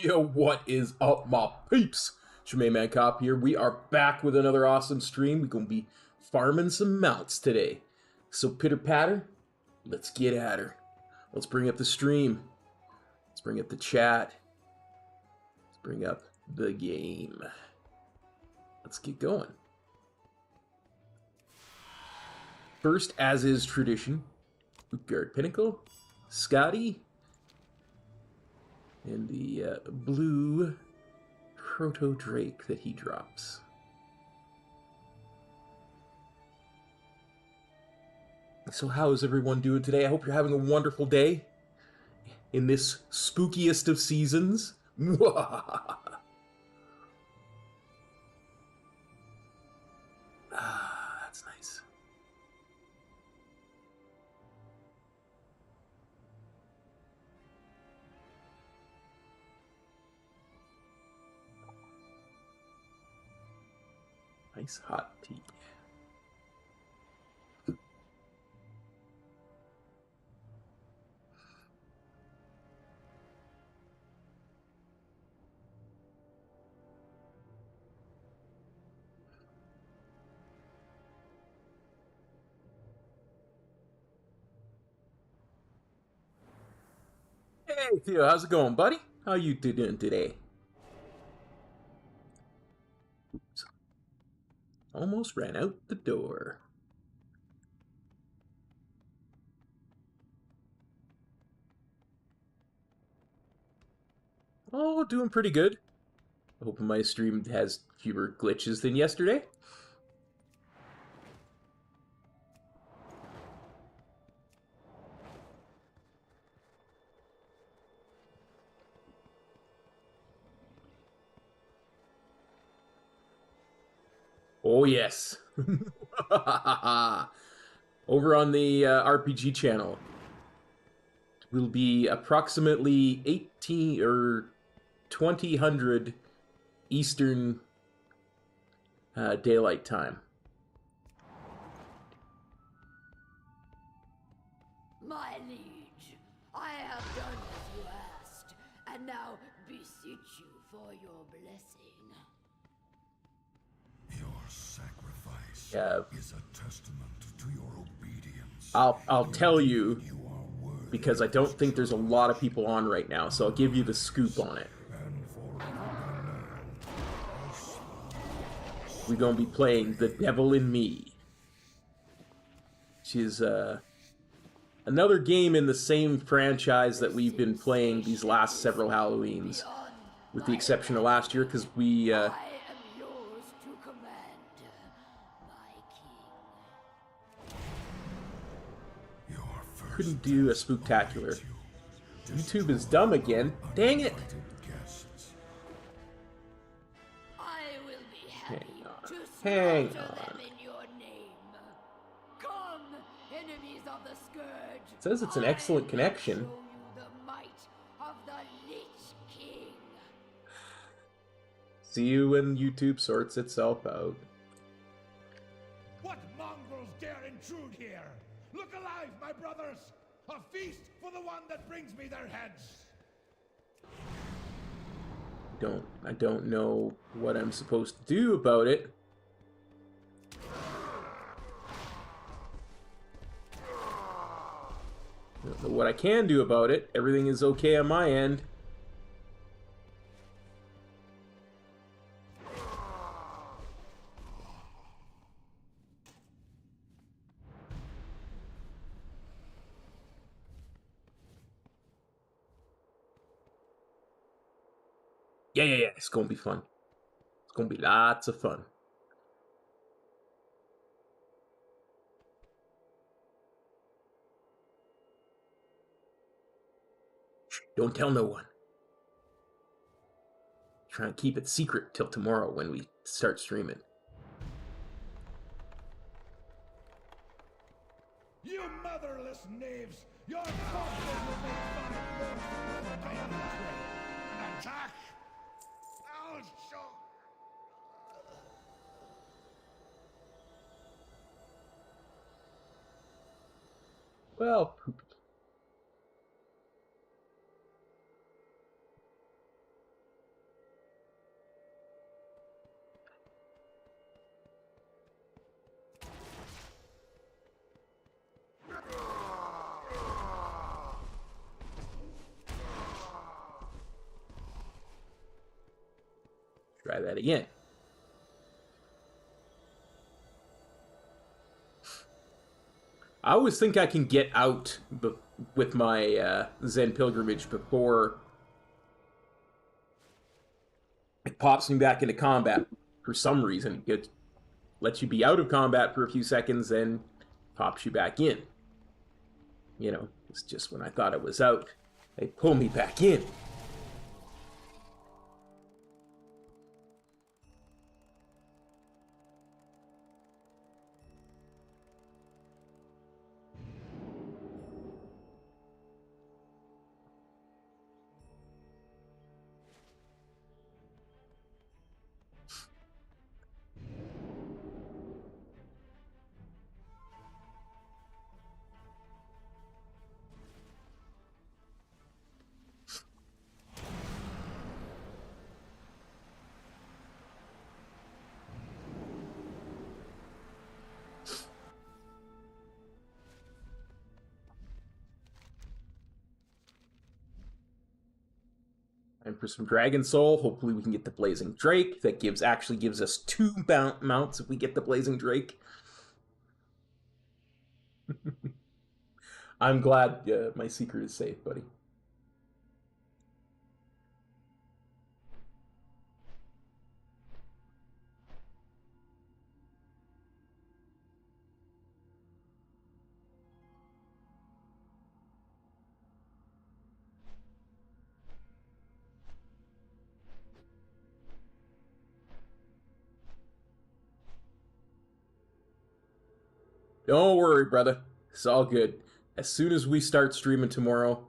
Yo, what is up, my peeps? It's your main man Cop here. We are back with another awesome stream. We're going to be farming some mounts today. So pitter patter, let's get at her. Let's bring up the stream. Let's bring up the chat. Let's bring up the game. Let's get going. First, as is tradition, Utgard Pinnacle, Scotty, and the blue Proto Drake that he drops. So how is everyone doing today? I hope you're having a wonderful day in this spookiest of seasons. That's nice. Nice hot tea. Hey Theo, how's it going, buddy? How you doing today? Oops. Almost ran out the door. Oh, doing pretty good. Hoping my stream has fewer glitches than yesterday. Oh yes. Over on the RPG channel will be approximately 18 or 2000 Eastern Daylight Time. My liege, I have done as you asked, and now beseech you for your blessing. Your sacrifice is a testament to your obedience. I'll tell you, because I don't think there's a lot of people on right now, so I'll give you the scoop on it. We're going to be playing The Devil in Me. Which is another game in the same franchise that we've been playing these last several Halloweens. With the exception of last year, because we... I am yours to command, my king. couldn't do a spooktacular. YouTube is dumb again. Dang it! Guests. I will be happy to Hang slaughter on. them in your name. Come, enemies of the Scourge. It says it's an excellent I connection. will show you the might of the Lich King. See you when YouTube sorts itself out. What mongrels dare intrude here? Look alive, my brothers! A feast for the one that brings me their heads! I don't know what I'm supposed to do about it. I don't know what I can do about it. Everything is okay on my end. Yeah, it's gonna be fun. It's gonna be lots of fun. Shh, don't tell no one. Try and keep it secret till tomorrow when we start streaming. You motherless knaves! Your corpses will make fine roast for my entree! Attack! I'll show... Well, poopy. Try that again. I always think I can get out with my Zen pilgrimage before it pops me back into combat for some reason. It lets you be out of combat for a few seconds, then pops you back in. You know, it's just when I thought I was out, they pull me back in. And for some Dragon Soul, hopefully we can get the Blazing Drake. That actually gives us 2 mounts if we get the Blazing Drake. I'm glad my secret is safe, buddy. Don't worry, brother. It's all good. As soon as we start streaming tomorrow,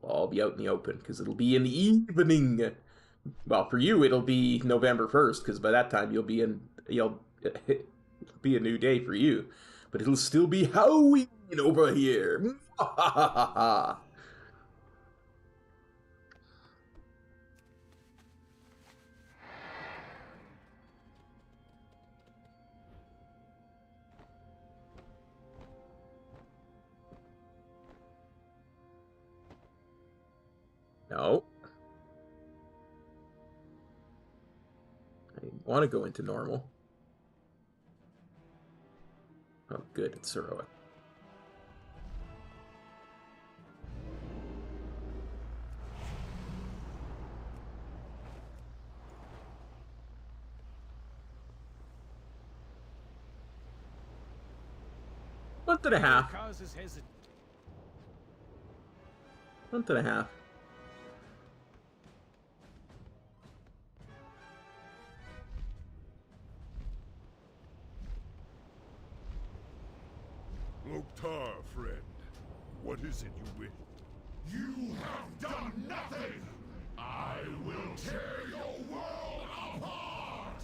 we'll all be out in the open, because it'll be in the evening. Well, for you, it'll be November 1st, because by that time you'll be it'll be a new day for you. But it'll still be Halloween over here. No. I want to go into normal. Oh, good, it's heroic. Month and a half. Causes hesitation. Month and a half. Loktar, friend. What is it you wish? You have done nothing! I will tear your world apart!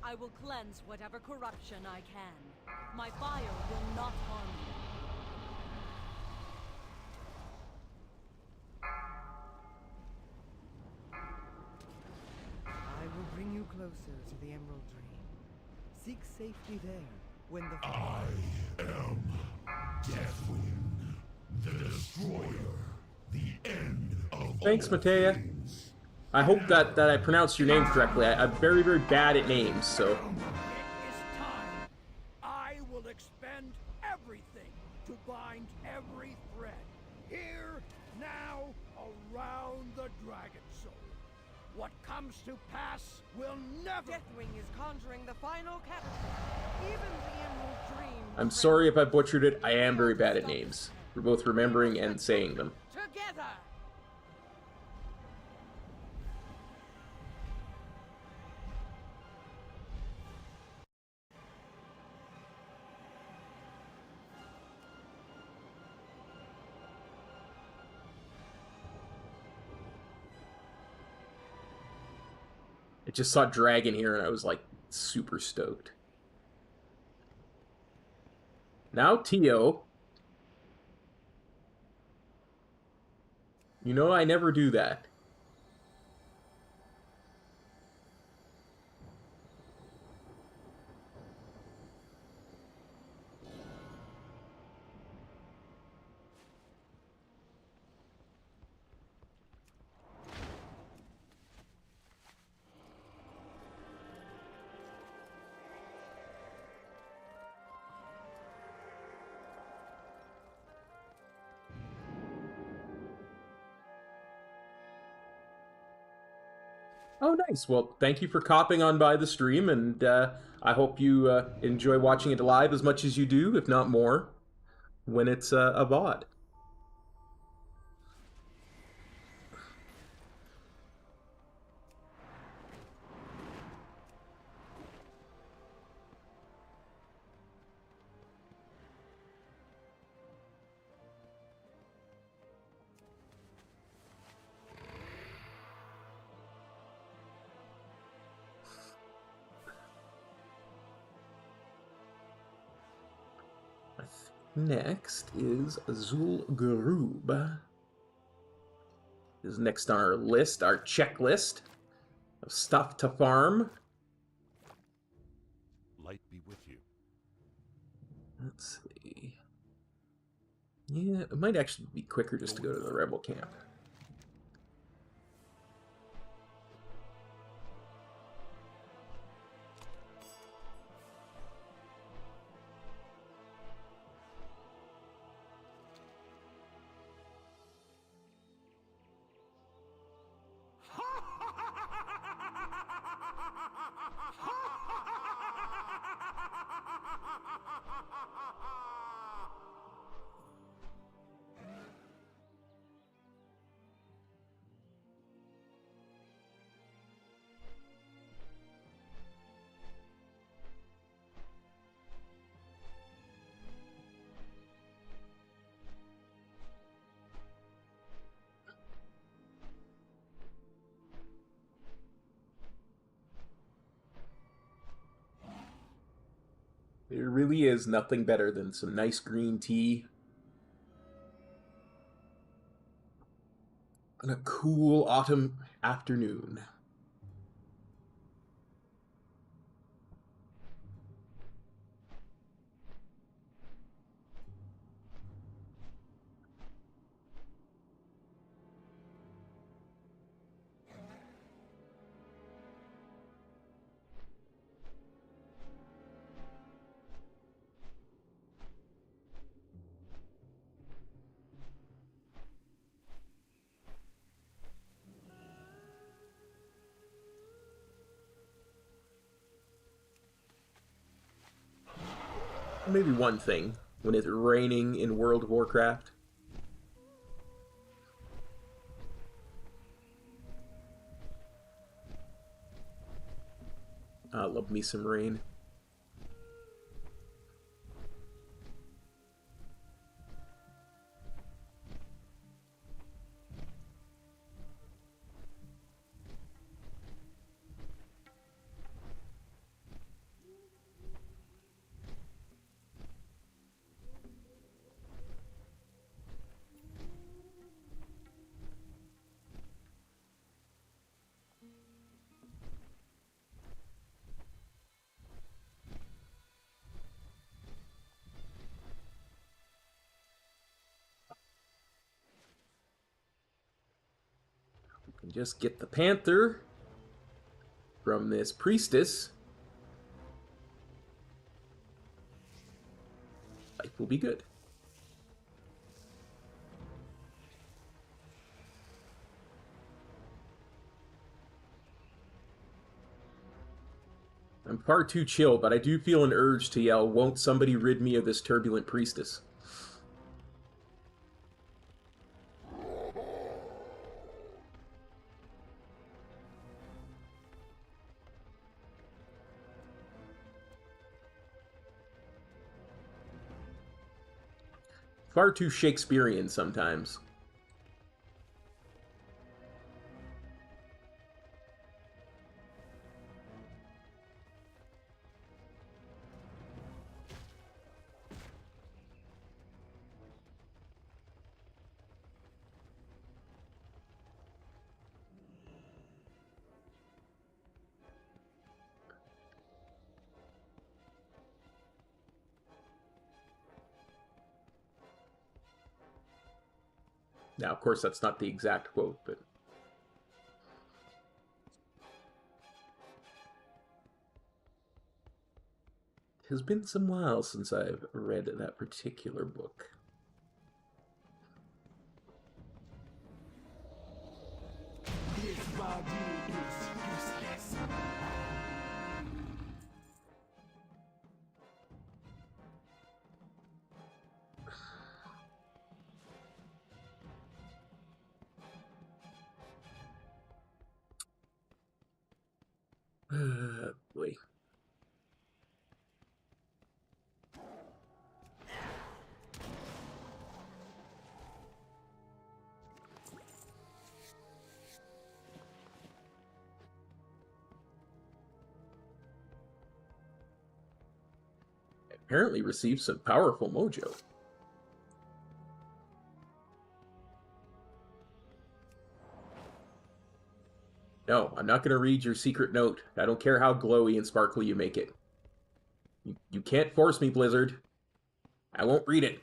I will cleanse whatever corruption I can. My fire will not harm you. I will bring you closer to the Emerald Dream. Seek safety there when the... I am Deathwing, the Destroyer, the end of Thanks, all Matea. things. I hope that I pronounced your name correctly. I'm very, very bad at names, so... It is time. I will expend everything to bind every thread. Here, now, around the Dragon Soul. What comes to pass will never... Deathwing is conjuring the final cataclysm. Even the Emerald Dream... I'm sorry if I butchered it. I am very bad at names. For both remembering and saying them. Together! I just saw Dragon here and I was like super stoked. Now Tio. You know I never do that. Oh, nice. Well, thank you for copping on by the stream, and I hope you enjoy watching it live as much as you do, if not more, when it's a VOD. Next is Azul Garub. Is next on our list, our checklist of stuff to farm. Light be with you. Let's see. Yeah, it might actually be quicker just to go to the rebel camp. There really is nothing better than some nice green tea on a cool autumn afternoon. maybe one thing when it's raining in World of Warcraft. I love me some rain. Just get the panther from this priestess. Life will be good. I'm far too chill, but I do feel an urge to yell, "Won't somebody rid me of this turbulent priestess?" Far too Shakespearean sometimes. Now, of course, that's not the exact quote, but... It has been some while since I've read that particular book. This body is useless. Boy. Apparently received some powerful mojo. No, I'm not going to read your secret note. I don't care how glowy and sparkly you make it. You can't force me, Blizzard. I won't read it.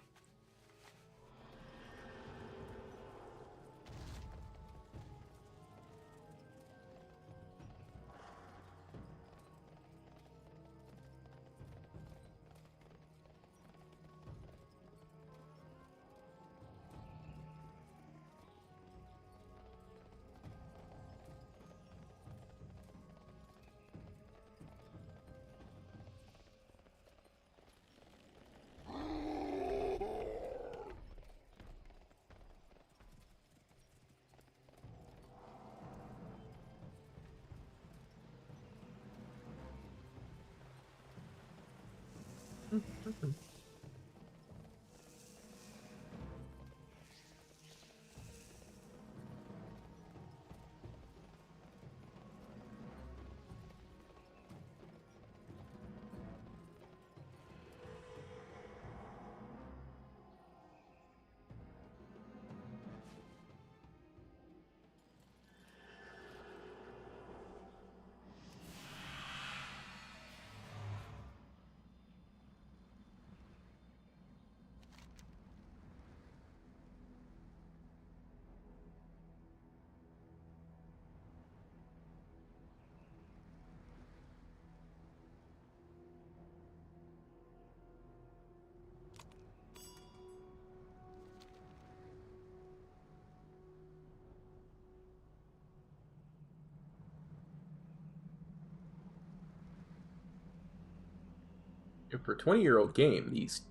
For a 20-year-old game, these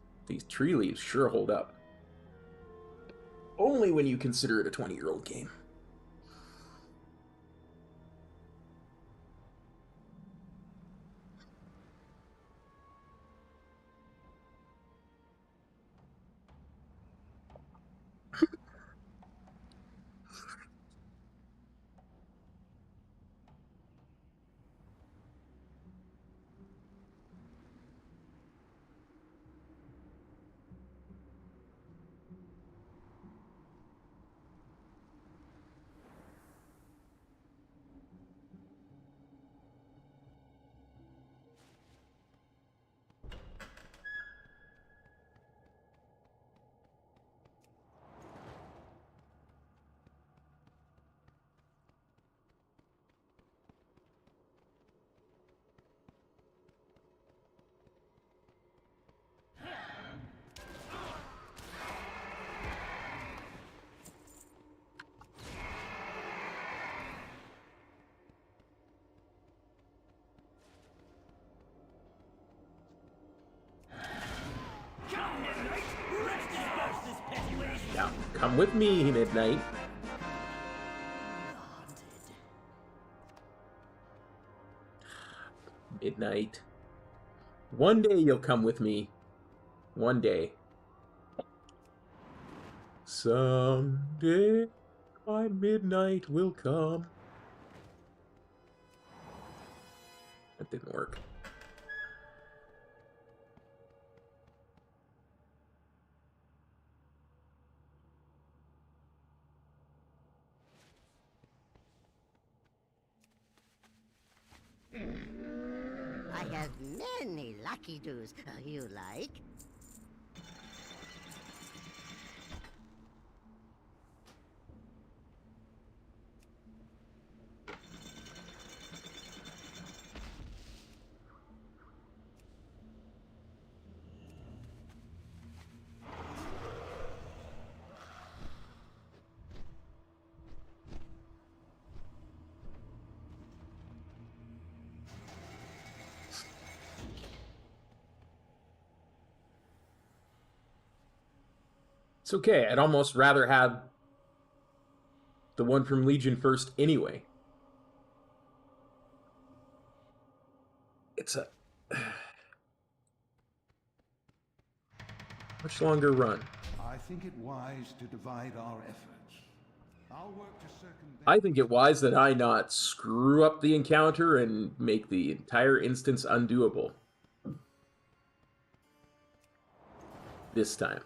tree leaves sure hold up. Only when you consider it a 20-year-old game. Now, come with me, Midnight. Midnight. One day you'll come with me. One day. Someday my midnight will come. That didn't work. I have many lucky doos. You like? It's okay. I'd almost rather have the one from Legion first anyway. It's a much longer run. I think it wise to divide our efforts. I'll work to circumvent... I think it wise that I not screw up the encounter and make the entire instance undoable. This time.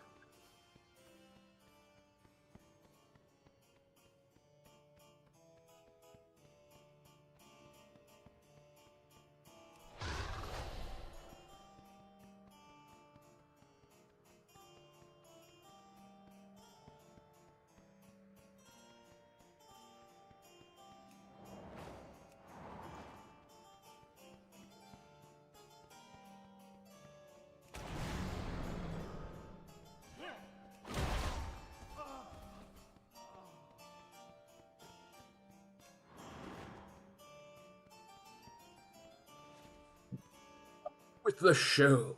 With the show.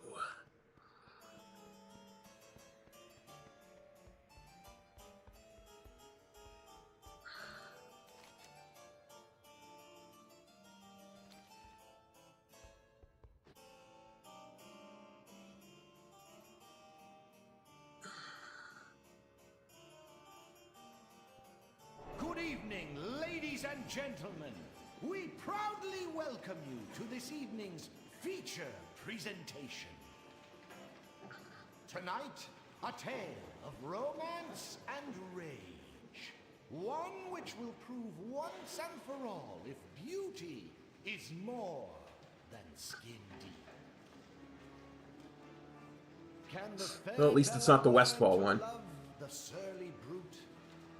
Good evening, ladies and gentlemen. We proudly welcome you to this evening's feature presentation. Tonight, a tale of romance and rage. One which will prove once and for all if beauty is more than skin deep. Can the fair Well, at least it's not the Bella Westfall learn to one. love the surly brute,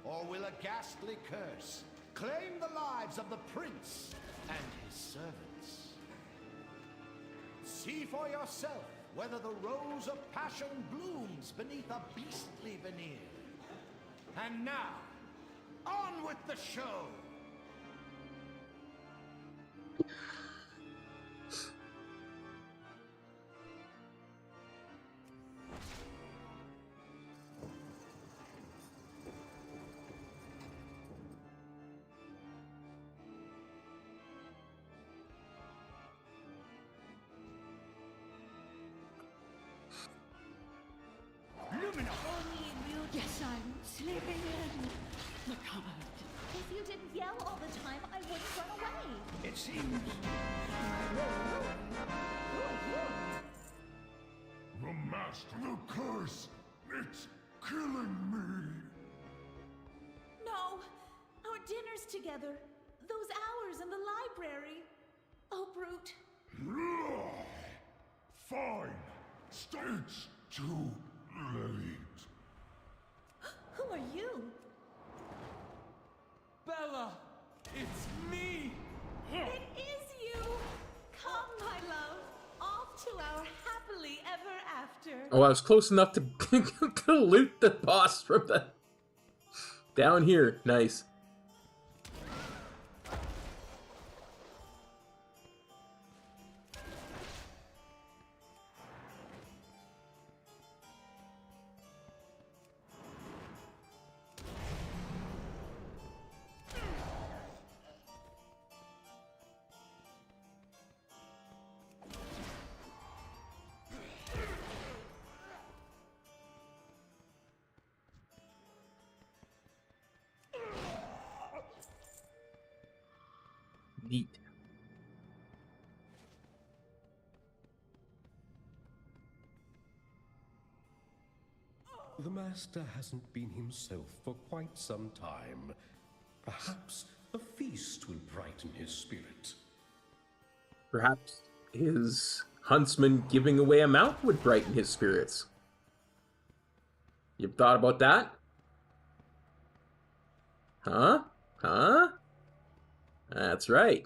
or will a ghastly curse claim the lives of the prince and his servants? See for yourself whether the rose of passion blooms beneath a beastly veneer. And now, on with the show! criminal! Only mute. Yes, I'm sleeping in the cupboard. If you didn't yell all the time, I wouldn't run away. It seems... Who are you? The master, the curse, it's killing me. No, our dinner's together. Those hours in the library. Oh, Brute. Fine. It's too late. Who are you? Bella, it's me. It is you! Come, my love, off to our happily ever after. Oh, I was close enough to loot the boss from the... down here. Nice. Neat. The master hasn't been himself for quite some time. Perhaps a feast will brighten his spirit. Perhaps his huntsman giving away a mount would brighten his spirits. You've thought about that? Huh? Huh? That's right.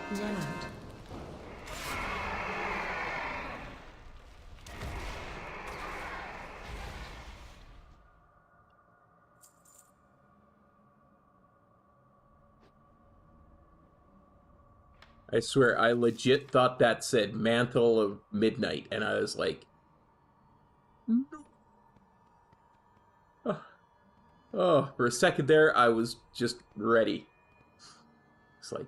Leonard. I swear, I legit thought that said Mantle of Midnight, and I was like, no. Oh, for a second there, I was just ready. It's like,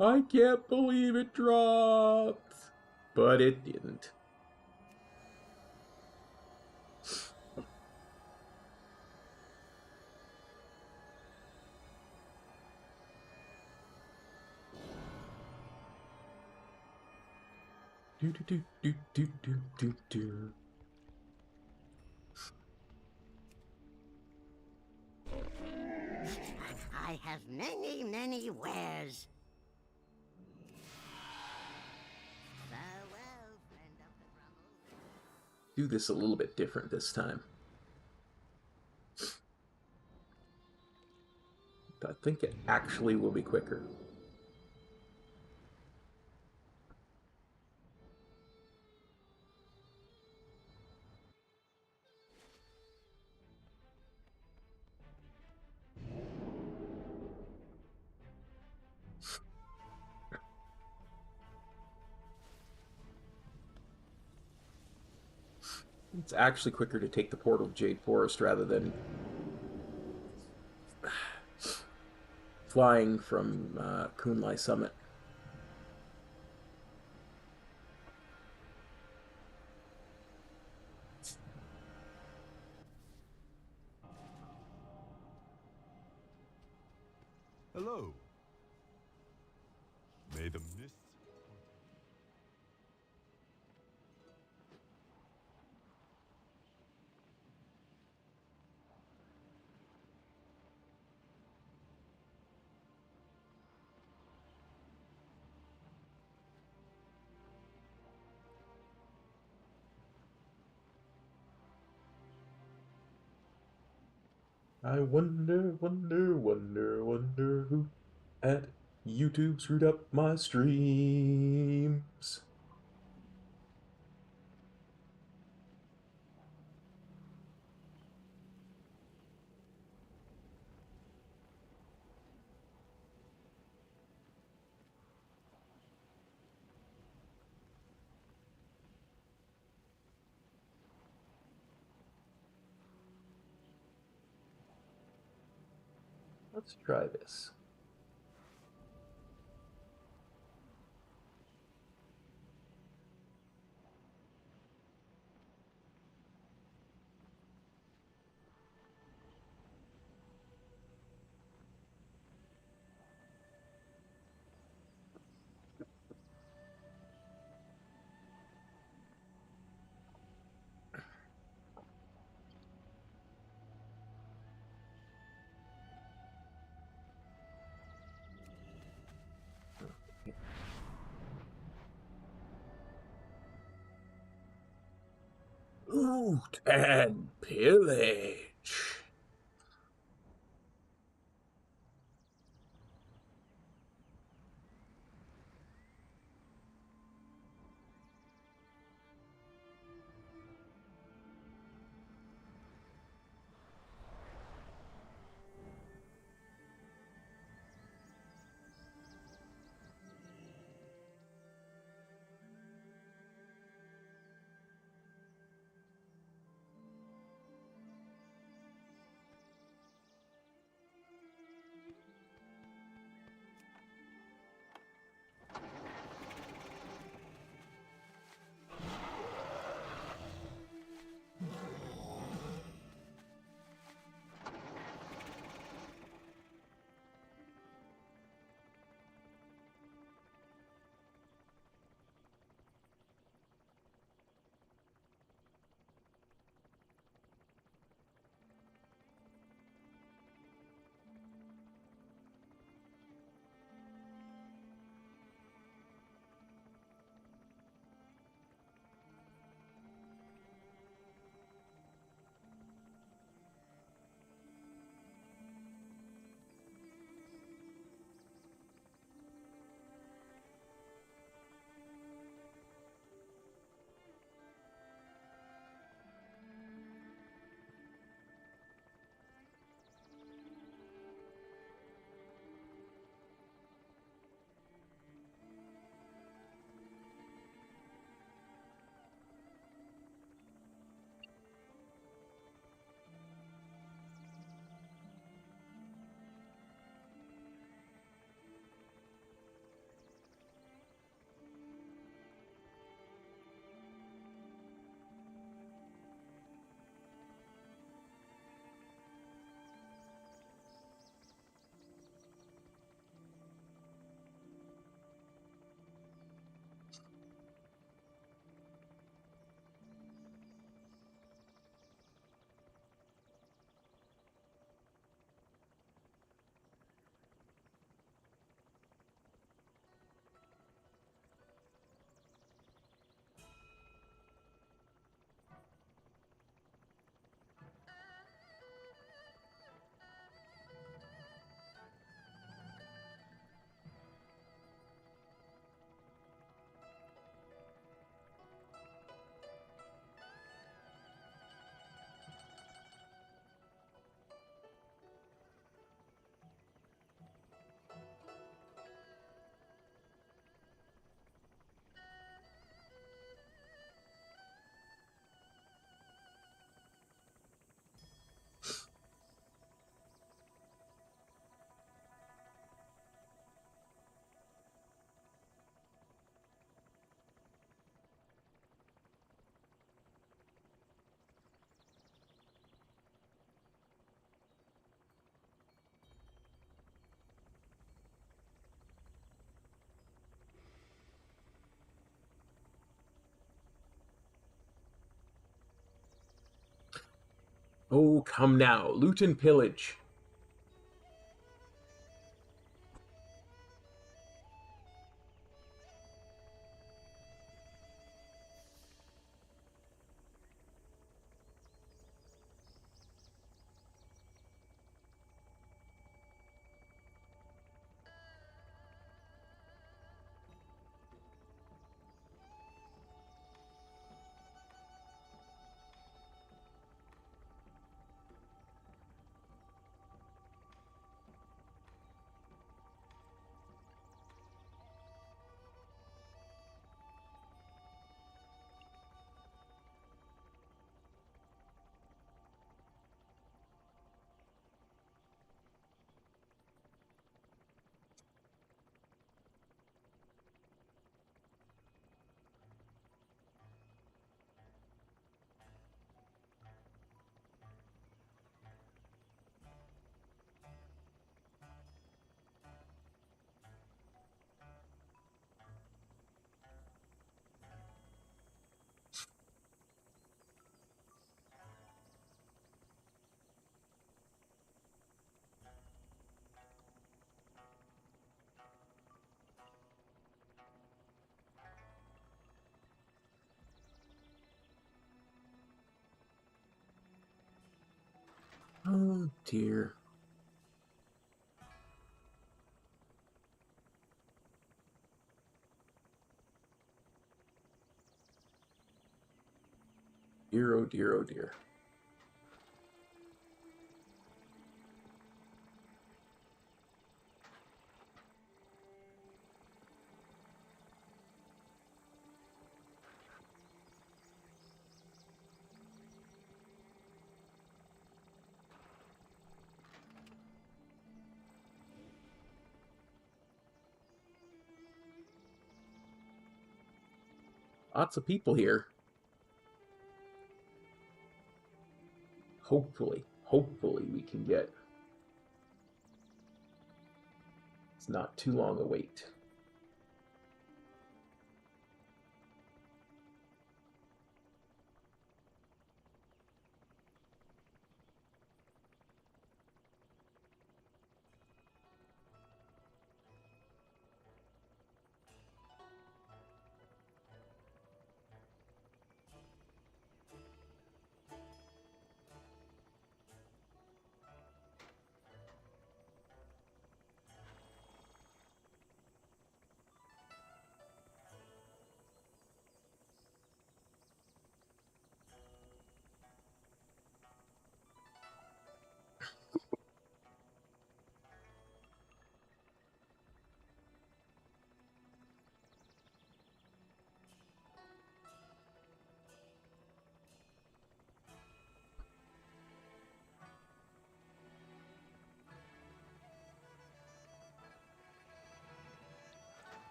I can't believe it dropped. But it didn't. Do do do do do do do. I have many, many wares. Farewell, friend of the Brummel. Do this a little bit different this time. I think it actually will be quicker. It's actually quicker to take the portal of Jade Forest rather than flying from Kunlai Summit. Hello. May the mist... I wonder, wonder, wonder, wonder who at YouTube screwed up my streams. Let's try this. Loot and pillage. Oh, come now, loot and pillage. Oh, dear. Dear, oh dear, oh dear. Lots of people here. Hopefully we can get... It's not too long a wait.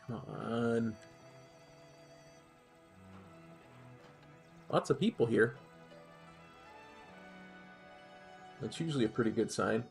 Come on. Lots of people here. That's usually a pretty good sign.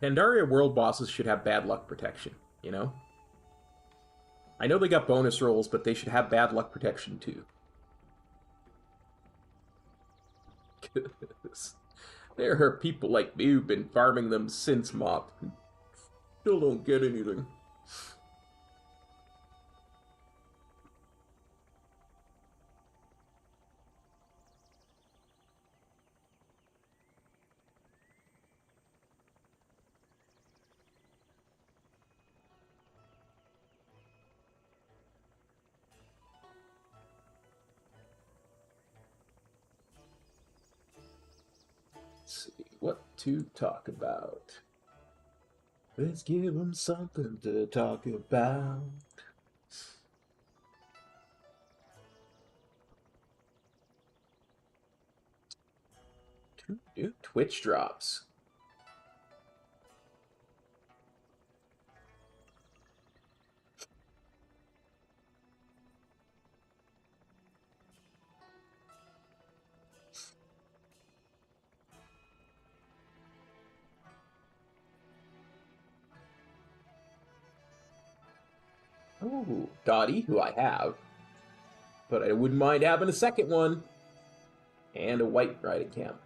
Pandaria world bosses should have bad luck protection, you know? I know they got bonus rolls, but they should have bad luck protection too. There are people like me who've been farming them since Mop who still don't get anything. Let's see what to talk about. Let's give them something to talk about. Two new Twitch drops. Oh, Dottie, who I have. But I wouldn't mind having a second one. And a white riding camp.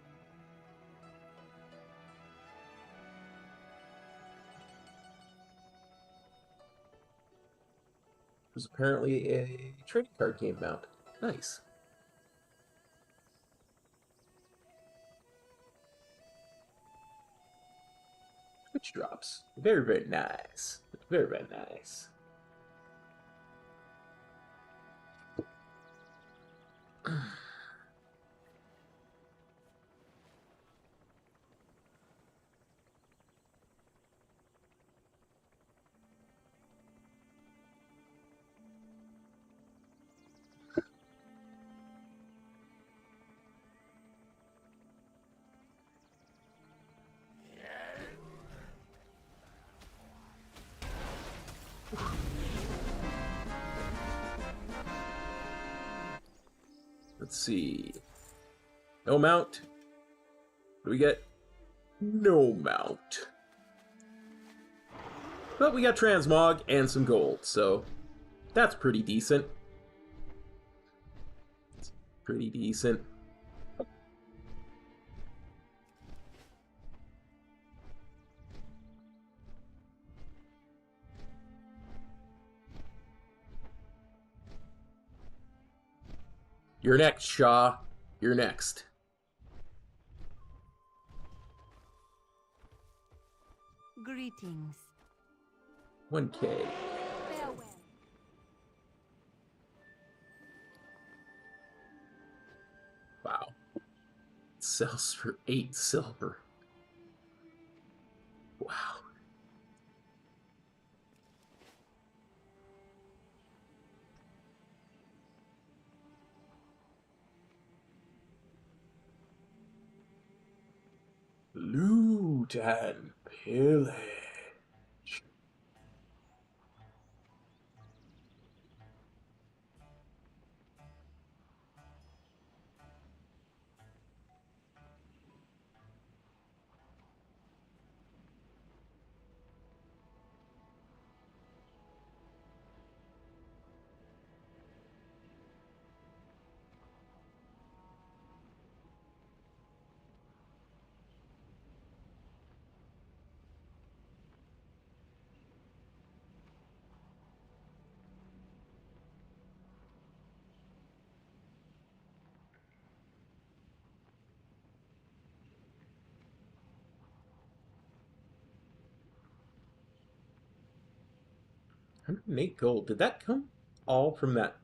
There's apparently a trading card game mount. Nice. Twitch drops. Very, very nice. Very, very nice. Let's see. No mount. What do we get? No mount. But we got transmog and some gold, so that's pretty decent. It's pretty decent. You're next, Shaw. You're next. Greetings. 1K. Farewell. Wow. It sells for 8 silver. Wow. Loot and pillage. $108 gold. Did that come all from that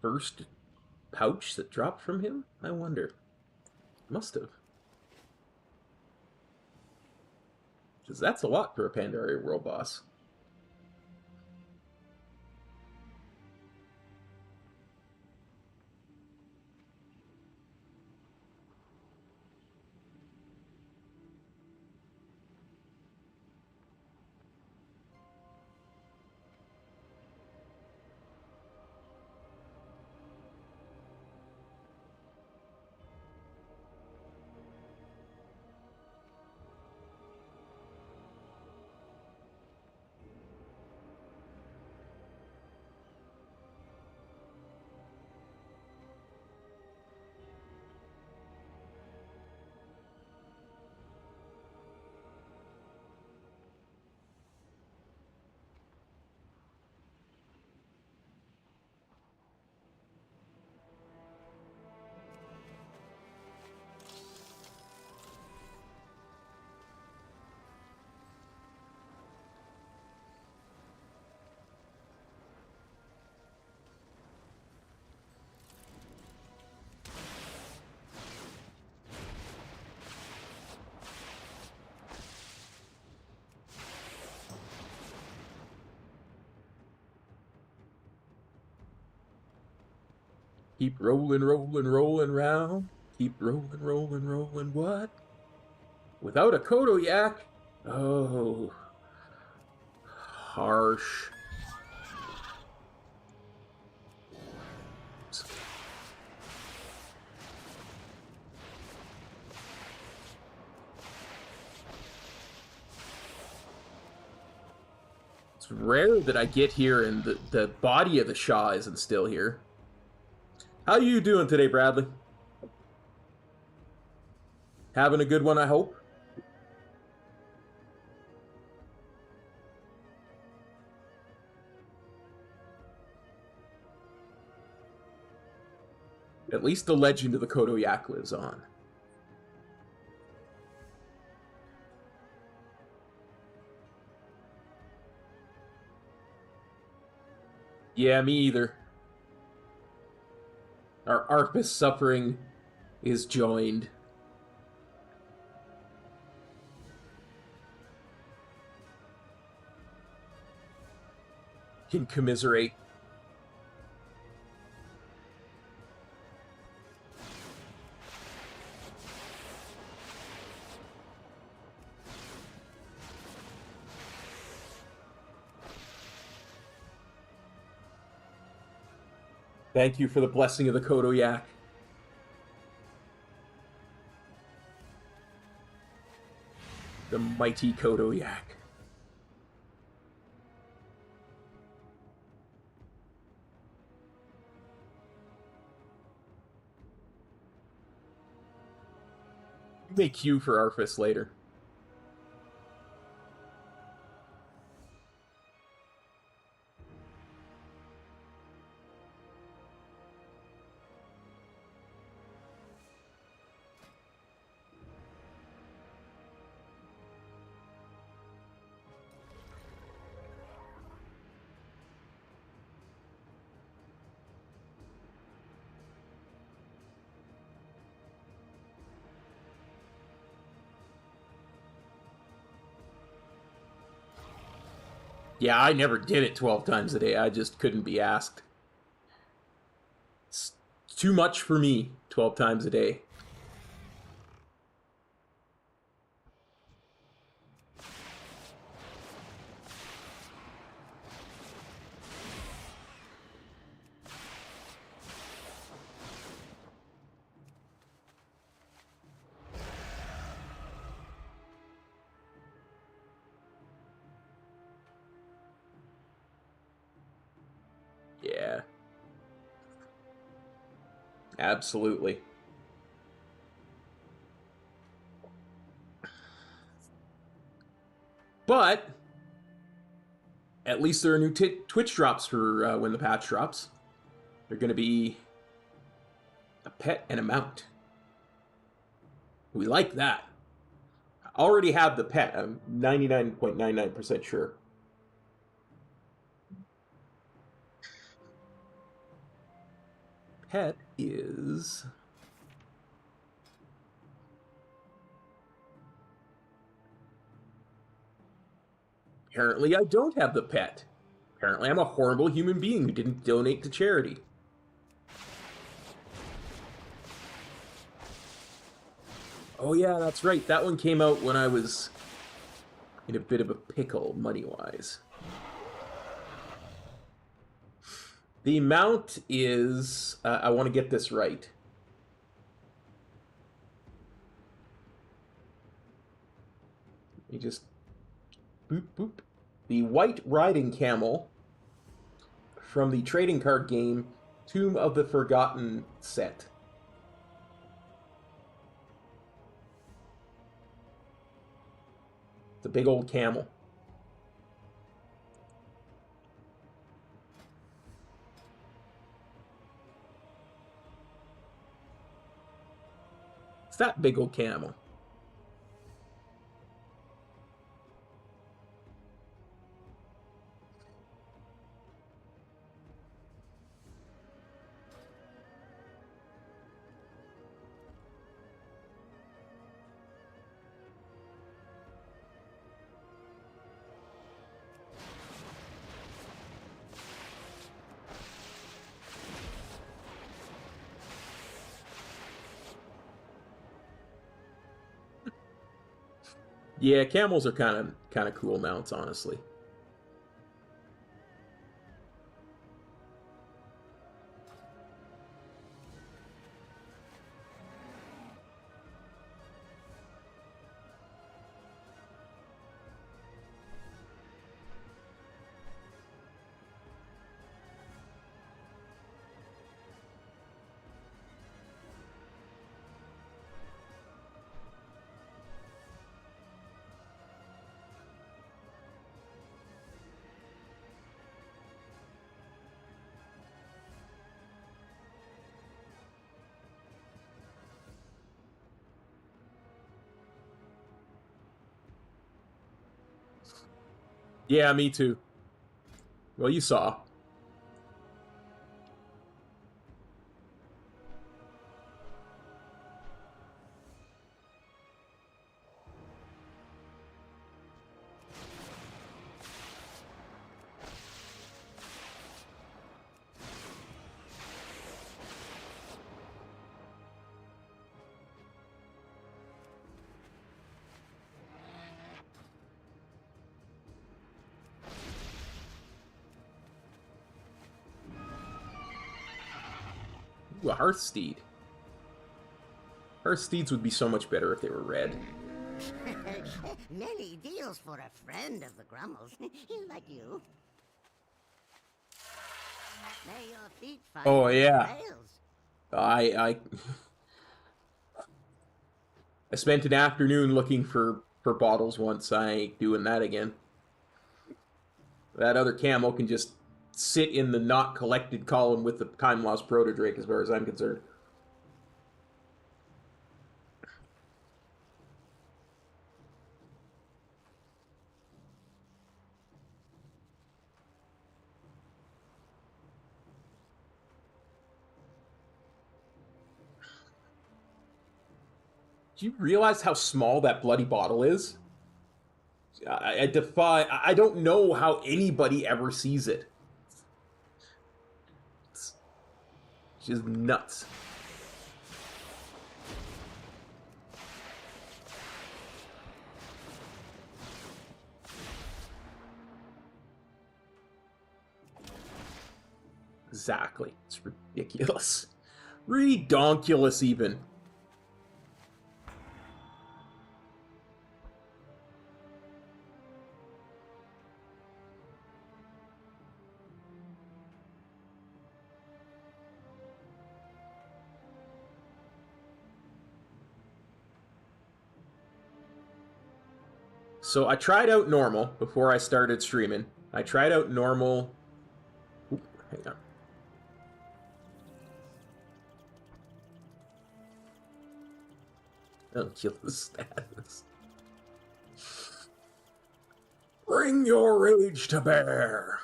first pouch that dropped from him? I wonder. Must have. Because that's a lot for a Pandaria World boss. Keep rolling, rolling, rolling round. Keep rolling, rolling, rolling. What? Without a Kodoyak? Oh. Harsh. It's rare that I get here and the body of the Shah isn't still here. How you doing today, Bradley? Having a good one, I hope? At least the legend of the Kodoyak lives on. Yeah, me either. Our Arpus suffering is joined. Can commiserate. Thank you for the blessing of the Kodoyak. The mighty Kodoyak. Make Q for Arphis later. Yeah, I never did it 12 times a day. I just couldn't be asked. It's too much for me, 12 times a day. Yeah. Absolutely. But at least there are new Twitch drops for when the patch drops. They're going to be a pet and a mount. We like that. I already have the pet. I'm 99.99% sure. Pet is... Apparently I don't have the pet. Apparently I'm a horrible human being who didn't donate to charity. Oh yeah, that's right. That one came out when I was in a bit of a pickle, money-wise. The amount is... I want to get this right. Let me just... Boop, boop. The White Riding Camel from the trading card game Tomb of the Forgotten set. It's a big old camel. It's that big old camel. Yeah, camels are kind of cool mounts, honestly. Yeah, me too. Well, you saw. Ooh, a Hearthsteed. Hearthsteeds would be so much better if they were red. Many deals for a friend of the Grummels, like you. May your feet find Oh yeah. trails. I spent an afternoon looking for bottles once. I ain't doing that again. That other camo can just sit in the not collected column with the time lost proto drake as far as I'm concerned. Do you realize how small that bloody bottle is? I defy... I don't know how anybody ever sees it. It's just nuts. Exactly. It's ridiculous. Redonkulous, even. So I tried out normal before I started streaming. I tried out normal. Ooh, hang on. I'll kill the status. Bring your rage to bear.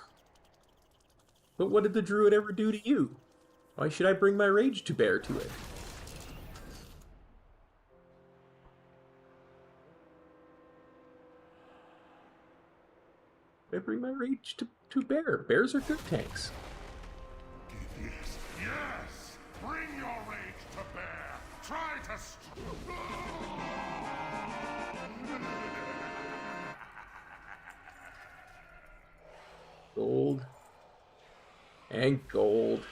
But what did the druid ever do to you? Why should I bring my rage to bear to it? I bring my rage to bear. Bears are good tanks. Yes! Bring your rage to bear! Try to... Gold. And gold.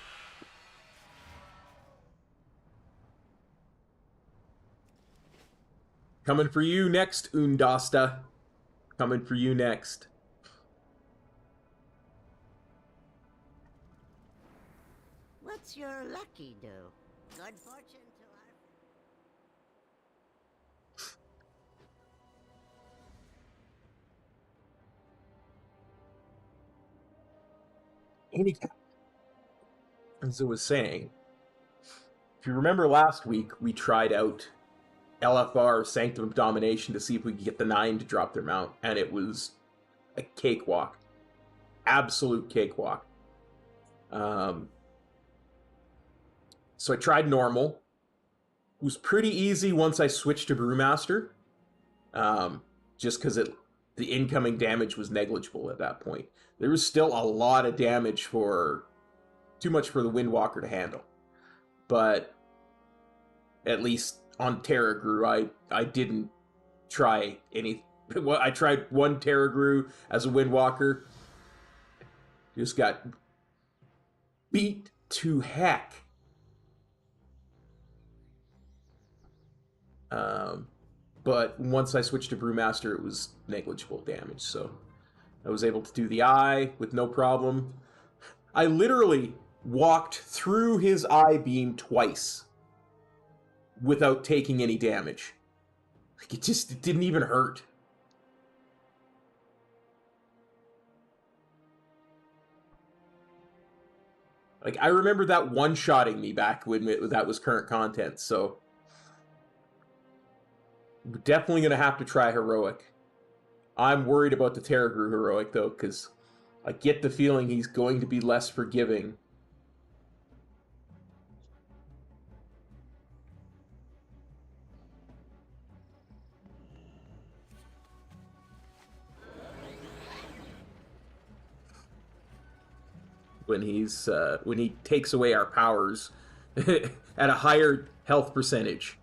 Coming for you next, Undasta. Coming for you next. What's your lucky do? Good fortune to our... Anytime. As I was saying, if you remember last week, we tried out LFR Sanctum of Domination to see if we could get the 9 to drop their mount, and it was a cakewalk. Absolute cakewalk. So I tried normal. It was pretty easy once I switched to Brewmaster, just because the incoming damage was negligible at that point. There was still a lot of damage for... too much for the Windwalker to handle. But at least on Terra Brew, I didn't try any... Well, I tried one Terra Brew as a Windwalker. Just got beat to heck. But once I switched to Brewmaster, it was negligible damage, so I was able to do the eye with no problem. I literally walked through his eye beam twice without taking any damage. Like, it didn't even hurt. Like, I remember that one-shotting me back when that was current content, so... We're definitely going to have to try Heroic. I'm worried about the Terragru Heroic, though, because I get the feeling he's going to be less forgiving. When he takes away our powers at a higher health percentage.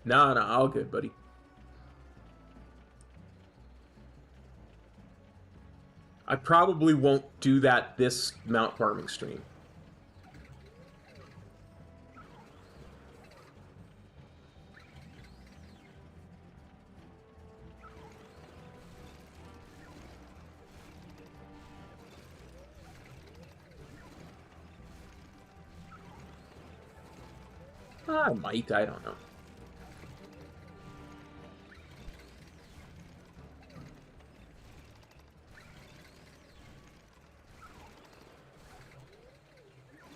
No, no, all good, buddy. I probably won't do that this mount farming stream. I might, I don't know.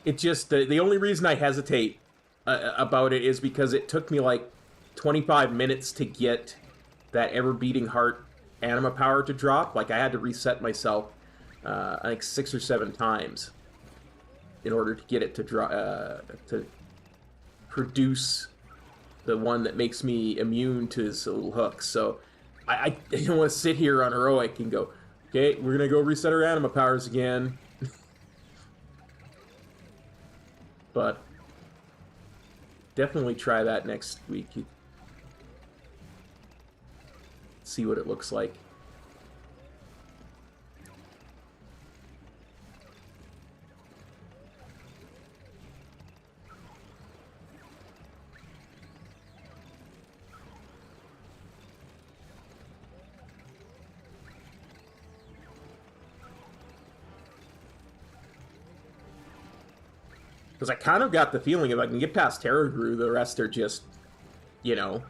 It just, the only reason I hesitate about it is because it took me like 25 minutes to get that ever-beating heart anima power to drop. Like, I had to reset myself, I think 6 or 7 times in order to get it to to produce the one that makes me immune to his little hooks. So I don't want to sit here on heroic and go, okay, we're gonna go reset our anima powers again. But definitely try that next week. See what it looks like. Because I kind of got the feeling if I can get past Terror Grew, the rest are just, you know,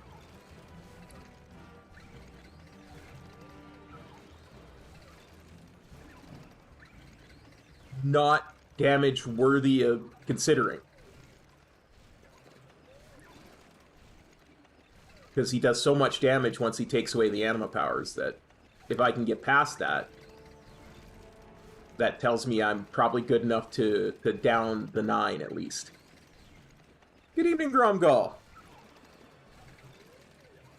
not damage worthy of considering. Because he does so much damage once he takes away the anima powers that if I can get past that, that tells me I'm probably good enough to down the 9 at least. Good evening, Gromgall.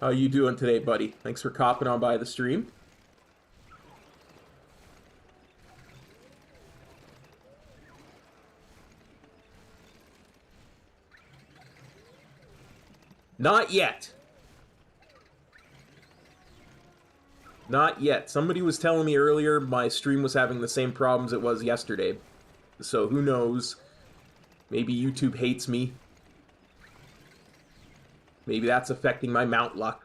How you doing today, buddy? Thanks for copping on by the stream. Not yet. Not yet. Somebody was telling me earlier my stream was having the same problems it was yesterday. So who knows? Maybe YouTube hates me. Maybe that's affecting my mount luck.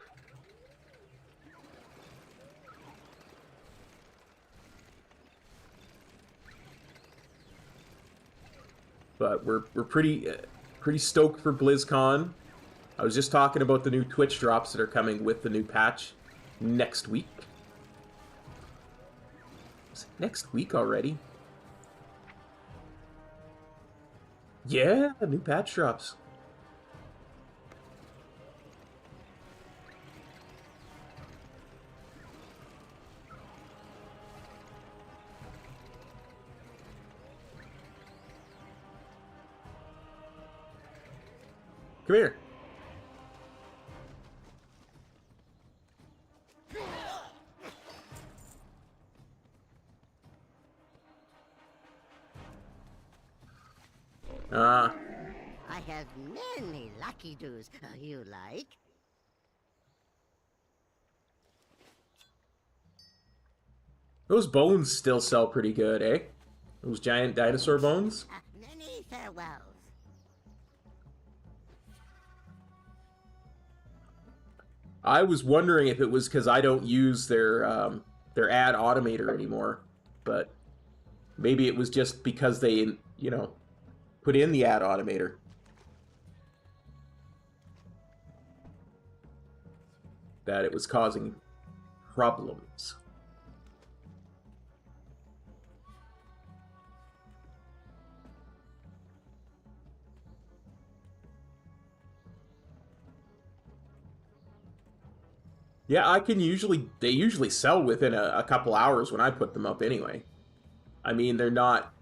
But we're pretty stoked for BlizzCon. I was just talking about the new Twitch drops that are coming with the new patch next week. Is it next week already? Yeah, new patch drops. Come here. I have many lucky doos you like. Those bones still sell pretty good, eh? Those giant dinosaur bones? Many farewells. I was wondering if it was because I don't use their ad automator anymore, but maybe it was just because they, you know, put in the ad automator. That it was causing problems. Yeah, I can usually, they usually sell within a couple hours when I put them up anyway. I mean, they're not,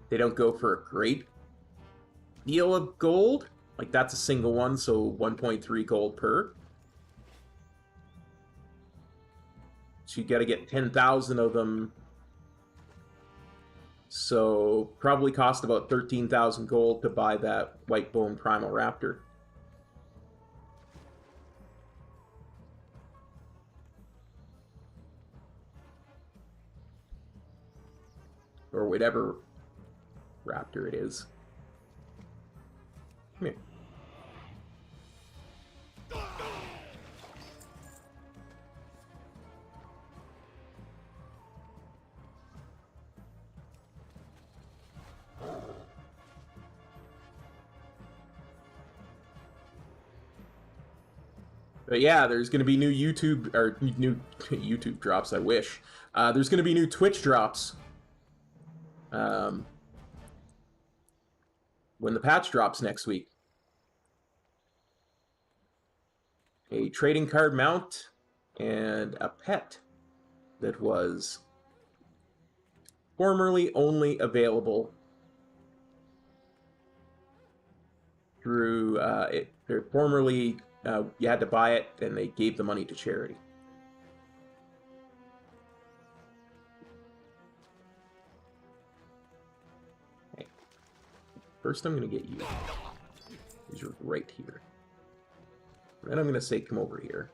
they don't go for a great deal of gold. Like, that's a single one, so 1.3 gold per. So you gotta get 10,000 of them. So, probably cost about 13,000 gold to buy that white bone primal raptor. or whatever raptor it is. Come here. But yeah, there's going to be new YouTube, or new YouTube drops, I wish. There's going to be new Twitch drops. When the patch drops next week. A trading card mount and a pet that was formerly only available through formerly you had to buy it and they gave the money to charity. Okay. First I'm going to get you. Because you're right here. Then I'm going to say come over here.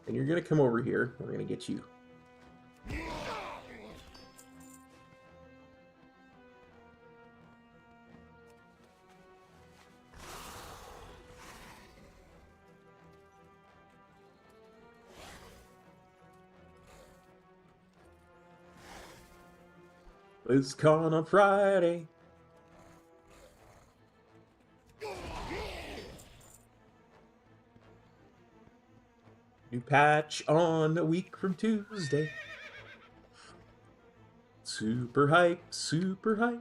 And you're going to come over here. We're going to get you. BlizzCon on Friday. New patch on a week from Tuesday. Super hype, super hype.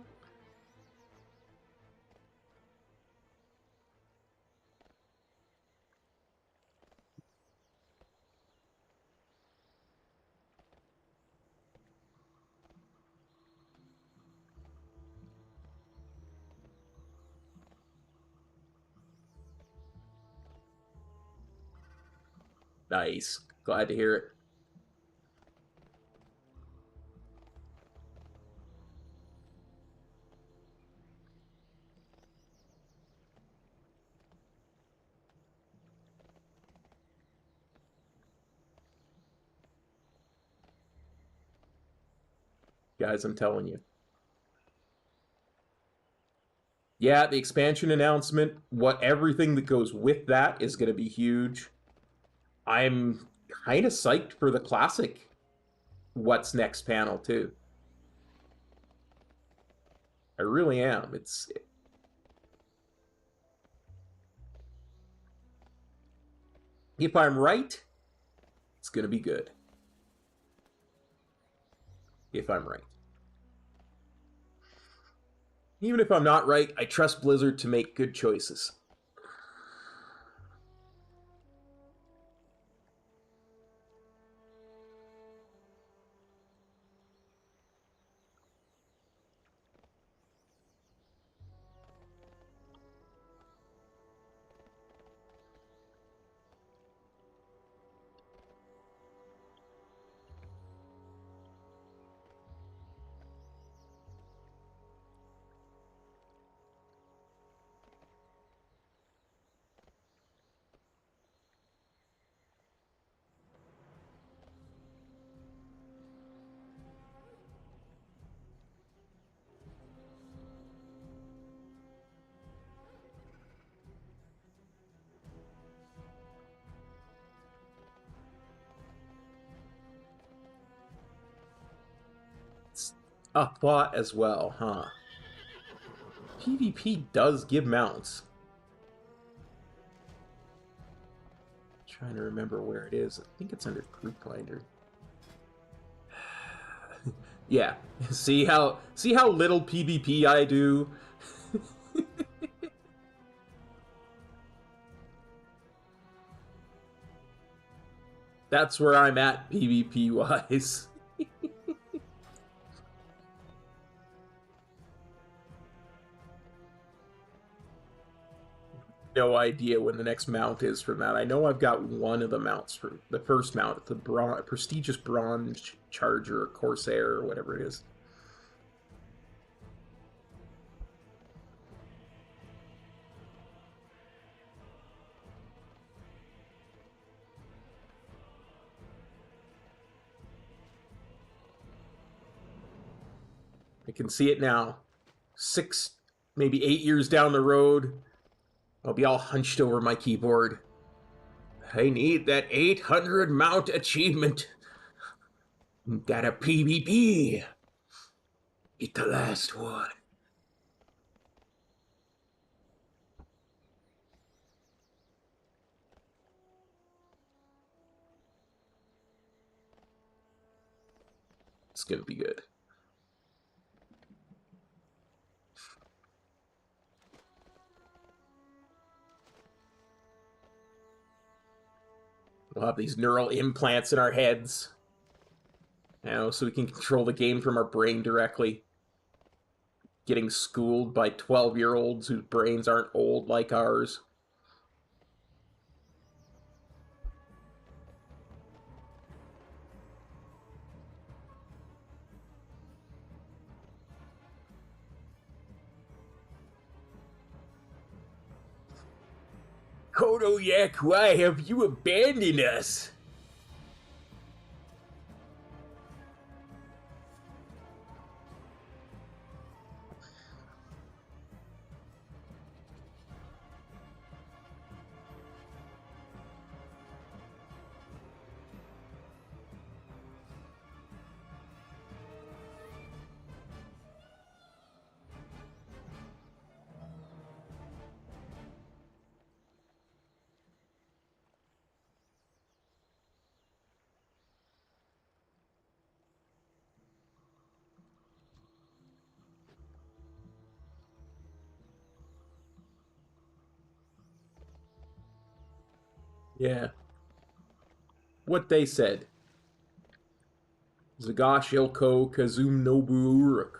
Nice. Glad to hear it. Guys, I'm telling you. Yeah, the expansion announcement, everything that goes with that is going to be huge. I'm kind of psyched for the classic What's Next panel, too. I really am. If I'm right, it's going to be good. If I'm right. Even if I'm not right, I trust Blizzard to make good choices. It's a thought as well, huh? PvP does give mounts. Trying to remember where it is. I think it's under Group Grinder. Yeah. See how little PvP I do? That's where I'm at PvP wise. No idea when the next mount is from that. I know I've got one of the mounts for the first mount, the prestigious bronze charger or corsair or whatever it is. I can see it now. 6, maybe 8 years down the road, I'll be all hunched over my keyboard. I need that 800 mount achievement. Got a PvP. Get the last one. It's gonna be good. We'll have these neural implants in our heads. You know, so we can control the game from our brain directly. Getting schooled by 12-year-olds whose brains aren't old like ours. Kodoyak, why have you abandoned us? Yeah. What they said. Zagash Ilko Kazum Nobu Uruk.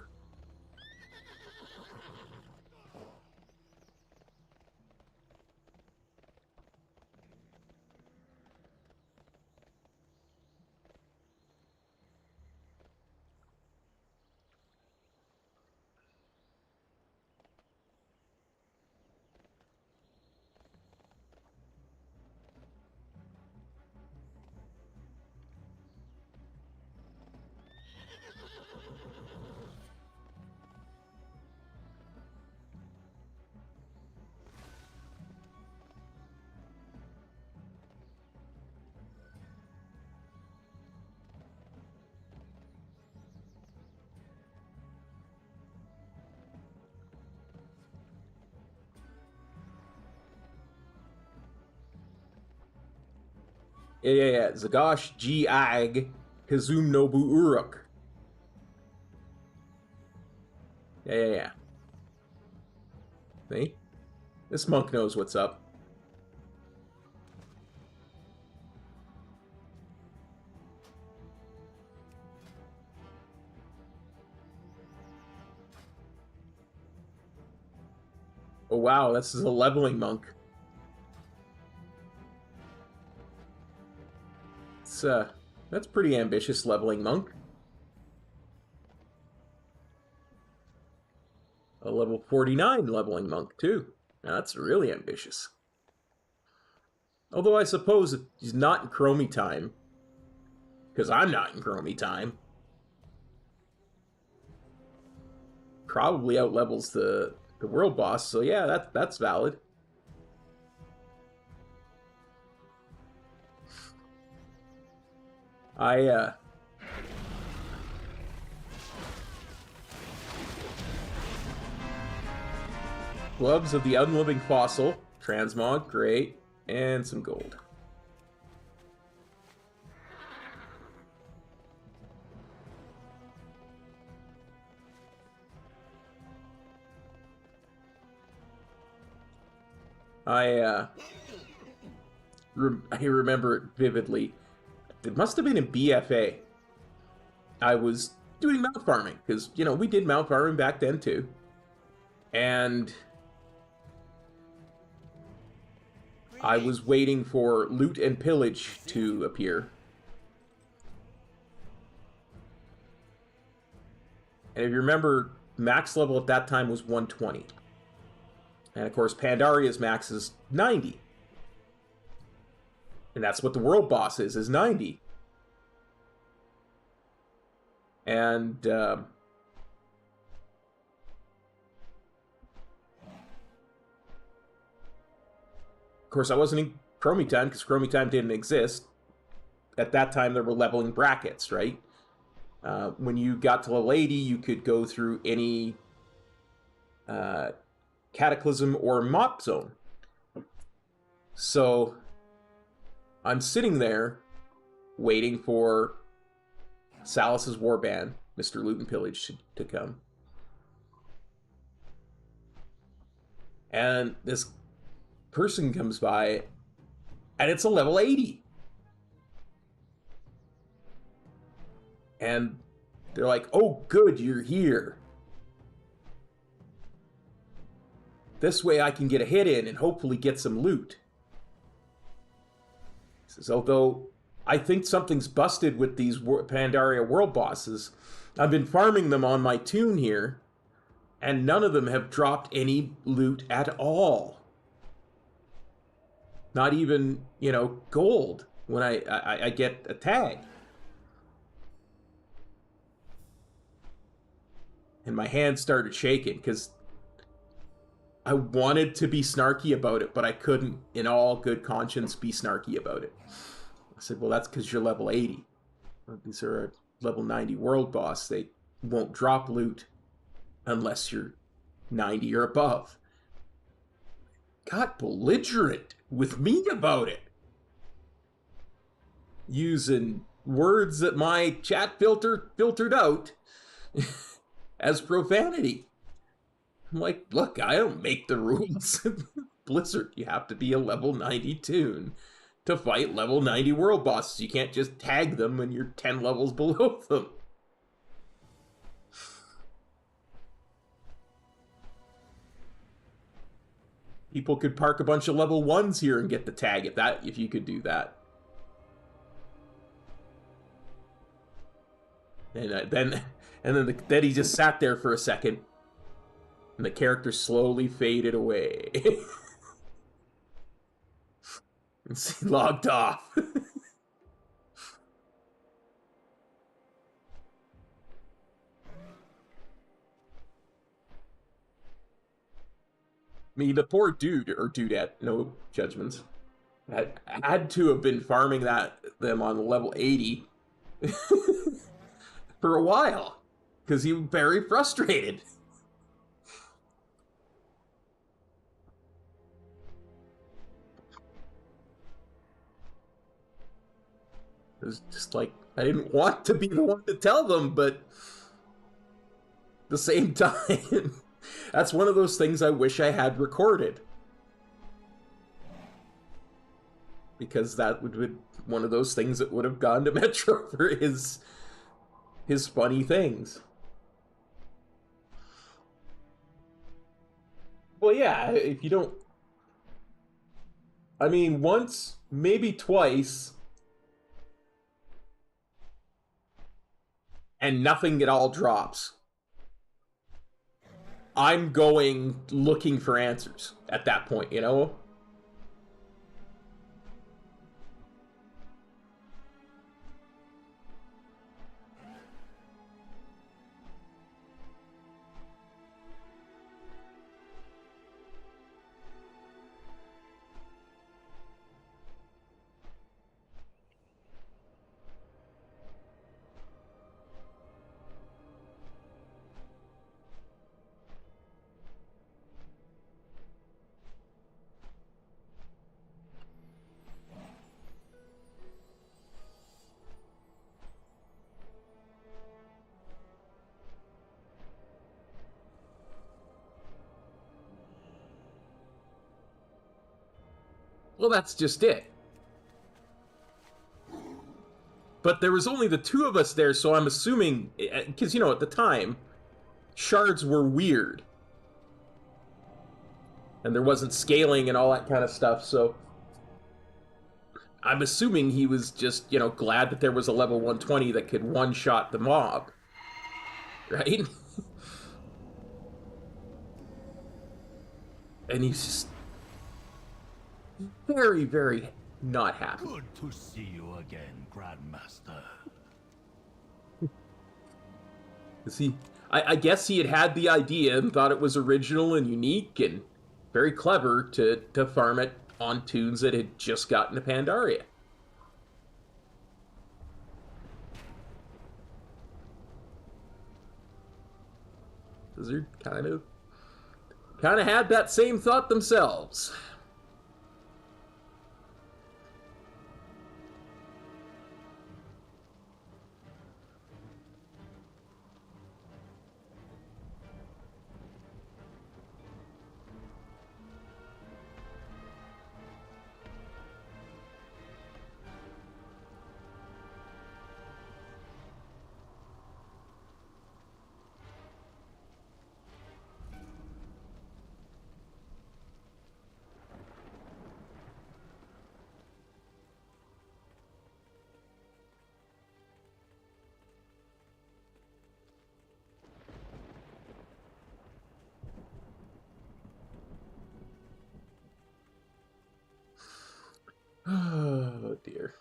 Yeah. Zagash G Ag Kazum Nobu Uruk. Yeah. See? This monk knows what's up. Oh wow, this is a leveling monk. That's pretty ambitious leveling monk. A level 49 leveling monk too. Now, that's really ambitious. Although I suppose if he's not in Chromie time, because I'm not in Chromie time, probably outlevels the world boss. So yeah, that's valid. Gloves of the Unliving Fossil, transmog, great, and some gold. I remember it vividly. It must have been in BFA. I was doing mount farming, because, you know, we did mount farming back then too. And I was waiting for loot and pillage to appear. And if you remember, max level at that time was 120. And of course, Pandaria's max is 90. And that's what the world boss is 90. And course, I wasn't in Chromie Time because Chromie Time didn't exist. At that time, there were leveling brackets, right? When you got to level 80, you could go through any Cataclysm or Mop Zone. So I'm sitting there waiting for Salus's warband, Mr. Loot and Pillage, to come. And this person comes by, and it's a level 80. And they're like, oh, good, you're here. This way I can get a hit in and hopefully get some loot. He says, although I think something's busted with these Pandaria world bosses. I've been farming them on my tune here, and none of them have dropped any loot at all. Not even, you know, gold when I get a tag. And my hands started shaking because I wanted to be snarky about it, but I couldn't, in all good conscience, be snarky about it. I said, well, that's because you're level 80. These are a level 90 world boss. They won't drop loot unless you're 90 or above. Got belligerent with me about it. Using words that my chat filtered out as profanity. I'm like, look, I don't make the rules. Blizzard, you have to be a level 90 tune to fight level 90 world bosses. You can't just tag them when you're 10 levels below them. People could park a bunch of level 1s here and get the tag if you could do that. And then he just sat there for a second. And the character slowly faded away. And he logged off. I mean, the poor dude, or dudette, no judgments, had to have been farming them on level 80 for a while. Because he was very frustrated. It was just like, I didn't want to be the one to tell them, but at the same time, that's one of those things I wish I had recorded. Because that would be one of those things that would have gone to Metro for his funny things. Well, yeah, if you don't... I mean, once, maybe twice... and nothing at all drops, I'm going looking for answers at that point, you know? Well, that's just it. But there was only the two of us there, so I'm assuming... Because, you know, at the time, shards were weird. And there wasn't scaling and all that kind of stuff, so... I'm assuming he was just, you know, glad that there was a level 120 that could one-shot the mob. Right? And he's just... very, very not happy. Good to see you again, Grandmaster. I guess he had the idea and thought it was original and unique and very clever to farm it on tunes that had just gotten to Pandaria. Blizzard kind of had that same thought themselves. Oh dear.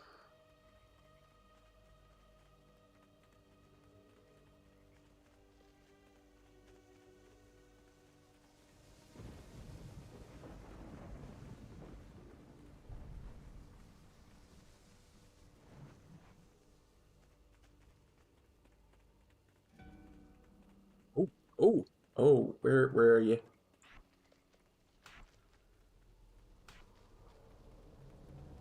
Oh, where are you?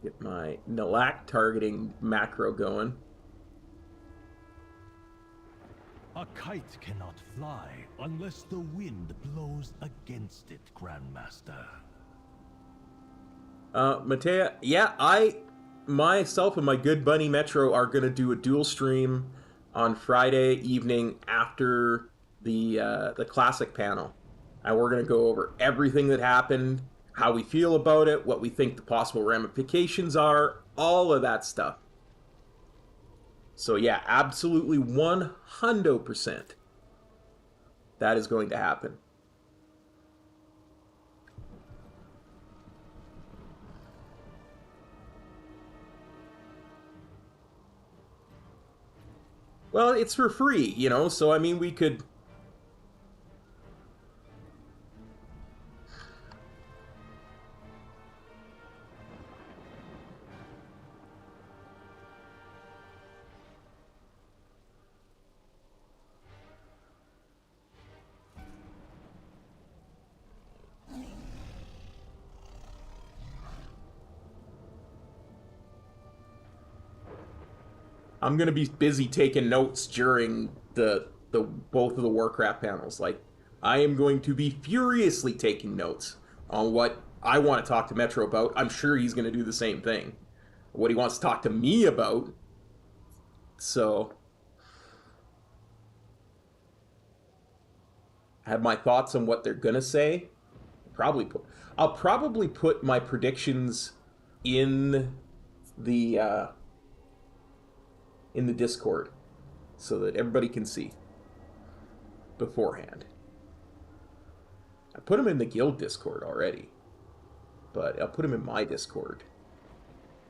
Get my Nalak targeting macro going. A kite cannot fly unless the wind blows against it, Grandmaster. Matea, yeah, myself and my good bunny Metro are gonna do a dual stream on Friday evening after the classic panel, and we're gonna go over everything that happened, how we feel about it, what we think the possible ramifications are, all of that stuff. So yeah, absolutely 100%. That is going to happen. Well, it's for free, you know, so I mean, we could... I'm gonna be busy taking notes during the both of the Warcraft panels. Like, I am going to be furiously taking notes on what I want to talk to Metro about. I'm sure he's gonna do the same thing. What he wants to talk to me about. So, I have my thoughts on what they're gonna say. I'll probably put my predictions in the Discord so that everybody can see beforehand. I put them in the guild Discord already, but I'll put them in my Discord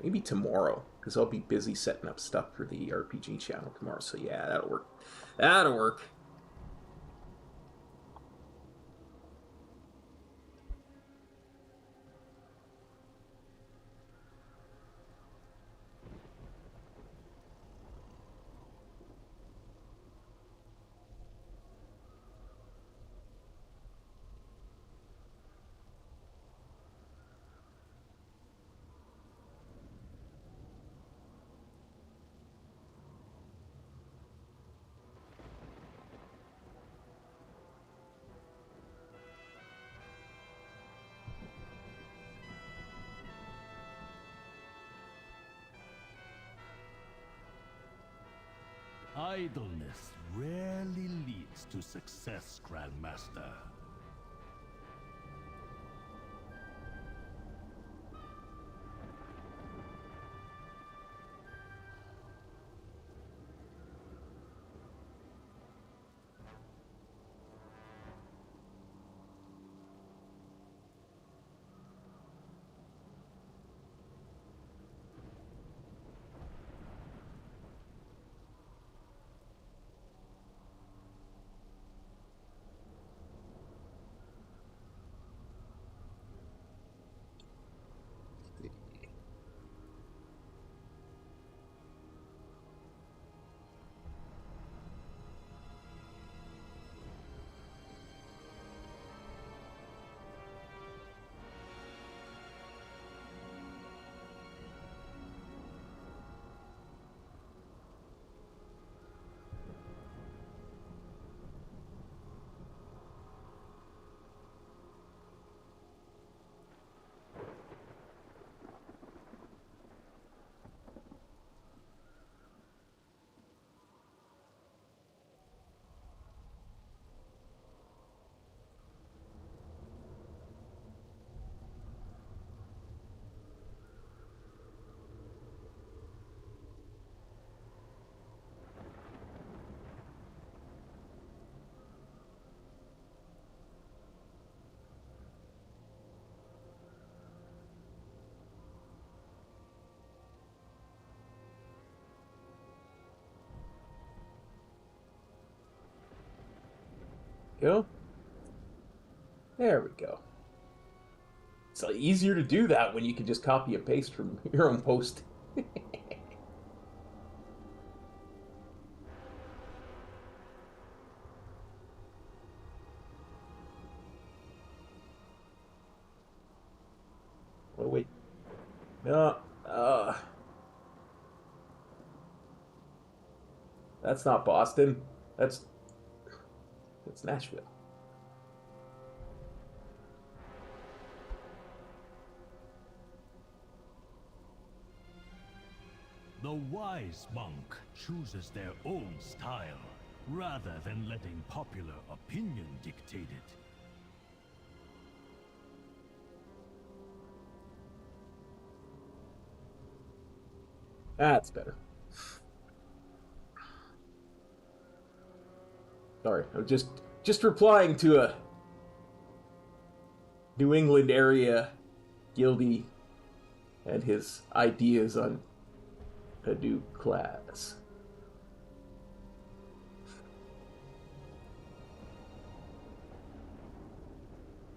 maybe tomorrow, because I'll be busy setting up stuff for the RPG channel tomorrow. So yeah, that'll work. That'll work. Idleness rarely leads to success, Grandmaster. go. There we go. It's easier to do that when you can just copy and paste from your own post. Oh, wait. No. That's not Boston. That's Nashville. The wise monk chooses their own style, rather than letting popular opinion dictate it. That's better. Sorry, I'm just replying to a New England area guildie and his ideas on a new class.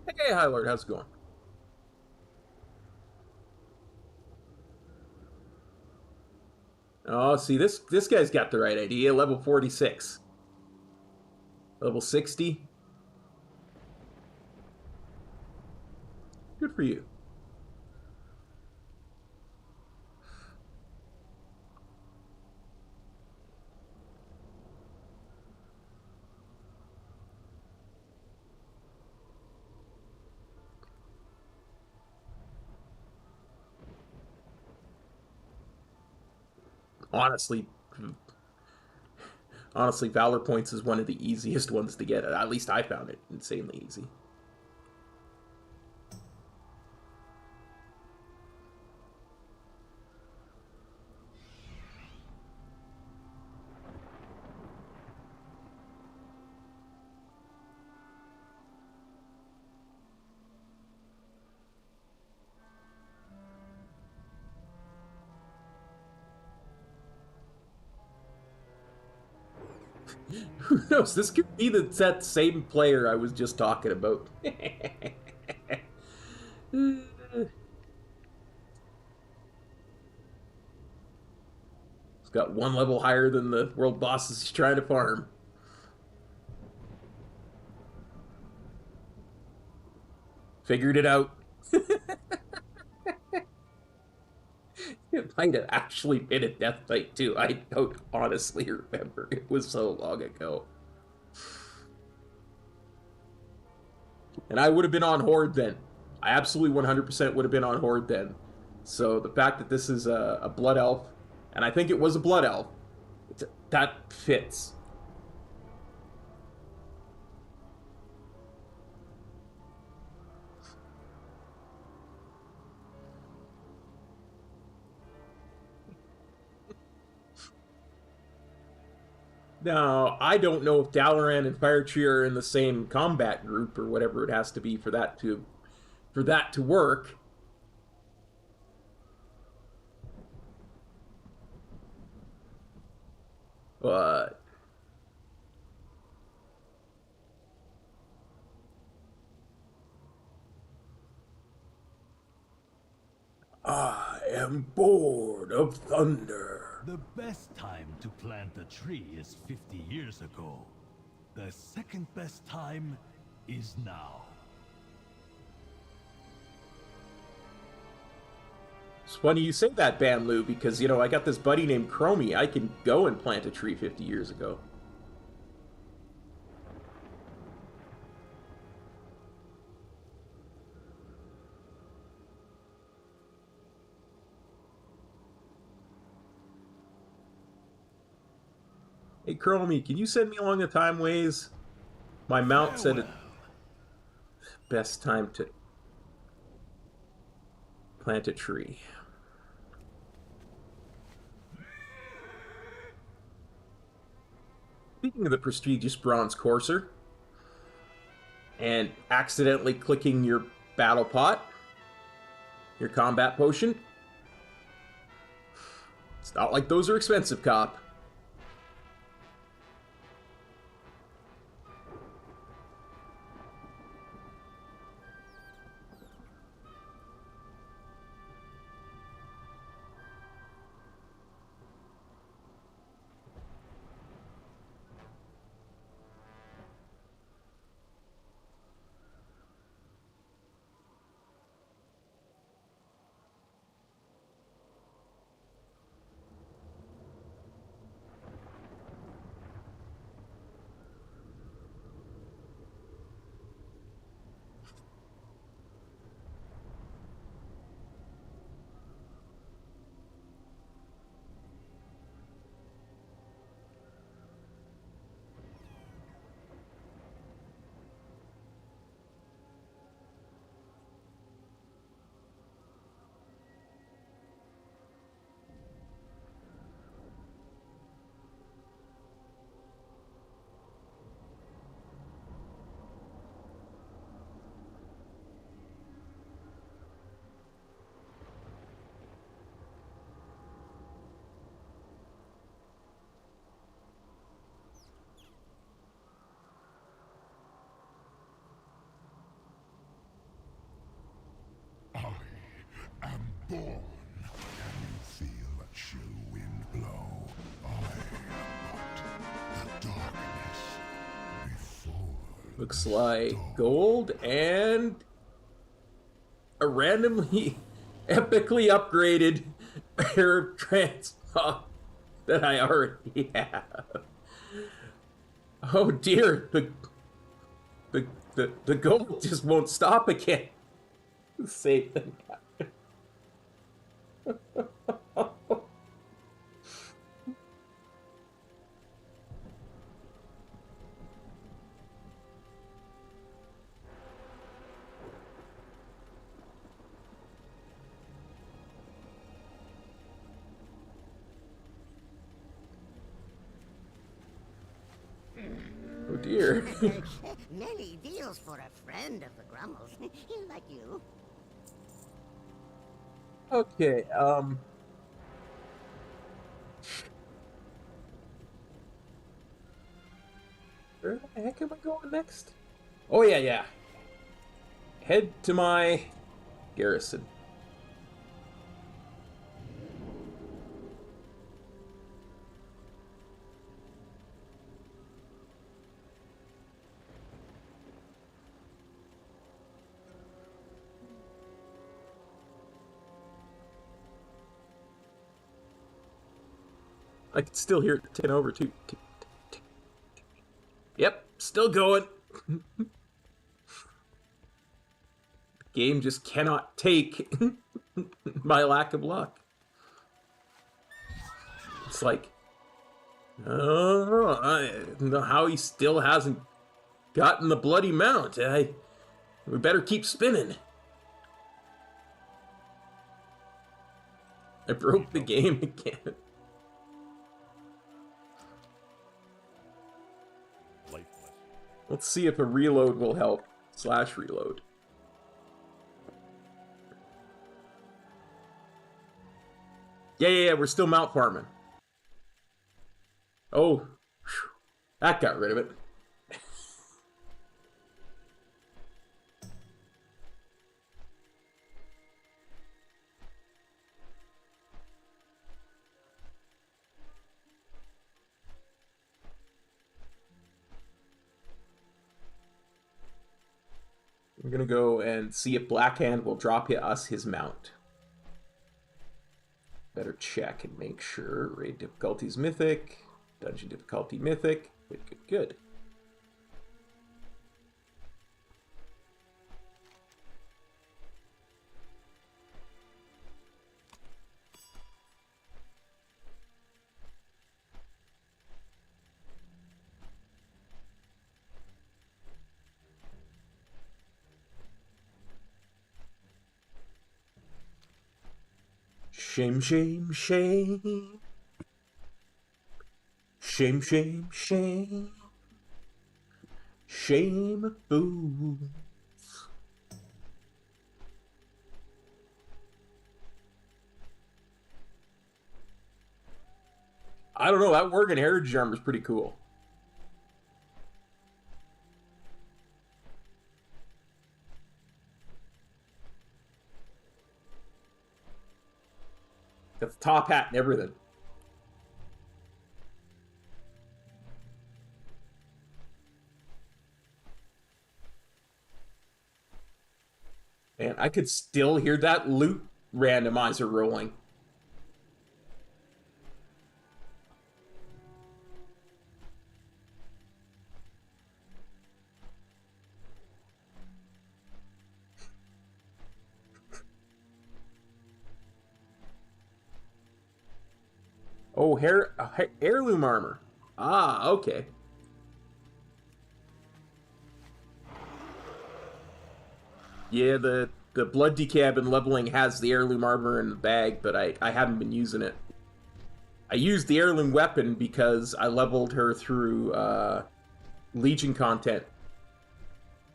Hey, High Lord, how's it going? Oh, see, this guy's got the right idea. Level 46. Level 60. Good for you. Honestly, Valor Points is one of the easiest ones to get. At least I found it insanely easy. Who knows? This could be that same player I was just talking about. He's got one level higher than the world bosses he's trying to farm. Figured it out. It might have actually been a death fight too. I don't honestly remember. It was so long ago. And I would have been on Horde then. I absolutely 100% would have been on Horde then. So the fact that this is a Blood Elf, and I think it was a Blood Elf, that fits. Now, I don't know if Dalaran and Firetree are in the same combat group or whatever it has to be for that to work. But I am bored of thunder. The best time to plant a tree is 50 years ago. The second best time is now. It's funny you say that, Banlu, because, you know, I got this buddy named Chromie. I can go and plant a tree 50 years ago. Hey, Chromie, can you send me along the time ways? My mount said it. Best time to plant a tree. Speaking of the prestigious Bronze Courser, and accidentally clicking your battle pot, your combat potion, it's not like those are expensive, cop. Spawn. Can you feel that chill wind blow? The darkness before. Looks like gold and a randomly epically upgraded pair of transmog that I already have. Oh dear, the gold just won't stop again. Same thing happened. Oh dear. Many deals for a friend of the Grummels, like you. Okay, where the heck am I going next? Oh yeah. Head to my garrison. I can still hear it 10 over too. Yep, still going. The game just cannot take my lack of luck. It's like, oh, I don't know how he still hasn't gotten the bloody mount. We better keep spinning. I broke the game again. Let's see if a reload will help. / reload. Yeah, we're still mount farming. Oh, whew, that got rid of it. We're gonna go and see if Blackhand will drop us his mount. Better check and make sure. Raid difficulty's mythic. Dungeon difficulty mythic. Good. Shame. Shame fools. I don't know, that Worgen Heritage armor is pretty cool. Got the top hat and everything. And I could still hear that loot randomizer rolling. Oh, heirloom armor. Ah, okay. Yeah, the blood decay I've been leveling has the heirloom armor in the bag, but I haven't been using it. I used the heirloom weapon because I leveled her through Legion content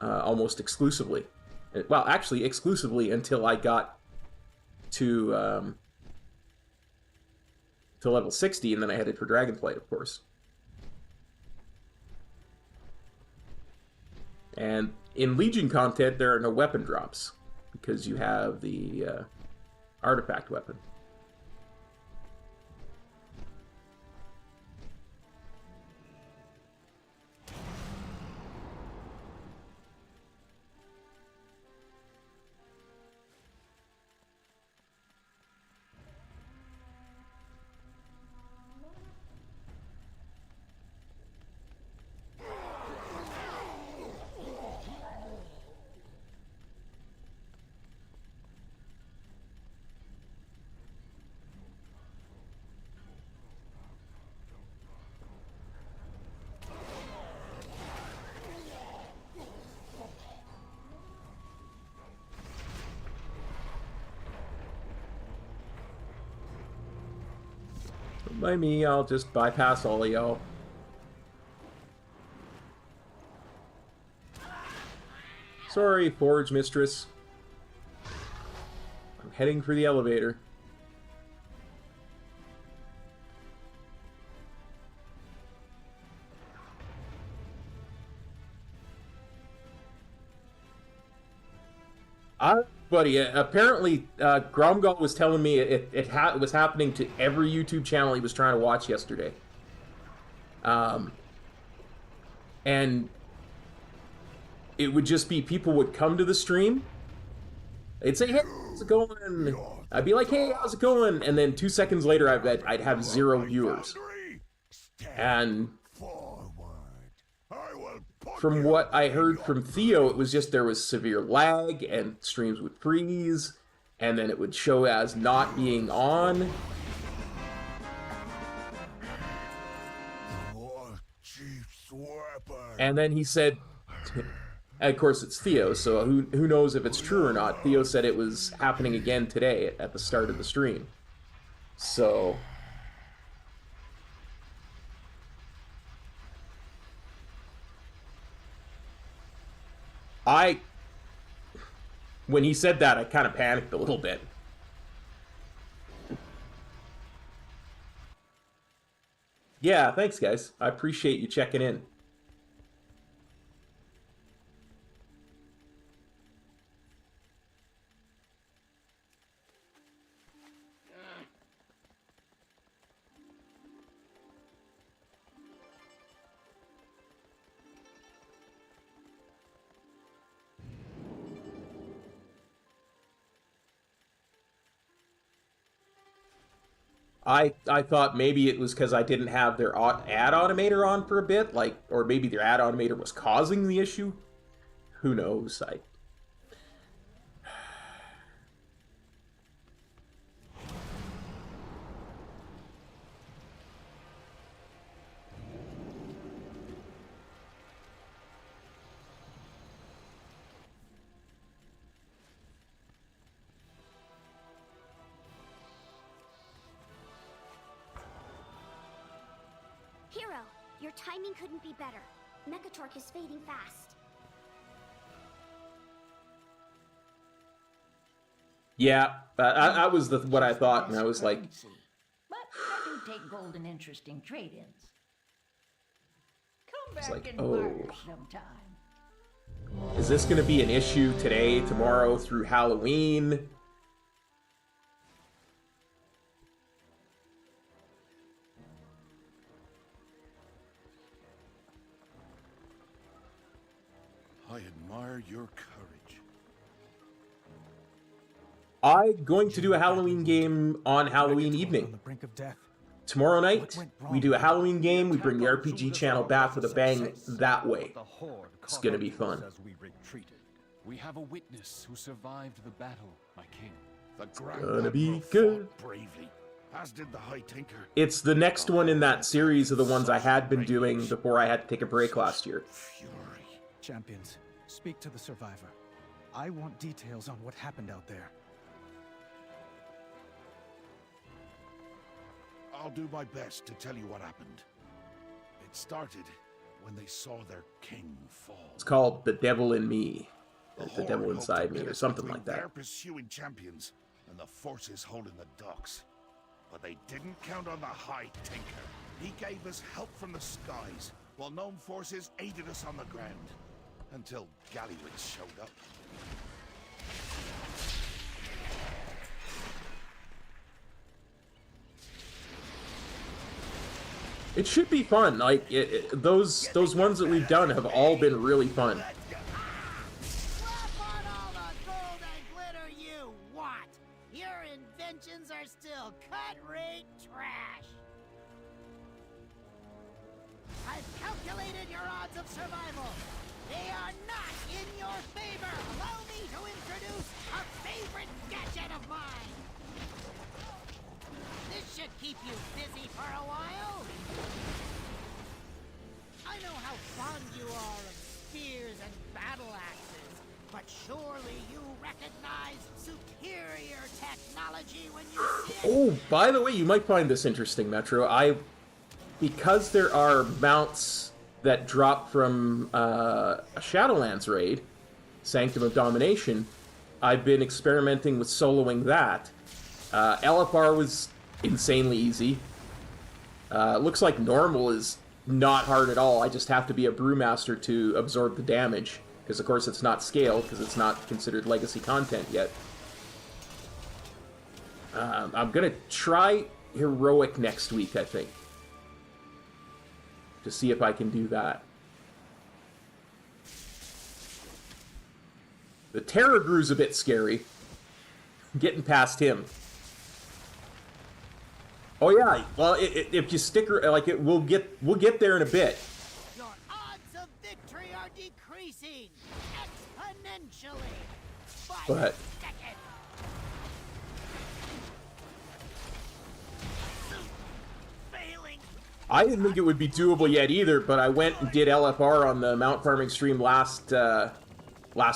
almost exclusively. Well, actually, exclusively until I got to level 60, and then I headed for Dragonflight, of course. And in Legion content, there are no weapon drops, because you have the artifact weapon. By me, I'll just bypass all of y'all. Sorry, Forge Mistress. I'm heading for the elevator. Buddy, apparently Gromgal was telling me it was happening to every YouTube channel he was trying to watch yesterday. And it would just be people would come to the stream. They'd say, "Hey, how's it going?" I'd be like, "Hey, how's it going?" And then 2 seconds later, I'd have 0 viewers. And from what I heard from Theo, it was just there was severe lag and streams would freeze, and then it would show as not being on. And then he said, and of course it's Theo, so who knows if it's true or not. Theo said it was happening again today at the start of the stream. So when he said that, I kind of panicked a little bit. Yeah, thanks, guys. I appreciate you checking in. I thought maybe it was because I didn't have their ad automator on for a bit, or maybe their ad automator was causing the issue. Who knows? Hero, your timing couldn't be better. Mechatork is fading fast. Yeah, that was what I thought, and I was like... But I do take gold and interesting trade-ins. Come back like, and oh. barter sometime. Is this going to be an issue today, tomorrow, through Halloween? I admire your courage. I'm going to do a Halloween game on Halloween evening. On the brink of death. Tomorrow night, we do a Halloween game, we bring the RPG channel back with a bang that way. It's gonna be fun. We have a witness who survived the battle, my king. It's gonna be good. Bravely, as did the High Tinker. It's the next one in that series of the ones I had been doing before I had to take a break last year. Champions, speak to the survivor. I want details on what happened out there. I'll do my best to tell you what happened. It started when they saw their king fall. It's called The Devil in Me. The Devil Inside Me, or something like that. They're pursuing champions and the forces holding the docks. But they didn't count on the High Tinker. He gave us help from the skies, while known forces aided us on the ground. Until Gallywitz showed up. It should be fun. Like those ones that we've done have all been really fun. Slap on all the gold and glitter you want. Your inventions are still cut-rate trash. I've calculated your odds of survival. They are not in your favor. Allow me to introduce a favorite gadget of mine. This should keep you busy for a while. I know how fond you are of spears and battle axes, but surely you recognize superior technology when you see it. Oh, by the way, you might find this interesting, Metro. Because there are mounts that drop from a Shadowlands raid, Sanctum of Domination, I've been experimenting with soloing that. LFR was insanely easy. Looks like normal is not hard at all. I just have to be a brewmaster to absorb the damage, because of course it's not scaled, because it's not considered legacy content yet. I'm gonna try heroic next week, I think, to see if I can do that. The Terror Grew's a bit scary. Getting past him. Oh yeah, well, if you stick, like, we'll get there in a bit. Your odds of victory are decreasing exponentially. But I didn't think it would be doable yet either, but I went and did LFR on the mount farming stream last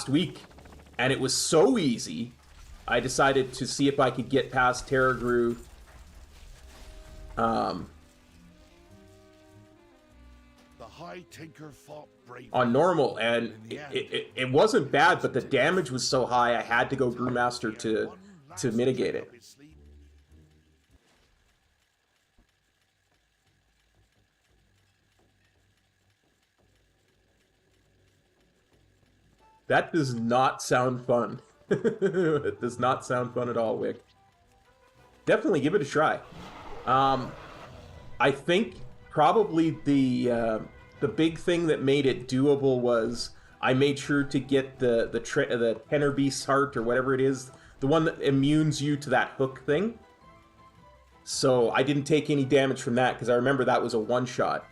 week, and it was so easy, I decided to see if I could get past Terror Grew. The High Tinker fought bravely. On normal, and it wasn't bad, but the damage was so high I had to go Brewmaster to mitigate it. That does not sound fun. It does not sound fun at all, Wick. Definitely give it a try. I think probably the big thing that made it doable was I made sure to get the Tenor Beast's Heart, or whatever it is, the one that immunes you to that hook thing. So I didn't take any damage from that, because I remember that was a one-shot.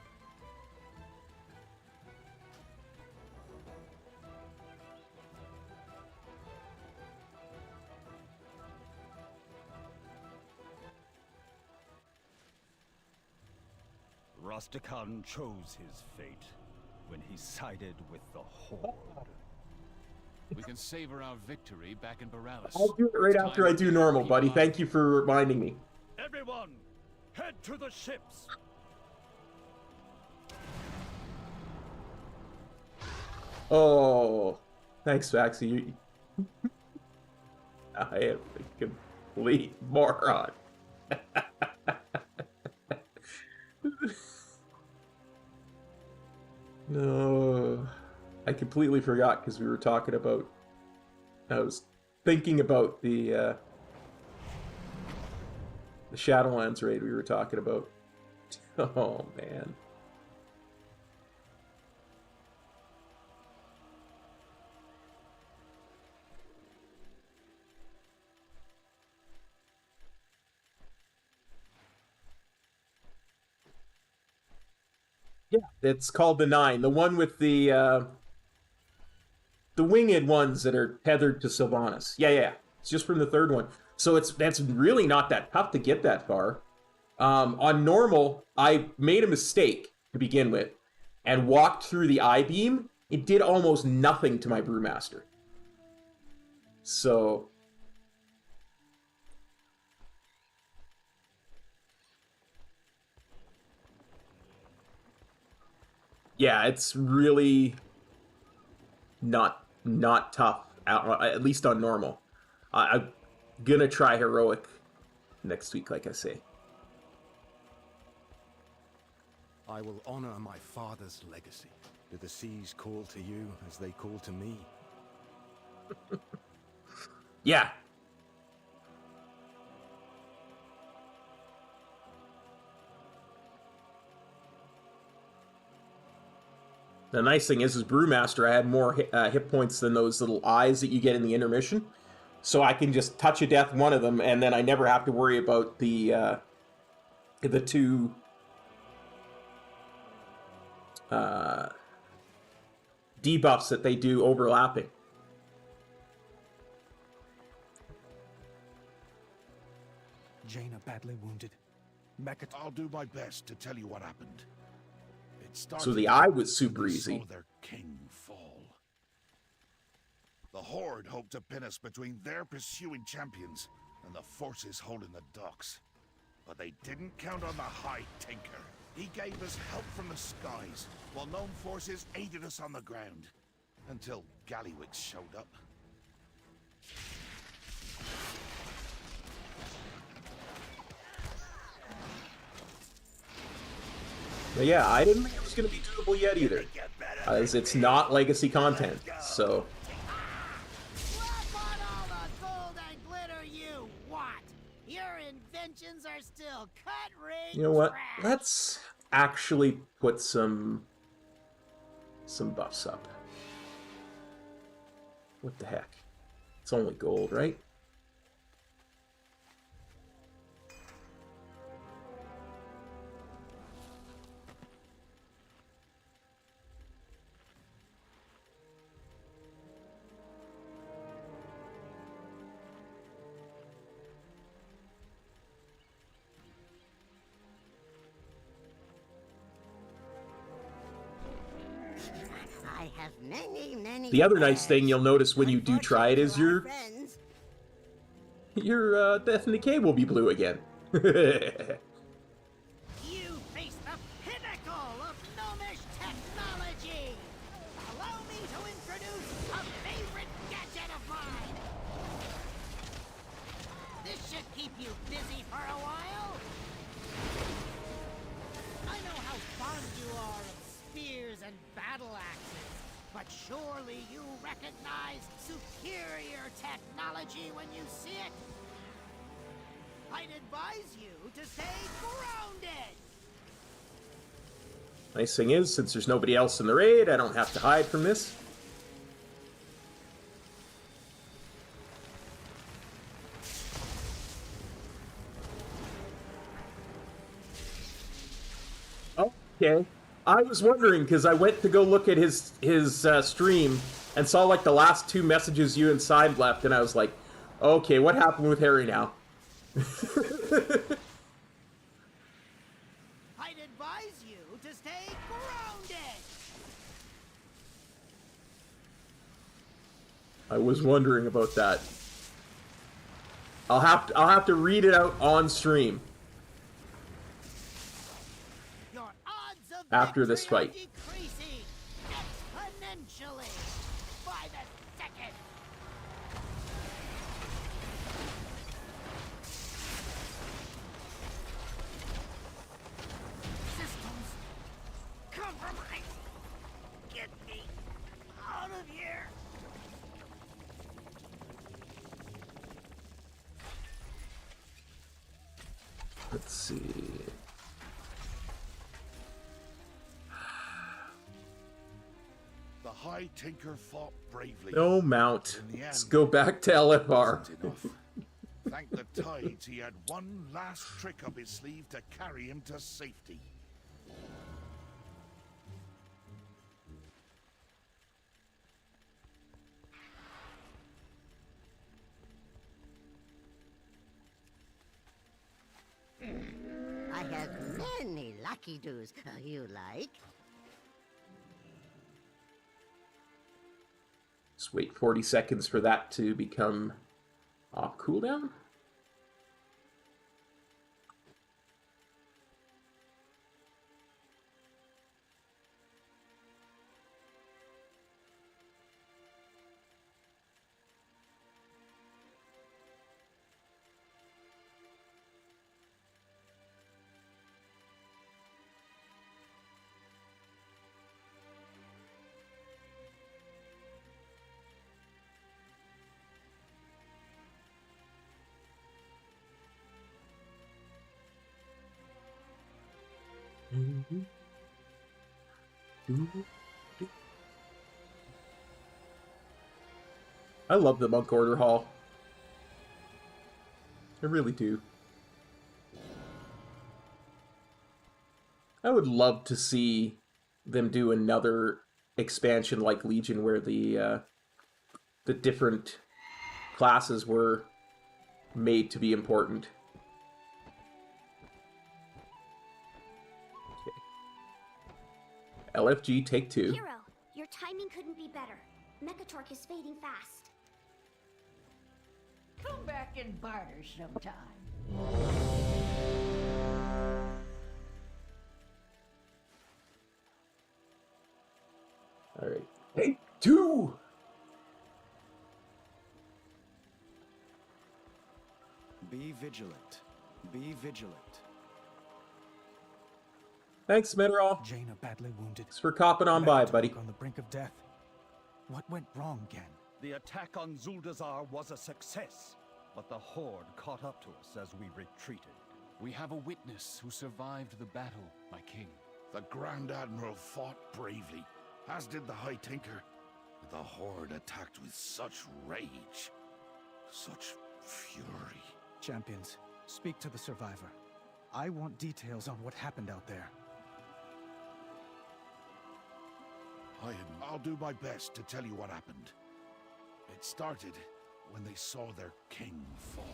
Rastakhan chose his fate when he sided with the Horde. We can savor our victory back in Borealis. I'll do it right after I do normal, buddy. Thank you for reminding me. Everyone, head to the ships! Oh, thanks, Vaxie. I am a complete moron. No, I completely forgot, because we were talking about, I was thinking about the Shadowlands raid we were talking about. Oh, man. Yeah, it's called the 9. The one with the winged ones that are tethered to Sylvanas. Yeah. It's just from the third one. So that's really not that tough to get that far. On normal, I made a mistake to begin with and walked through the I-beam. It did almost nothing to my Brewmaster. So yeah, it's really not tough, at least on normal. I'm gonna try heroic next week, like I say. I will honor my father's legacy. Do the seas call to you as they call to me? Yeah. The nice thing is Brewmaster, I had more hit points than those little eyes that you get in the intermission. So I can just touch a death one of them, and then I never have to worry about the two debuffs that they do overlapping. Jaina badly wounded. I'll do my best to tell you what happened. It started So the eye was super when they easy. saw their king fall. The Horde hoped to pin us between their pursuing champions and the forces holding the docks. But they didn't count on the High Tinker. He gave us help from the skies, while known forces aided us on the ground. Until Gallywix showed up. But yeah, I didn't think it was going to be doable yet either, as it's not legacy content, so... Inventions are still cut-rate. You know what? Let's actually put some buffs up. What the heck? It's only gold, right? I have many The other nice thing you'll notice when you do try it is your Death and Decay will be blue again. You face the pinnacle of gnomish technology. Allow me to introduce a favorite gadget of mine. This should keep you busy for a while. I know how fond you are of spears and battle axes, but surely you recognize superior technology when you see it. I'd advise you to stay grounded. Nice thing is, since there's nobody else in the raid, I don't have to hide from this. Okay. I was wondering, because I went to go look at his stream and saw like the last two messages you and Side left, and I was like, okay, what happened with Harry now? I'd advise you to stay grounded. I was wondering about that. I'll have to read it out on stream after this fight. Decreasing exponentially by the second. Systems compromised. Get me out of here. Let's see. The High Tinker fought bravely. No mount. In the Let's end, go back to LFR. wasn't enough. Thank the tides he had one last trick up his sleeve to carry him to safety. I have many lucky doos. You like? Just wait 40 seconds for that to become off cooldown. I love the Monk Order Hall. I really do. I would love to see them do another expansion like Legion where the different classes were made to be important. Okay. LFG, take 2. Hero, your timing couldn't be better. Mechatork is fading fast. Come back and barter sometime. Alright. Take 2! Be vigilant. Be vigilant. Thanks, Mineral. Jaina badly wounded. Thanks for copping on by, buddy. On the brink of death. What went wrong, Gen? The attack on Zuldazar was a success, but the Horde caught up to us as we retreated. We have a witness who survived the battle, my king. The Grand Admiral fought bravely, as did the High Tinker. The Horde attacked with such rage, such fury. Champions, speak to the survivor. I want details on what happened out there. I'll do my best to tell you what happened. It started when they saw their king fall.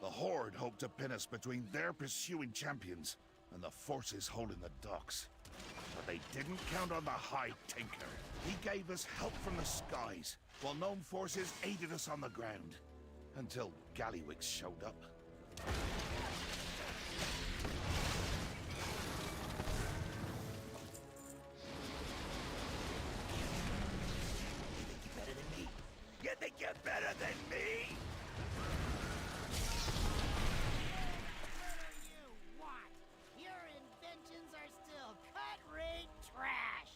The Horde hoped to pin us between their pursuing champions and the forces holding the docks. But they didn't count on the High Tinker. He gave us help from the skies, while gnome forces aided us on the ground. Until Gallywix showed up. You think you're better than me? You what? Your inventions are still cut-rate trash.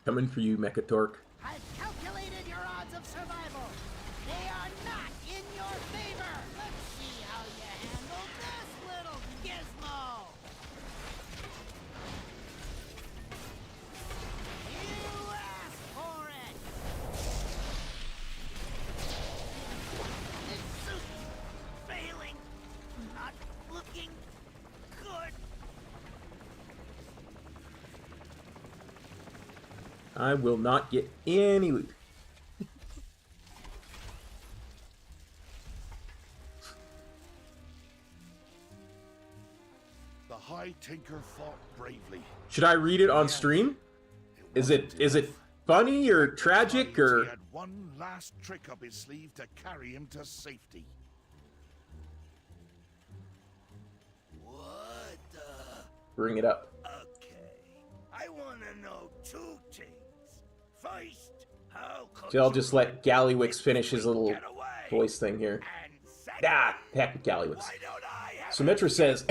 Coming for you, Mechatork. I've calculated your odds of survival. They are not in your favor. Let's see how you handle this little gizmo. You asked for it. This suit failing, not looking good. I will not get any loot. The High Tinker fought bravely. Should I read it on stream? Is it funny or tragic or? He had one last trick up his sleeve to carry him to safety. What the? Bring it up. I want to know two things. First, how could So I'll just let Gallywix finish his little voice thing here. Ah, heck with Gallywix. Symmetra says,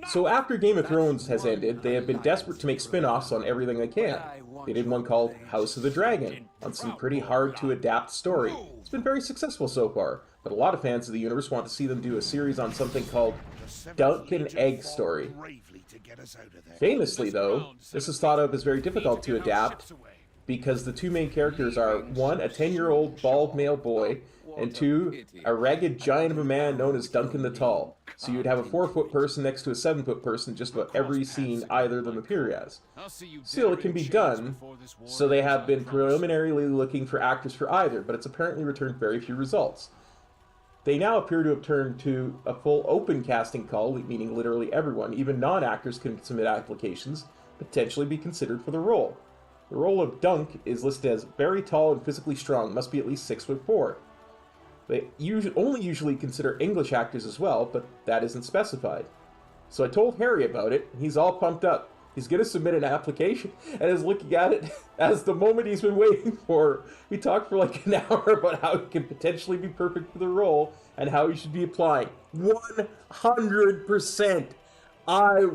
so after Game of Thrones has ended, they have been desperate to make spin-offs on everything they can. They did one called House of the Dragon, on some pretty hard-to-adapt story. It's been very successful so far, but a lot of fans of the universe want to see them do a series on something called Duncan Egg Story. Famously, though, this is thought of as very difficult to adapt because the two main characters are, one, a 10-year-old bald male boy, and two, a ragged giant of a man known as Duncan the Tall. So you'd have a 4-foot person next to a 7-foot person just about every scene either of them appear as. Still, it can be done, so they have been preliminarily looking for actors for either, but it's apparently returned very few results. They now appear to have turned to a full open casting call, meaning literally everyone, even non-actors can submit applications, potentially be considered for the role. The role of Dunk is listed as very tall and physically strong, must be at least 6'4". They only usually consider English actors as well, but that isn't specified. So I told Harry about it, and he's all pumped up. He's going to submit an application, and is looking at it as the moment he's been waiting for. We talked for like an hour about how he can potentially be perfect for the role, and how he should be applying. 100%! I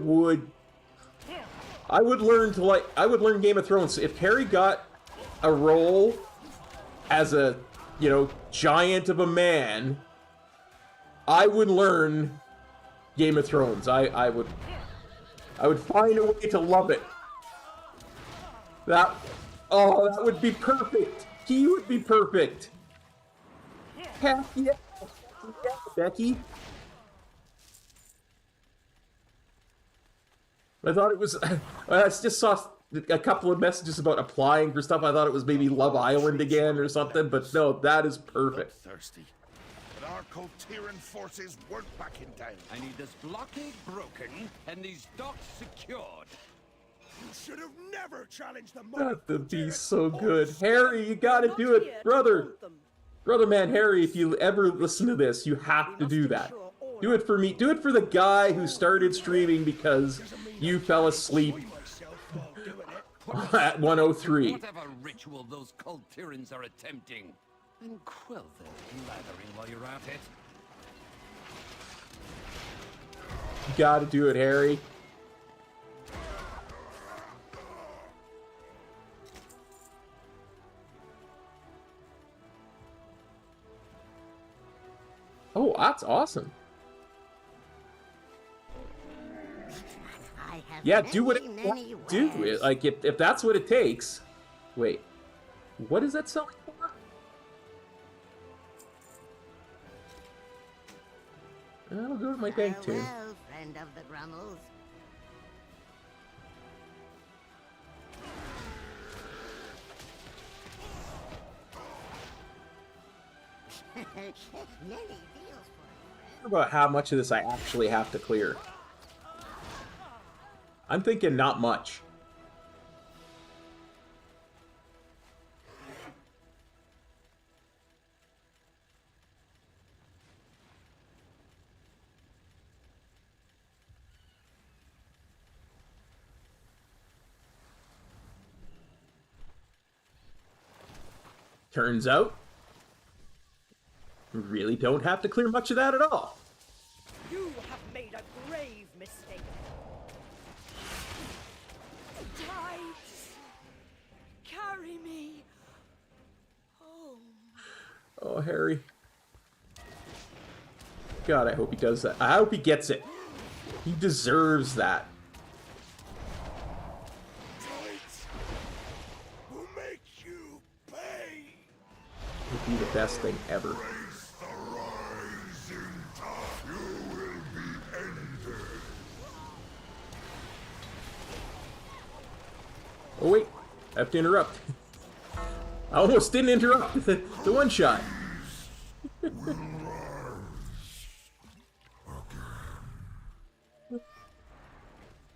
would learn Game of Thrones. If Harry got a role as a, giant of a man, I would learn Game of Thrones. I would find a way to love it. Oh, that would be perfect. He would be perfect. Heck yeah. Yeah, Becky. I thought it was... I just saw a couple of messages about applying for stuff. I thought it was maybe Love Island again or something, but no, that is perfect. Thirsty. But our Coltiran forces weren't backing down. I need this blockade broken and these docks secured. You should have never challenged the That would be so good. Harry, you gotta do it. Brother man Harry, if you ever listen to this, you have to do that. Do it for me. Do it for the guy who started streaming because you fell asleep at 103. Whatever ritual those Coltirans are attempting. And quell their blathering while you're at it. You gotta do it, Harry. Oh, that's awesome. Yeah, do what it do. Like, if that's what it takes. Wait, what is that selling for? I'll go to my bank too. Well, friend of the Grummels. About how much of this I actually have to clear. I'm thinking not much. Turns out, we really don't have to clear much of that at all. You have made a grave mistake. Tides, carry me home. Oh, Harry. God, I hope he does that. I hope he gets it. He deserves that. Who makes you pay? It would be the best thing ever. Oh wait, I have to interrupt. I almost didn't interrupt the one shot.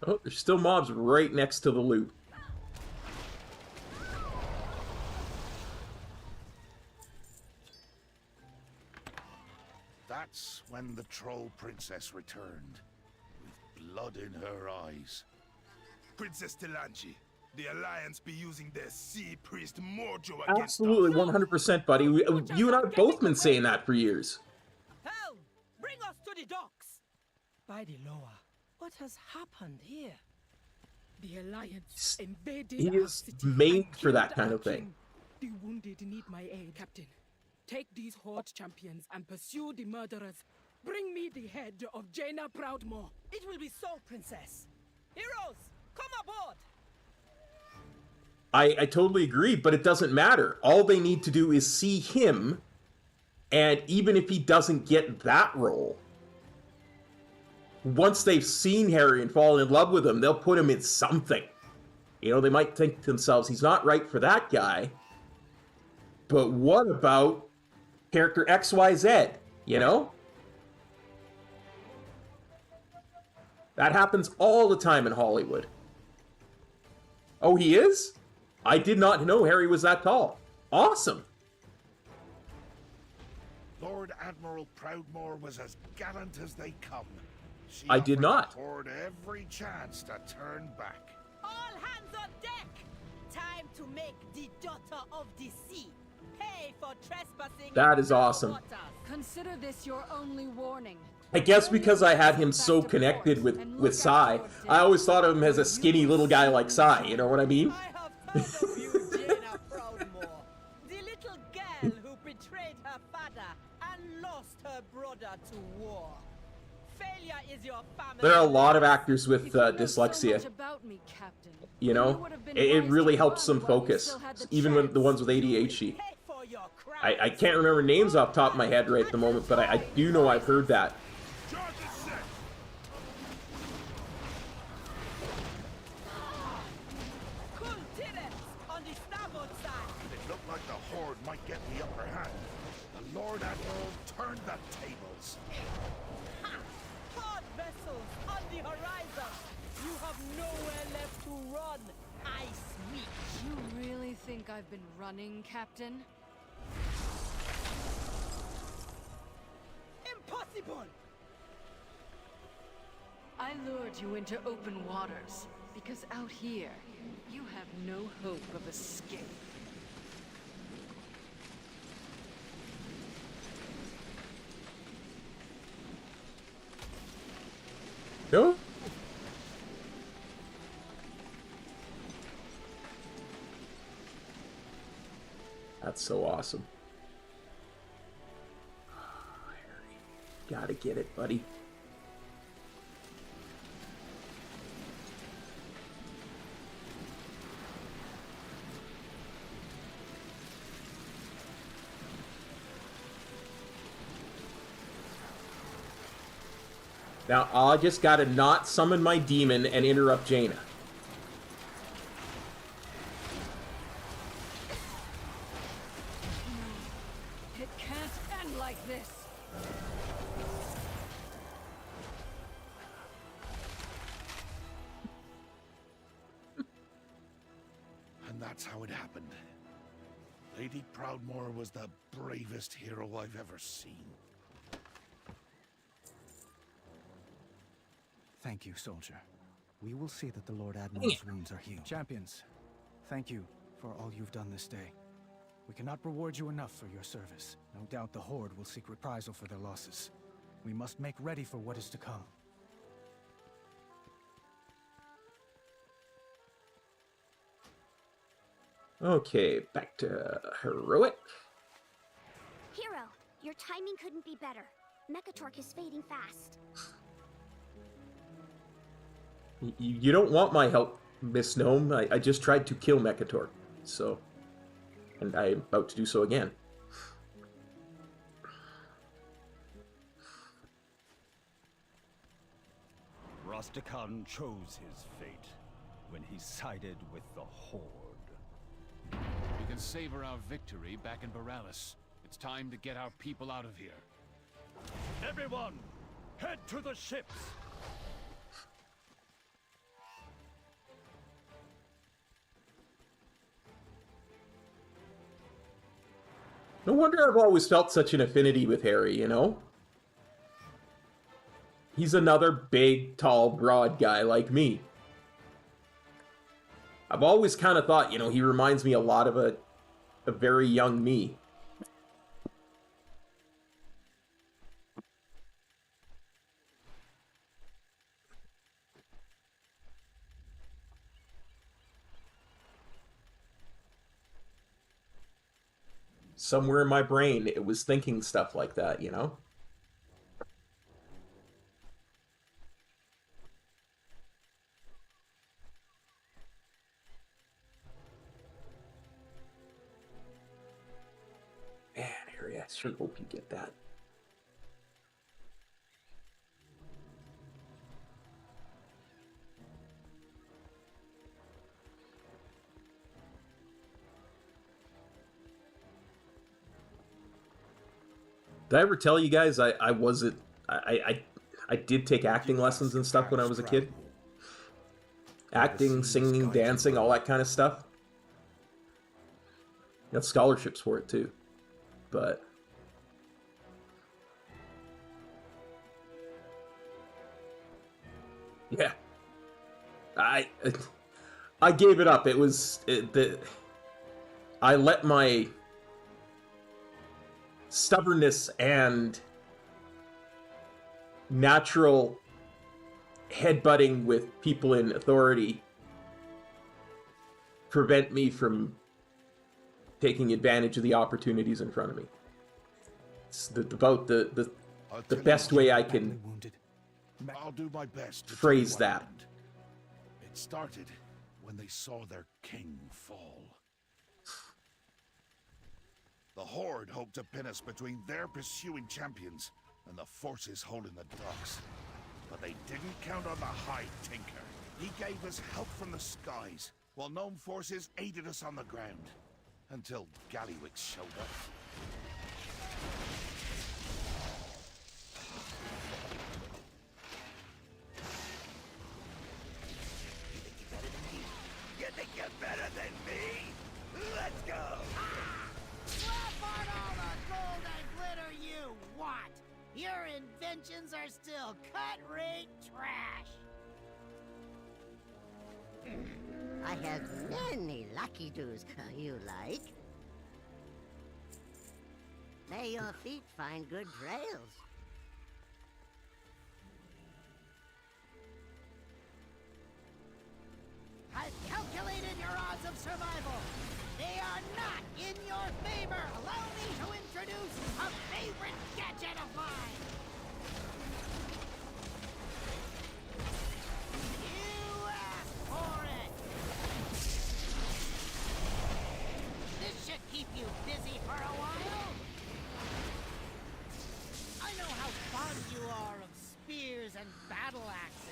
Oh, there's still mobs right next to the loot. That's when the troll princess returned, with blood in her eyes. Princess Telanchi, the Alliance be using their sea priest mojo against Absolutely, 100%, buddy. You and I have both been saying that for years. Helm, bring us to the docks. By the Loa, what has happened here? The Alliance invaded He our is city made and for that killed kind our of thing. king. The wounded need my aid, Captain. Take these Horde champions and pursue the murderers. Bring me the head of Jaina Proudmoore. It will be so, Princess. Heroes, come aboard. I totally agree, but it doesn't matter. All they need to do is see him, and even if he doesn't get that role, once they've seen Harry and fallen in love with him, they'll put him in something. You know, they might think to themselves, he's not right for that guy, but what about character XYZ, you know? That happens all the time in Hollywood. Oh, he is? I did not know Harry was that tall. Awesome. Lord Admiral Proudmoore was as gallant as they come. She I did not. Offered every chance to turn back. All hands on deck. Time to make the daughter of the sea pay for trespassing. That is awesome. Consider this your only warning. I guess because I had him so connected with Sai, I always thought of him as a skinny little guy like Sai, you know what I mean? The little girl who betrayed her father and lost her brother to war. Failure is your family. There are a lot of actors with You know so dyslexia. much about me, Captain. You know, it really helps them focus, even when the ones with ADHD. I can't remember names off the top of my head right at the moment, but I do know I've heard that. It looked like the Horde might get the upper hand. The Lord Admiral turned the tables. Horde vessels on the horizon! You have nowhere left to run, Ice Witch! You really think I've been running, Captain? Impossible! I lured you into open waters, because out here, you have no hope of escape. No? That's so awesome. Oh, Harry. Gotta get it, buddy. Now, I just gotta not summon my demon and interrupt Jaina. No, it can't end like this. And that's how it happened. Lady Proudmoore was the bravest hero I've ever seen. Thank you, soldier. We will see that the Lord Admiral's wounds are healed. Champions, thank you for all you've done this day. We cannot reward you enough for your service. No doubt the Horde will seek reprisal for their losses. We must make ready for what is to come. Okay, back to heroic. Hero, your timing couldn't be better. Mechatork is fading fast. You don't want my help, Miss Gnome. I just tried to kill Mechatork, so... And I'm about to do so again. Rastakhan chose his fate when he sided with the Horde. We can savor our victory back in Borealis. It's time to get our people out of here. Everyone, head to the ships! No wonder I've always felt such an affinity with Harry, you know? He's another big, tall, broad guy like me. I've always kind of thought, you know, he reminds me a lot of a very young me. Somewhere in my brain, it was thinking stuff like that, you know? Man, Harry, I sure hope you get that. Did I ever tell you guys I did take acting lessons and stuff when I was a kid? Acting, singing, dancing, all that kind of stuff. Got scholarships for it too. But yeah. I gave it up. It was I let my stubbornness and natural headbutting with people in authority prevent me from taking advantage of the opportunities in front of me. It's about the best way I can I'll do my best to phrase tell you what that. happened. It started when they saw their king fall. The Horde hoped to pin us between their pursuing champions and the forces holding the docks. But they didn't count on the High Tinker. He gave us help from the skies, while gnome forces aided us on the ground. Until Gallywix showed up. You think you're better than me? Let's go! Slap on all the gold and glitter you want! Your inventions are still cut-rate trash! I have many lucky doos you like. May your feet find good trails. I've calculated your odds of survival. They are not in your favor. Allow me to introduce a favorite gadget of mine. You asked for it. This should keep you busy for a while. I know how fond you are of spears and battle axes.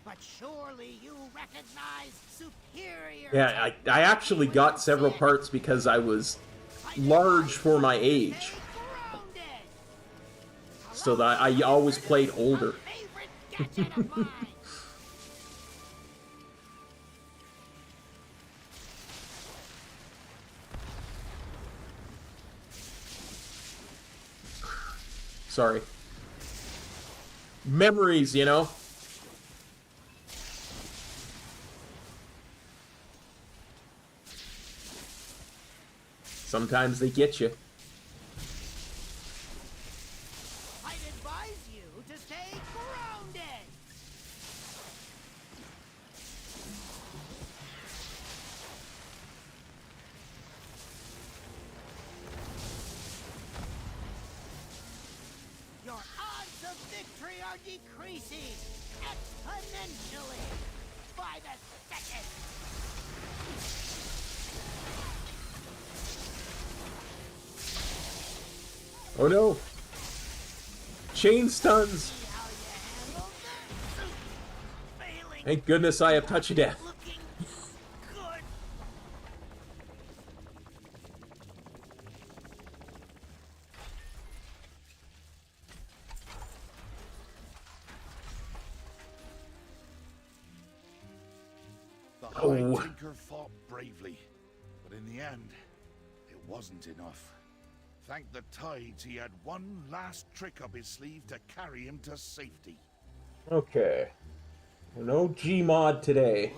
But surely you recognize superior... Yeah, I actually got several parts because I was large for my age. So that I always played older. Sorry. Memories, you know? Sometimes they get you. I'd advise you to stay grounded. Your odds of victory are decreasing exponentially by the second. Oh no! Chain stuns! Thank goodness I have Touch of Death. The High Tinker fought bravely, but in the end, it wasn't enough. Thank the tides he had one last trick up his sleeve to carry him to safety. Okay. No Gmod today.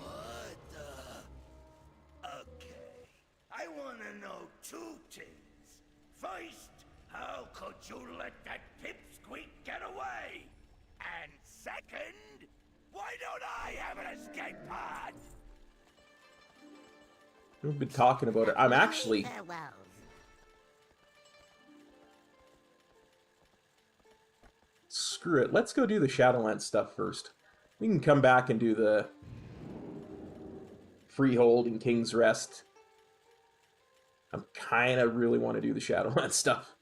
Okay. I want to know two things. First, how could you let that pipsqueak get away? And second, why don't I have an escape pod? We've been talking about it. I'm actually... Screw it. Let's go do the Shadowlands stuff first. We can come back and do the Freehold and King's Rest. I kind of really want to do the Shadowlands stuff.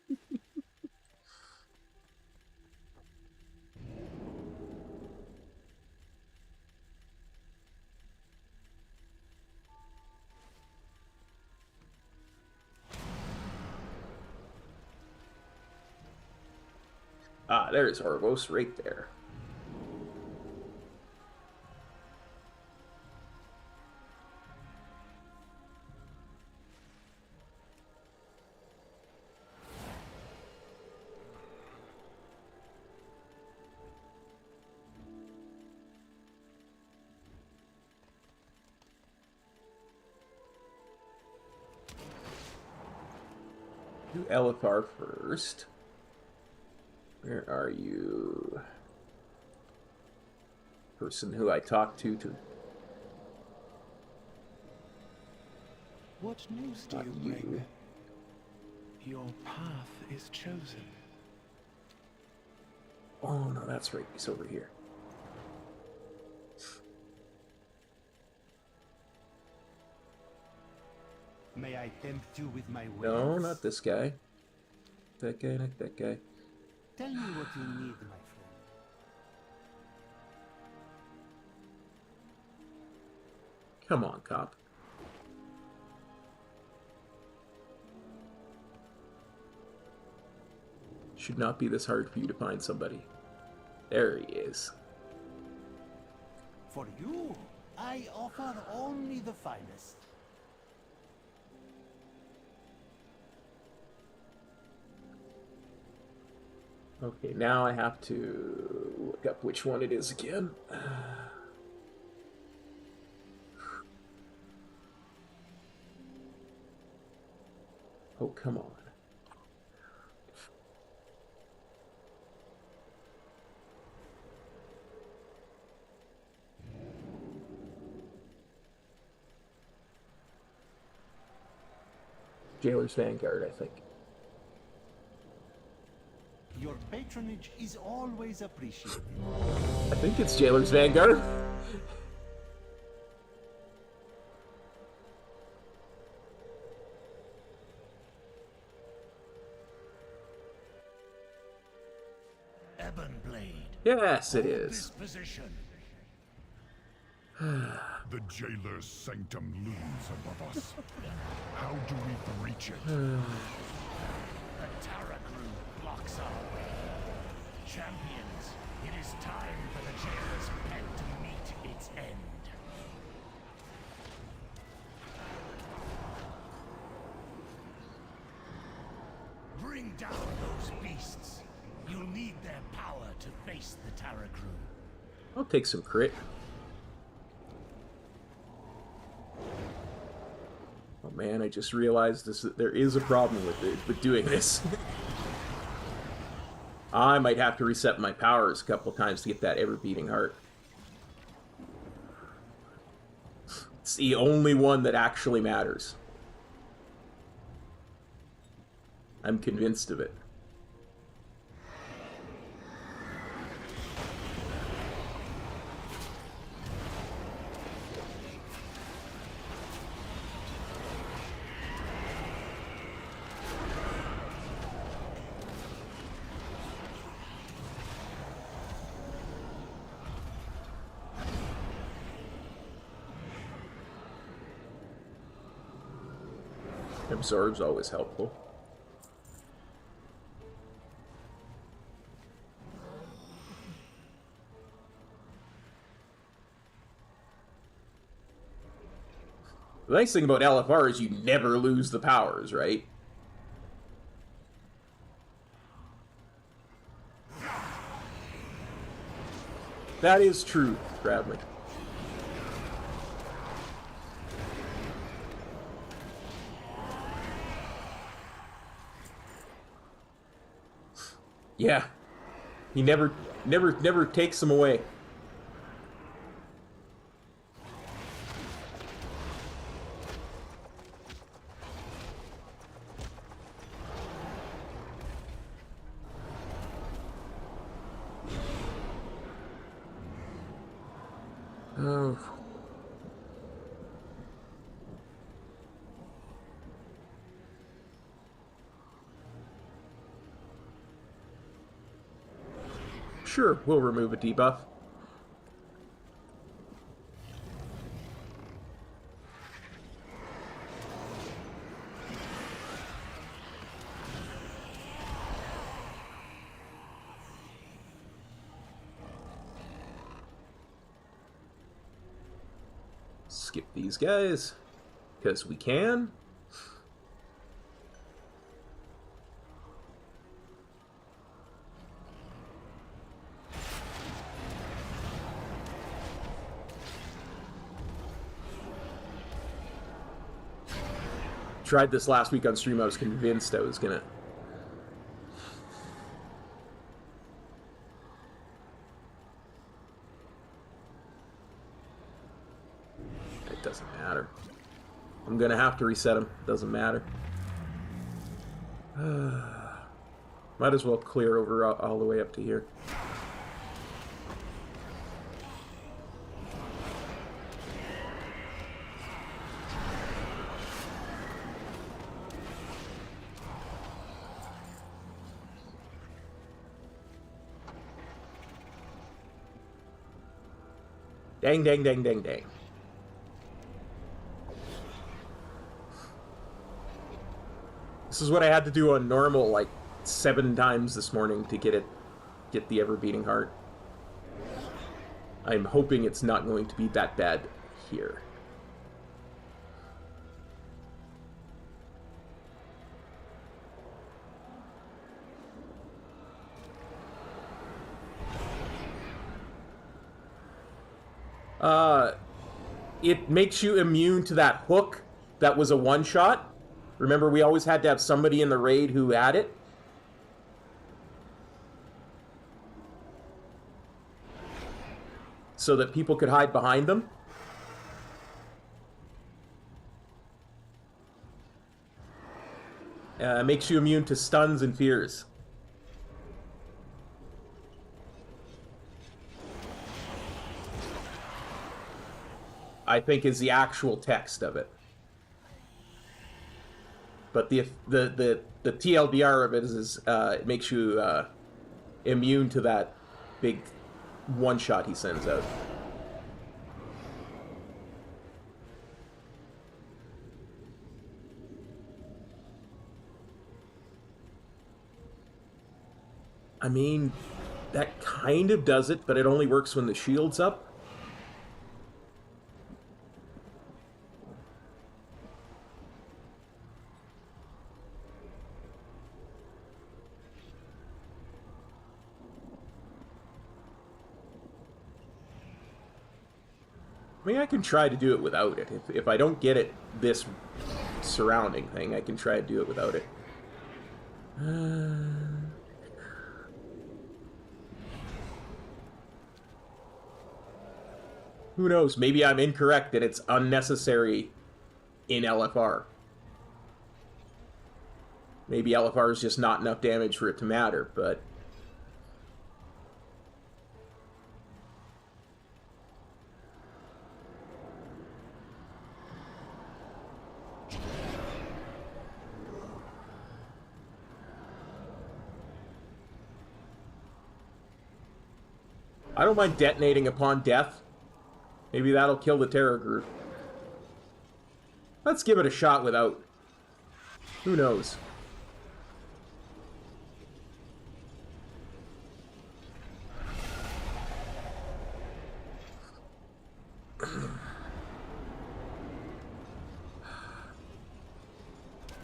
Ah, there's Orvos right there. Do Elithar first. Where are you? Person who I talked to What news do you bring? Your path is chosen. Oh no, that's right. He's over here. May I tempt you with my wares? No, not this guy. That guy, not that guy. Tell me what you need, my friend. Come on, cop. Should not be this hard for you to find somebody. There he is. For you, I offer only the finest. Okay, now I have to look up which one it is again. Oh, come on. Jailer's Vanguard, I think. Your patronage is always appreciated. I think it's Jailer's Vanguard. Ebonblade. Yes, it is. The Jailer's sanctum looms above us. How do we breach it? The Tarakru blocks our way. Champions, it is time for the Jailer's pen to meet its end. Bring down those beasts. You'll need their power to face the Tarakru. I'll take some crit. Oh man, I just realized there is a problem with doing this. I might have to reset my powers a couple times to get that ever-beating heart. It's the only one that actually matters. I'm convinced of it. Absorb's always helpful. The nice thing about LFR is you never lose the powers, right? That is true, Bradley. Yeah. He never takes them away. Oh. Sure, we'll remove a debuff. Skip these guys, because we can. Tried this last week on stream. I was convinced I was gonna. It doesn't matter. I'm gonna have to reset him. Doesn't matter. Might as well clear over all the way up to here. Dang, dang, dang, dang, dang. This is what I had to do on normal like 7 times this morning to get the ever-beating heart. I'm hoping it's not going to be that bad here. It makes you immune to that hook that was a one-shot. Remember, we always had to have somebody in the raid who had it. So that people could hide behind them. Makes you immune to stuns and fears. I think is the actual text of it. But the TLDR of it is it makes you immune to that big one shot he sends out. I mean, that kind of does it, but it only works when the shield's up. I mean, I can try to do it without it. If I don't get it, this surrounding thing, I can try to do it without it. Who knows? Maybe I'm incorrect and it's unnecessary in LFR. Maybe LFR is just not enough damage for it to matter, but... I don't mind detonating upon death. Maybe that'll kill the terror group. Let's give it a shot without. Who knows?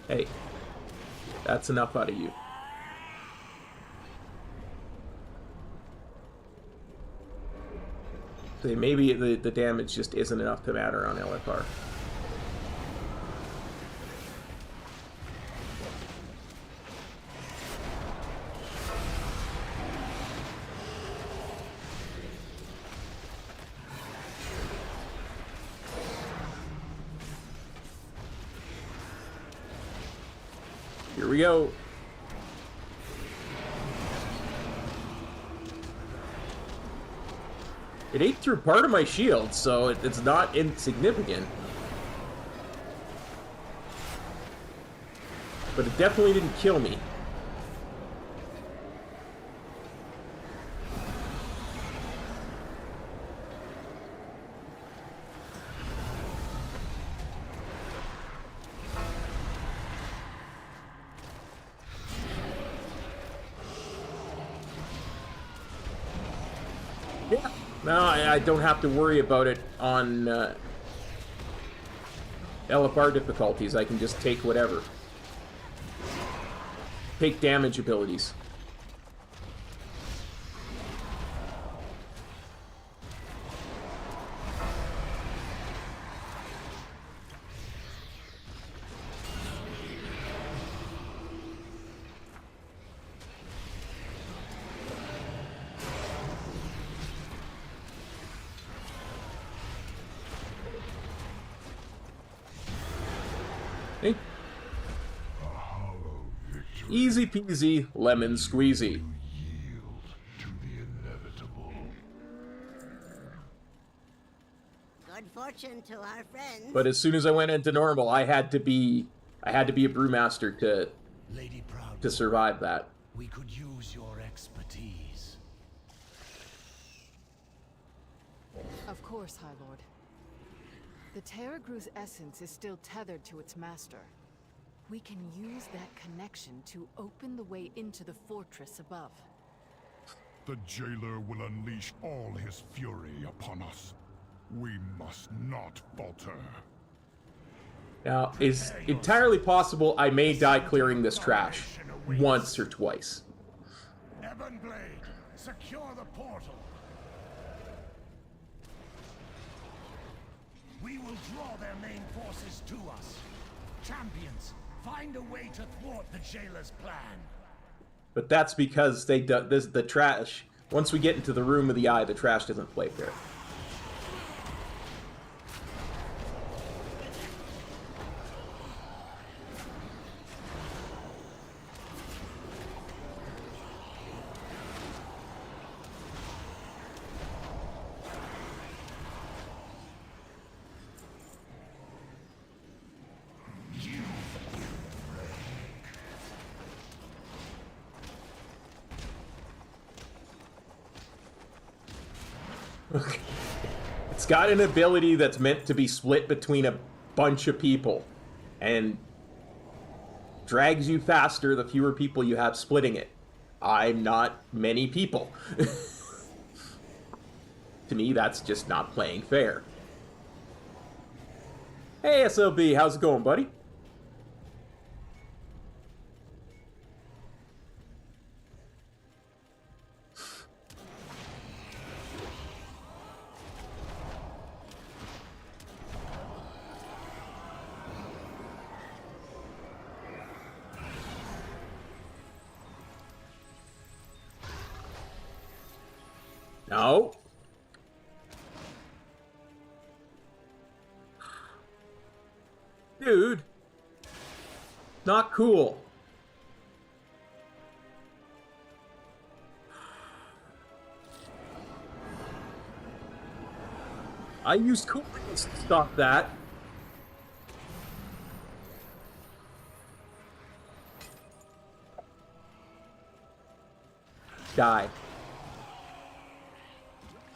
Hey, that's enough out of you. So maybe the damage just isn't enough to matter on LFR. Here we go. It ate through part of my shield, so it's not insignificant. But it definitely didn't kill me. Yeah. No, I don't have to worry about it on LFR difficulties. I can just take whatever. Take damage abilities. Hey. Easy peasy, lemon squeezy. Good fortune to our friends. But as soon as I went into normal, I had to be a brewmaster to survive that. We could use your expertise. Of course, High Lord. The Terragru's essence is still tethered to its master. We can use that connection to open the way into the fortress above. The jailer will unleash all his fury upon us. We must not falter. Now, it's entirely possible I may die clearing this trash once or twice. Ebonblade, secure the portal. We will draw their main forces to us. Champions, find a way to thwart the jailer's plan. But that's because the trash, once we get into the room of the eye, the trash doesn't play fair. It's got an ability that's meant to be split between a bunch of people and drags you faster the fewer people you have splitting it. I'm not many people. To me, that's just not playing fair. Hey, SLB, how's it going, buddy? No. Dude. Not cool. I used cool things to stop that. Die.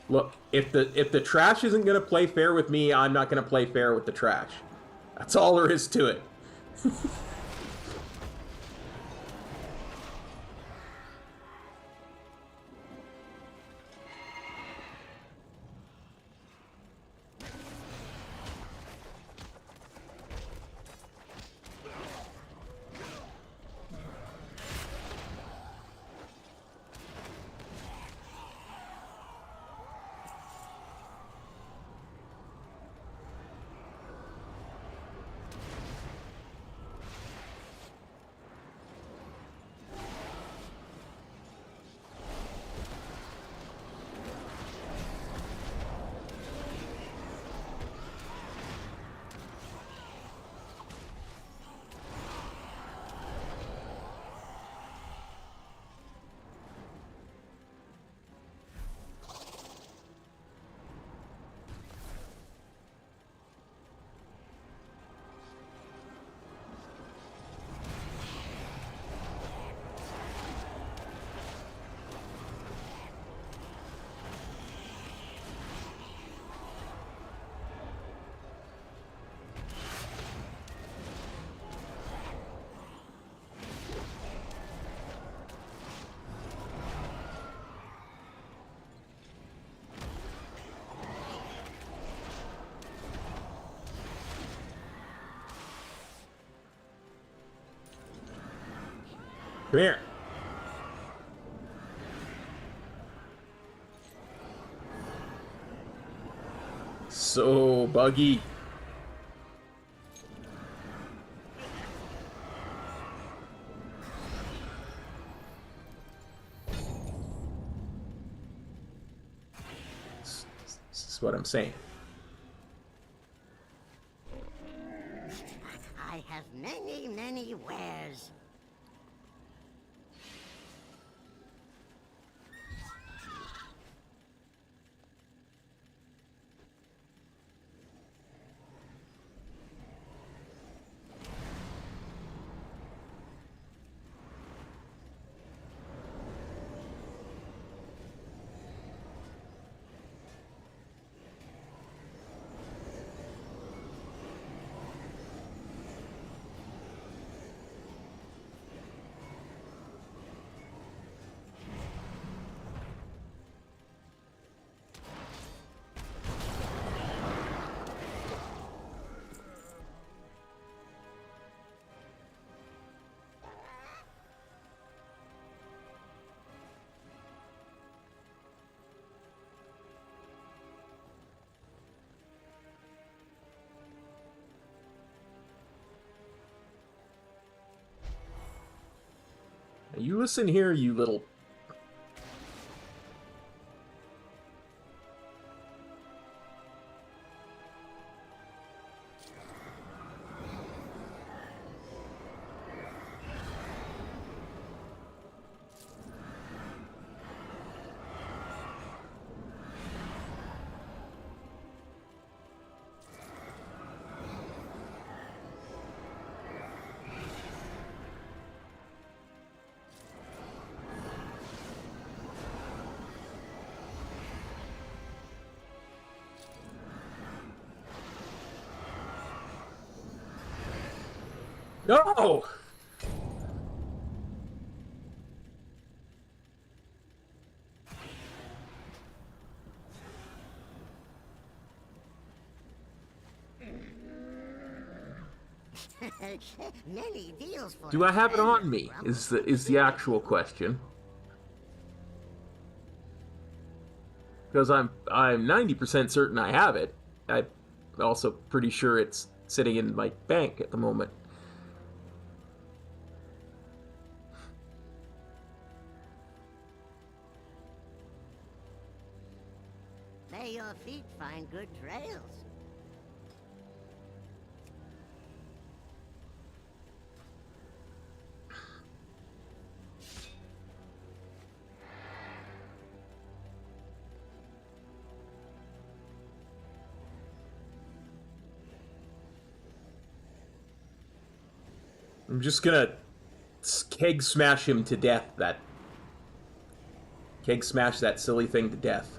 Look, if the trash isn't gonna play fair with me, I'm not gonna play fair with the trash. That's all there is to it. Come here. So buggy. This is what I'm saying. I have many, many wares. You listen here, you little... No! Many deals for Do I have it on me? Is the actual question. Because I'm 90% certain I have it. I'm also pretty sure it's sitting in my bank at the moment. May your feet find good trails. I'm just gonna keg smash him to death. Keg smash that silly thing to death.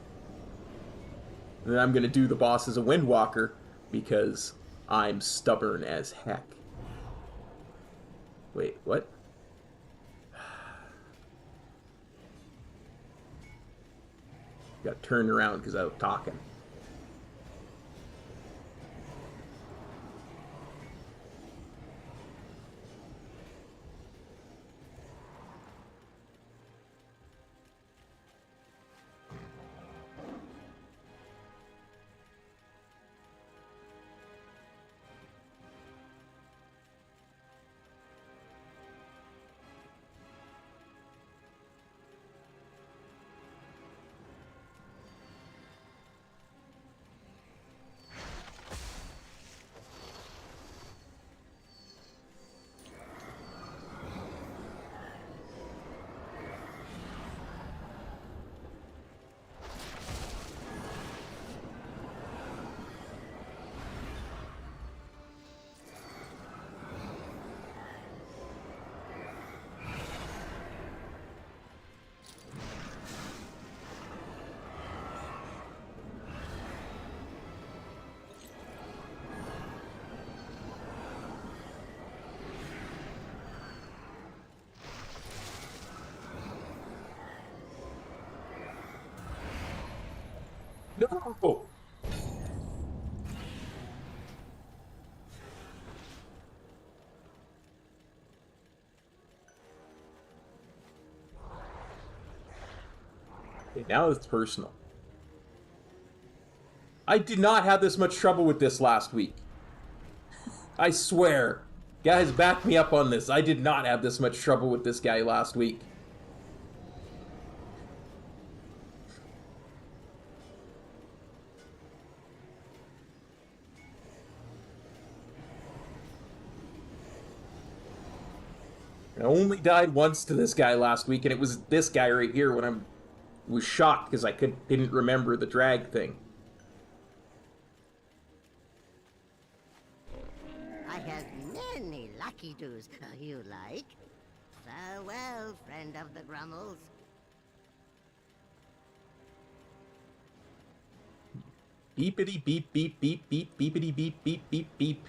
And then I'm gonna do the boss as a Windwalker because I'm stubborn as heck. Wait, what? Got turned around because I was talking. No! Okay, now it's personal. I did not have this much trouble with this last week. I swear. Guys, back me up on this. I did not have this much trouble with this guy last week. I only died once to this guy last week, and it was this guy right here when I was shocked because I didn't remember the drag thing. I have many lucky doos you like. Farewell, friend of the Grummels. Beepity beep beep beep beep beepity beep beep beep beep.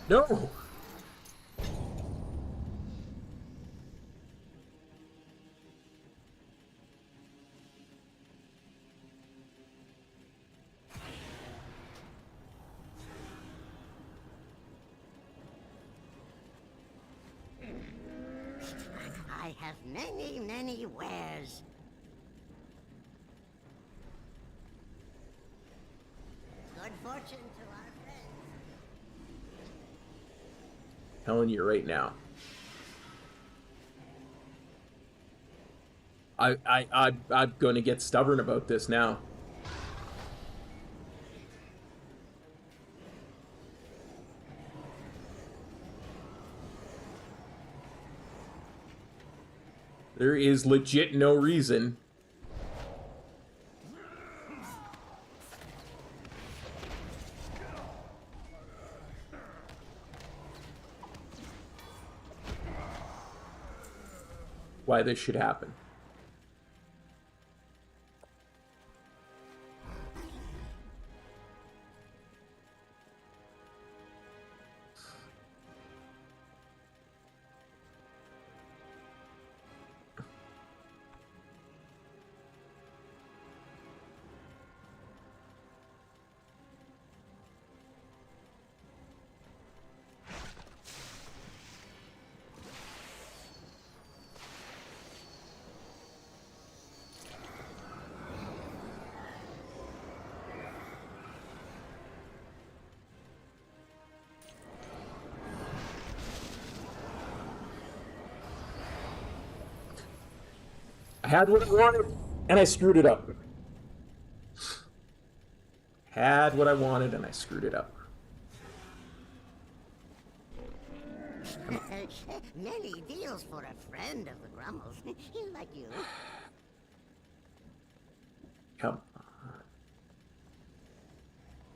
No! I have many, many wares. Good fortune to our friends. Telling you right now. I'm gonna get stubborn about this now. There is legit no reason. Why this should happen. I had what I wanted, and I screwed it up. Had what I wanted, and I screwed it up. Many deals for a friend of the Grummles, like you. Come on.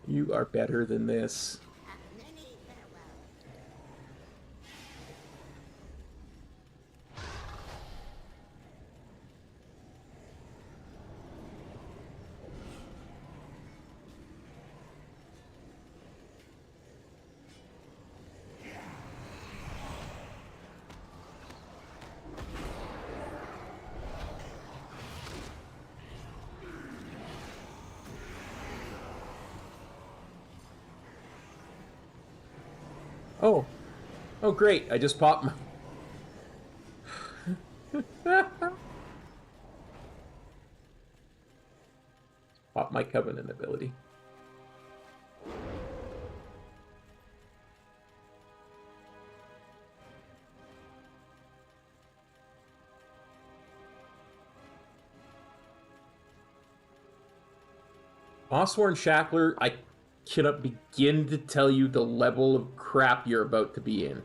You are better than this. Oh. Oh, great. I just popped my... Pop my Covenant ability. Osworn Shackler, I cannot begin to tell you the level of crap you're about to be in.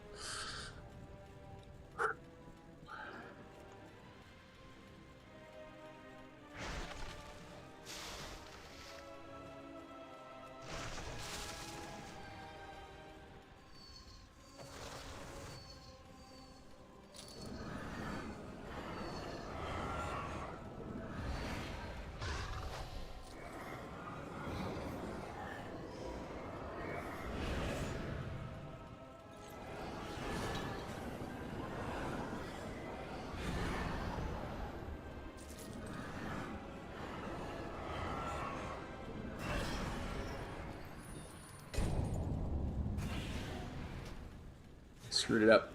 Screwed it up.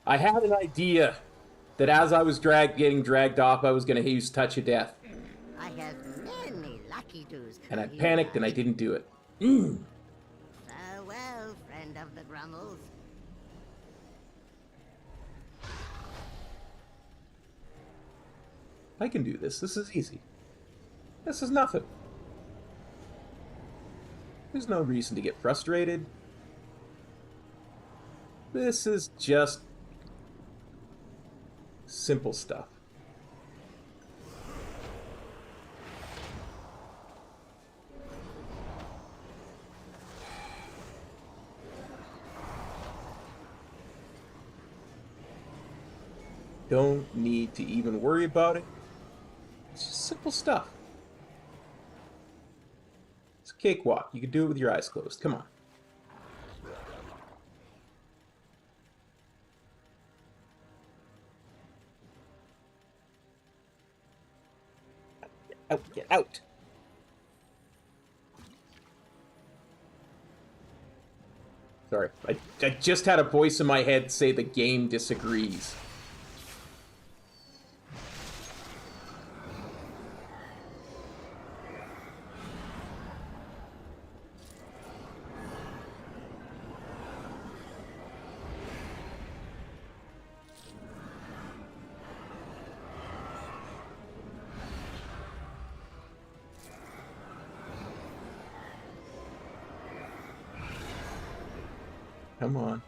I had an idea that as I was getting dragged off, I was going to use Touch of Death. I have many lucky doos. And I panicked and I didn't do it. Farewell, friend of the Grummles. I can do this. This is easy. This is nothing. There's no reason to get frustrated. This is just simple stuff. Don't need to even worry about it. It's just simple stuff. It's a cakewalk. You can do it with your eyes closed. Come on. out, get out. Sorry, I just had a voice in my head say the game disagrees. Come on.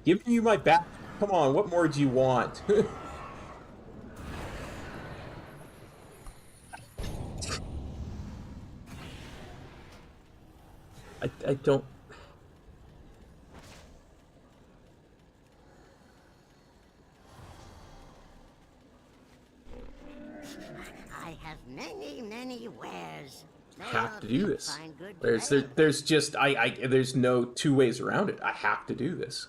Giving you my back. Come on, what more do you want? I don't... I have many wares. have to do this. There's just there's no two ways around it. I have to do this.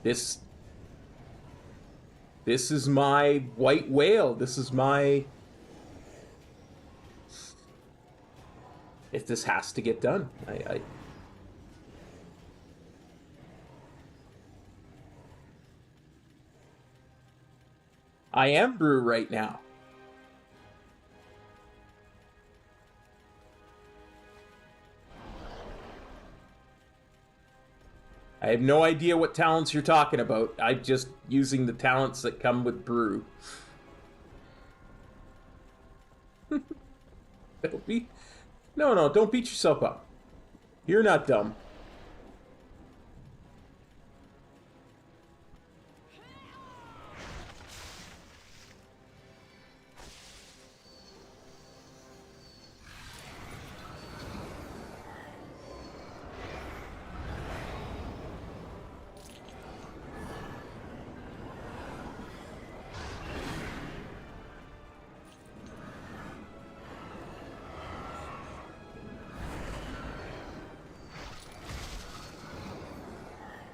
This is my white whale. This is my... If this has to get done, I am Brew right now. I have no idea what talents you're talking about. I'm just using the talents that come with Brew. Don't be... No, don't beat yourself up. You're not dumb.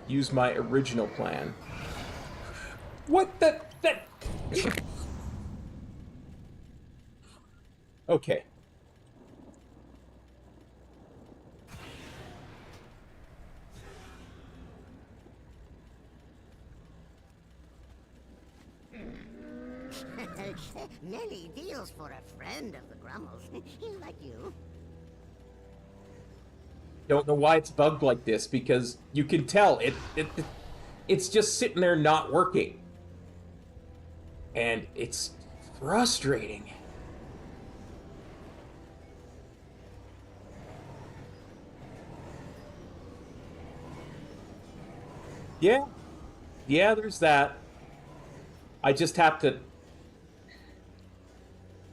Use my original plan. What the... Okay. Many deals for a friend of the Grummles. Like you. Don't know why it's bugged like this, because you can tell it's just sitting there not working. And it's frustrating. Yeah, there's that. I just have to...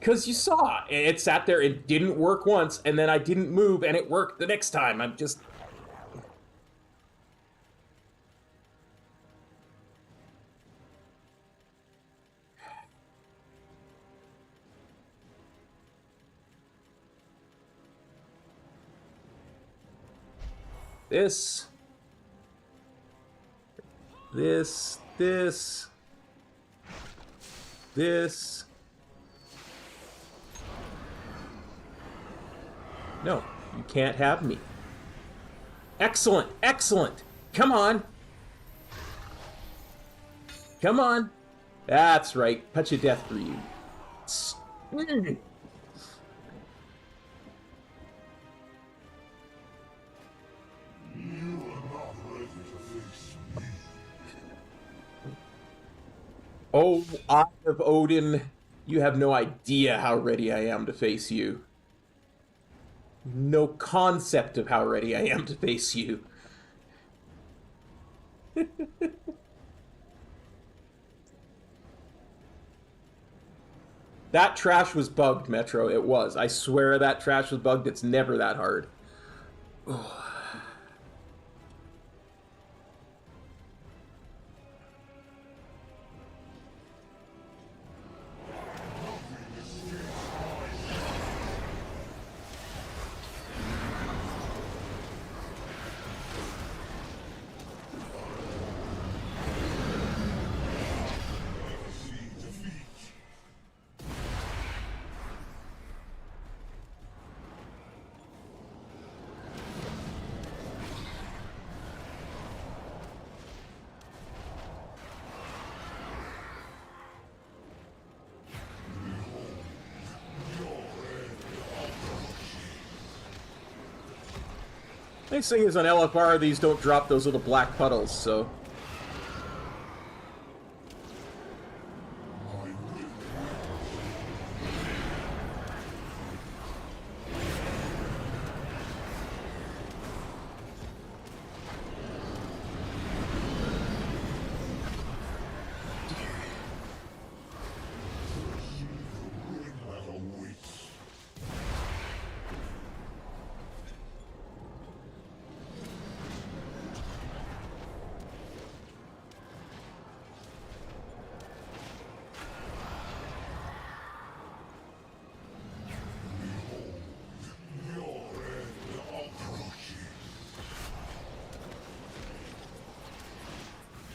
Because you saw, it sat there, it didn't work once, and then I didn't move, and it worked the next time. I'm just... This. No, you can't have me. Excellent, excellent. Come on. Come on. That's right. Touch of death for you. Oh, Eye of Odin, you have no idea how ready I am to face you. No concept of how ready I am to face you. That trash was bugged, Metro. It was. I swear that trash was bugged. It's never that hard. Oh. Nice thing is on LFR, these don't drop those little black puddles, so...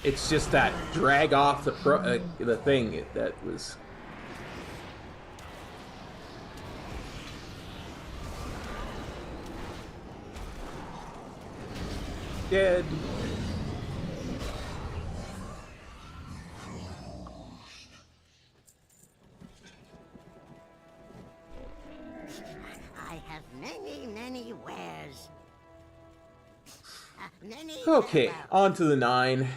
It's just that drag off the thing that was... Dead. I have many wares. Okay, on to the 9.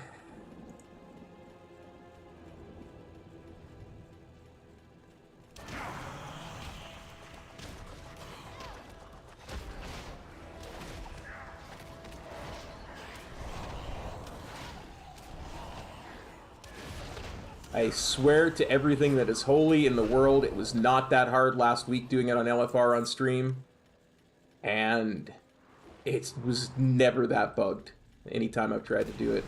I swear to everything that is holy in the world, it was not that hard last week doing it on LFR on stream. And it was never that bugged anytime I've tried to do it.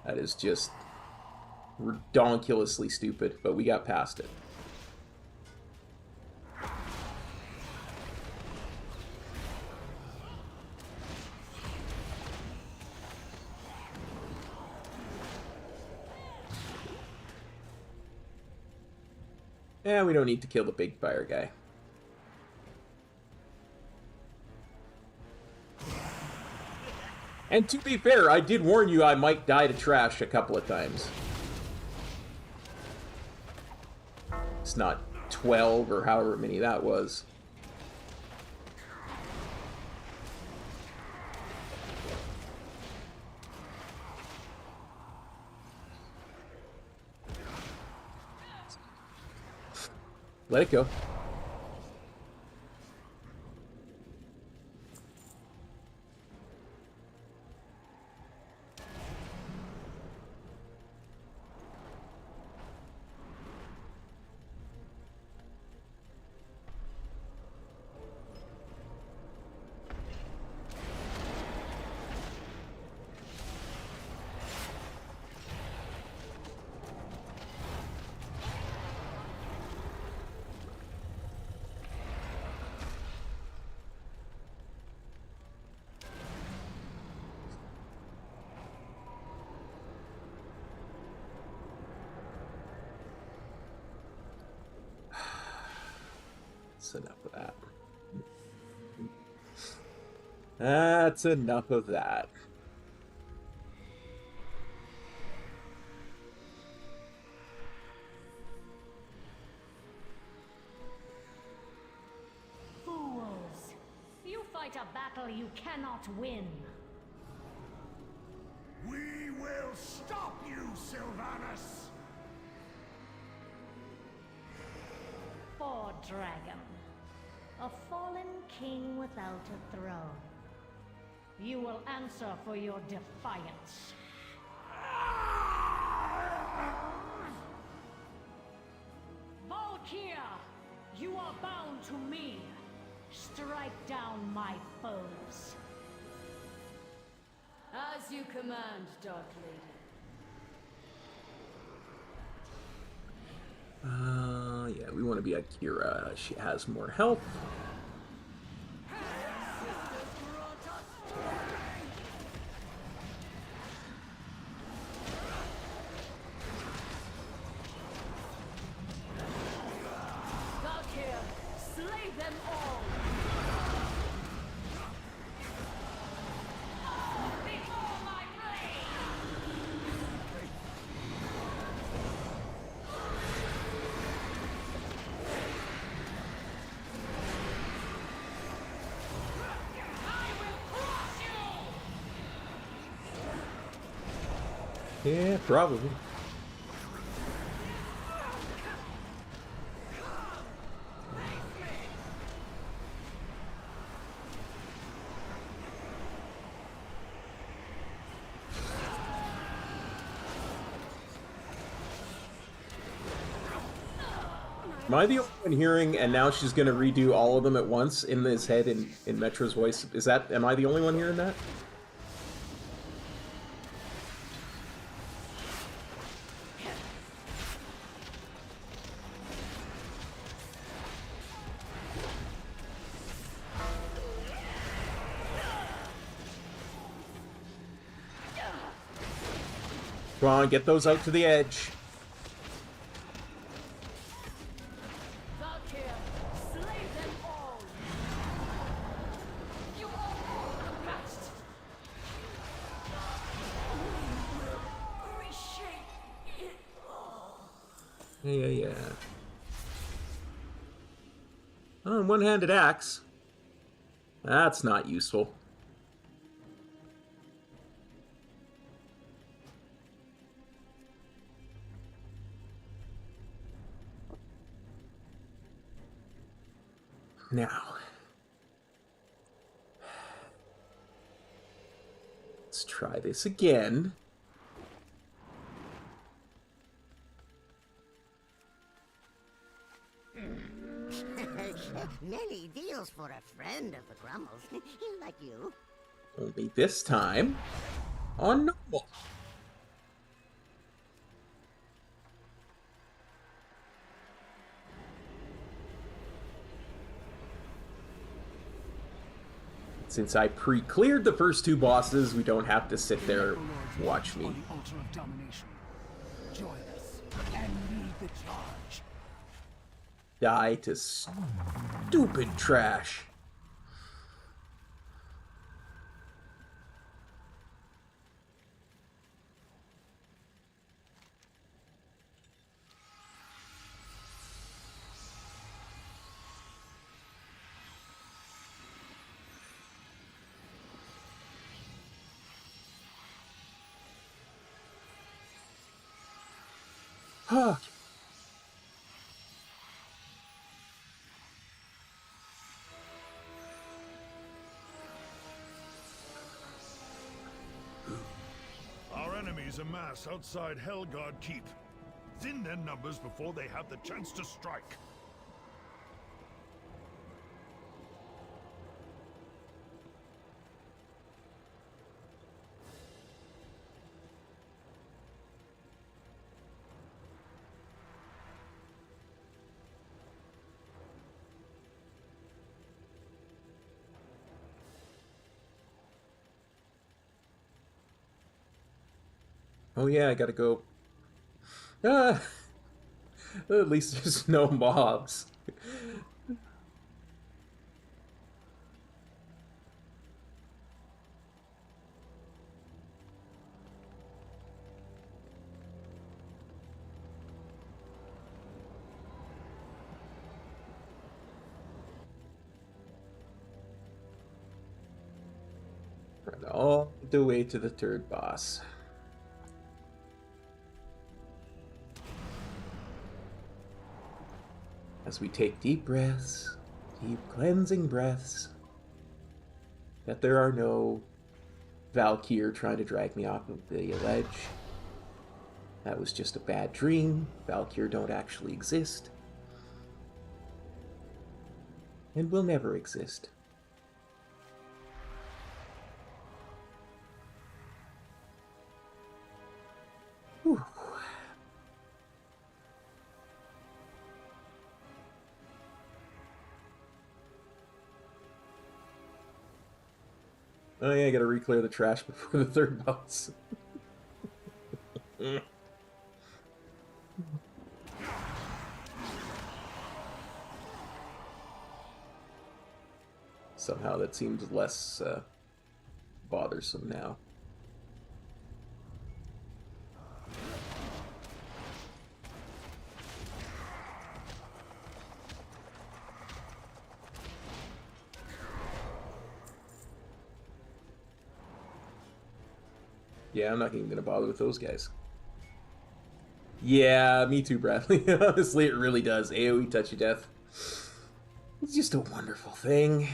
That is just redonkulously stupid, but we got past it. Yeah, we don't need to kill the big fire guy. And to be fair, I did warn you I might die to trash a couple of times. It's not 12 or however many that was. Let it go. That's enough of that. That's enough of that. Fools! You fight a battle you cannot win. We will stop you, Sylvanus! For dragon. A fallen king without a throne. You will answer for your defiance. Valkyr! You are bound to me. Strike down my foes. As you command, Dark Lady. Yeah, we want to be Akira. She has more health. Valkyr, slay them all! Before my blade! Yeah, probably. Am I the only one hearing, and now she's gonna redo all of them at once in his head in Metro's voice? Is that, am I the only one hearing that? Come on, get those out to the edge. Yeah. Oh, one-handed axe. That's not useful. Now, let's try this again. Many deals for a friend of the Grummles, like you. Only this time on normal. Since I pre-cleared the first two bosses, we don't have to sit there and watch me. Join us and lead the charge. Die to stupid trash. Huh. Our enemies amass outside Helgard Keep. Thin their numbers before they have the chance to strike. Oh yeah, I gotta go. Ah, at least there's no mobs. Run all the way to the third boss. As we take deep breaths, deep cleansing breaths, that there are no Valkyr trying to drag me off of the ledge. That was just a bad dream. Valkyr don't actually exist. And will never exist. Whew. Oh yeah, I gotta re-clear the trash before the third boss. Somehow that seems less bothersome now. Yeah, I'm not even gonna bother with those guys. Yeah, me too, Bradley. Honestly, it really does. AoE Touch of Death. It's just a wonderful thing.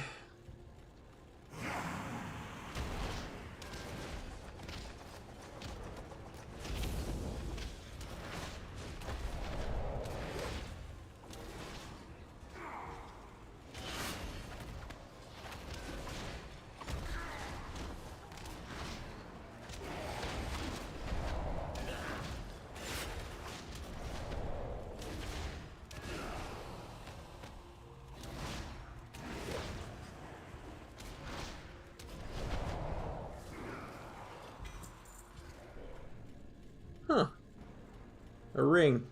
Huh. A ring.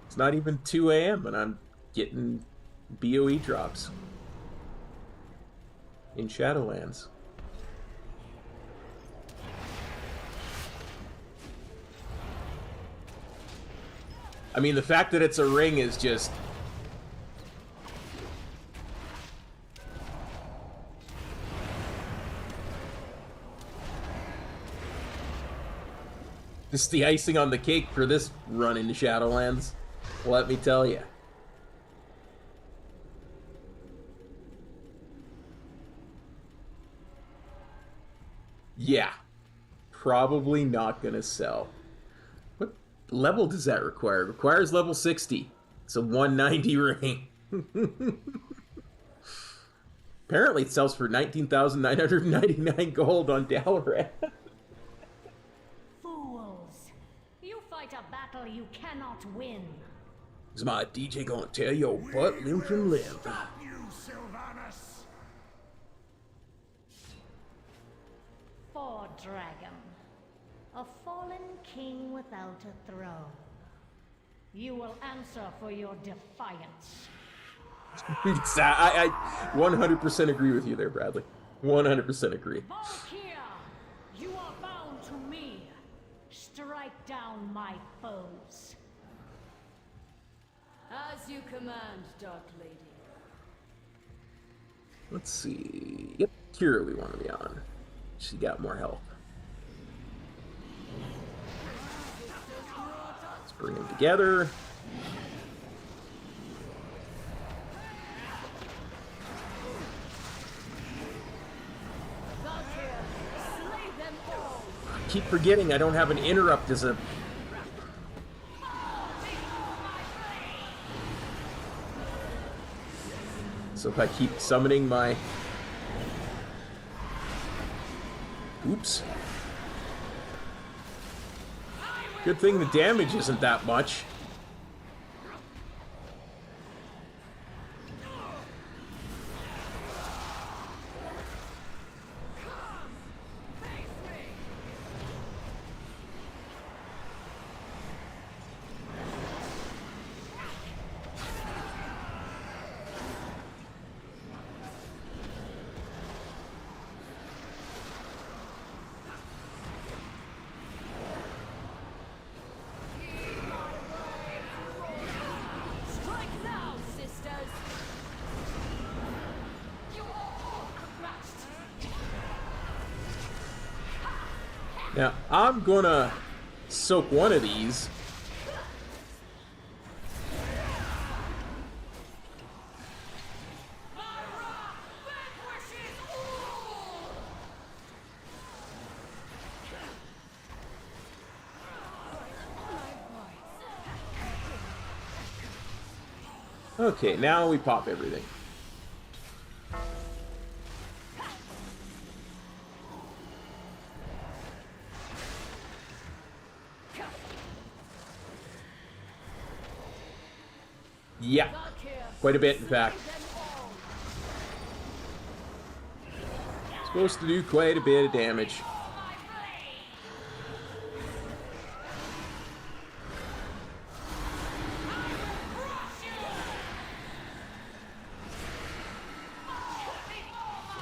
It's not even 2 a.m. and I'm getting BOE drops in Shadowlands. I mean, the fact that it's a ring is just... just the icing on the cake for this run into Shadowlands, let me tell you. Yeah, probably not gonna sell. What level does that require? It requires level 60. It's a 190 ring. Apparently it sells for 19,999 gold on Dalaran. Fools! You fight a battle you cannot win. Is my DJ gonna tell your butt limp and live? You, Sylvanas! For Dragon, a fallen king without a throne. You will answer for your defiance. I 100% agree with you there, Bradley. 100% agree. Valkyria, you are bound to me. Strike down my foes. As you command, Dark Lady. Let's see. Yep, Kira we want to be on. She got more health. Let's bring them together. Keep forgetting I don't have an interrupt as a... So if I keep summoning my... Oops. Good thing the damage isn't that much. Now, I'm gonna soak one of these. Okay, now we pop everything. Yeah, quite a bit, in fact. Supposed to do quite a bit of damage.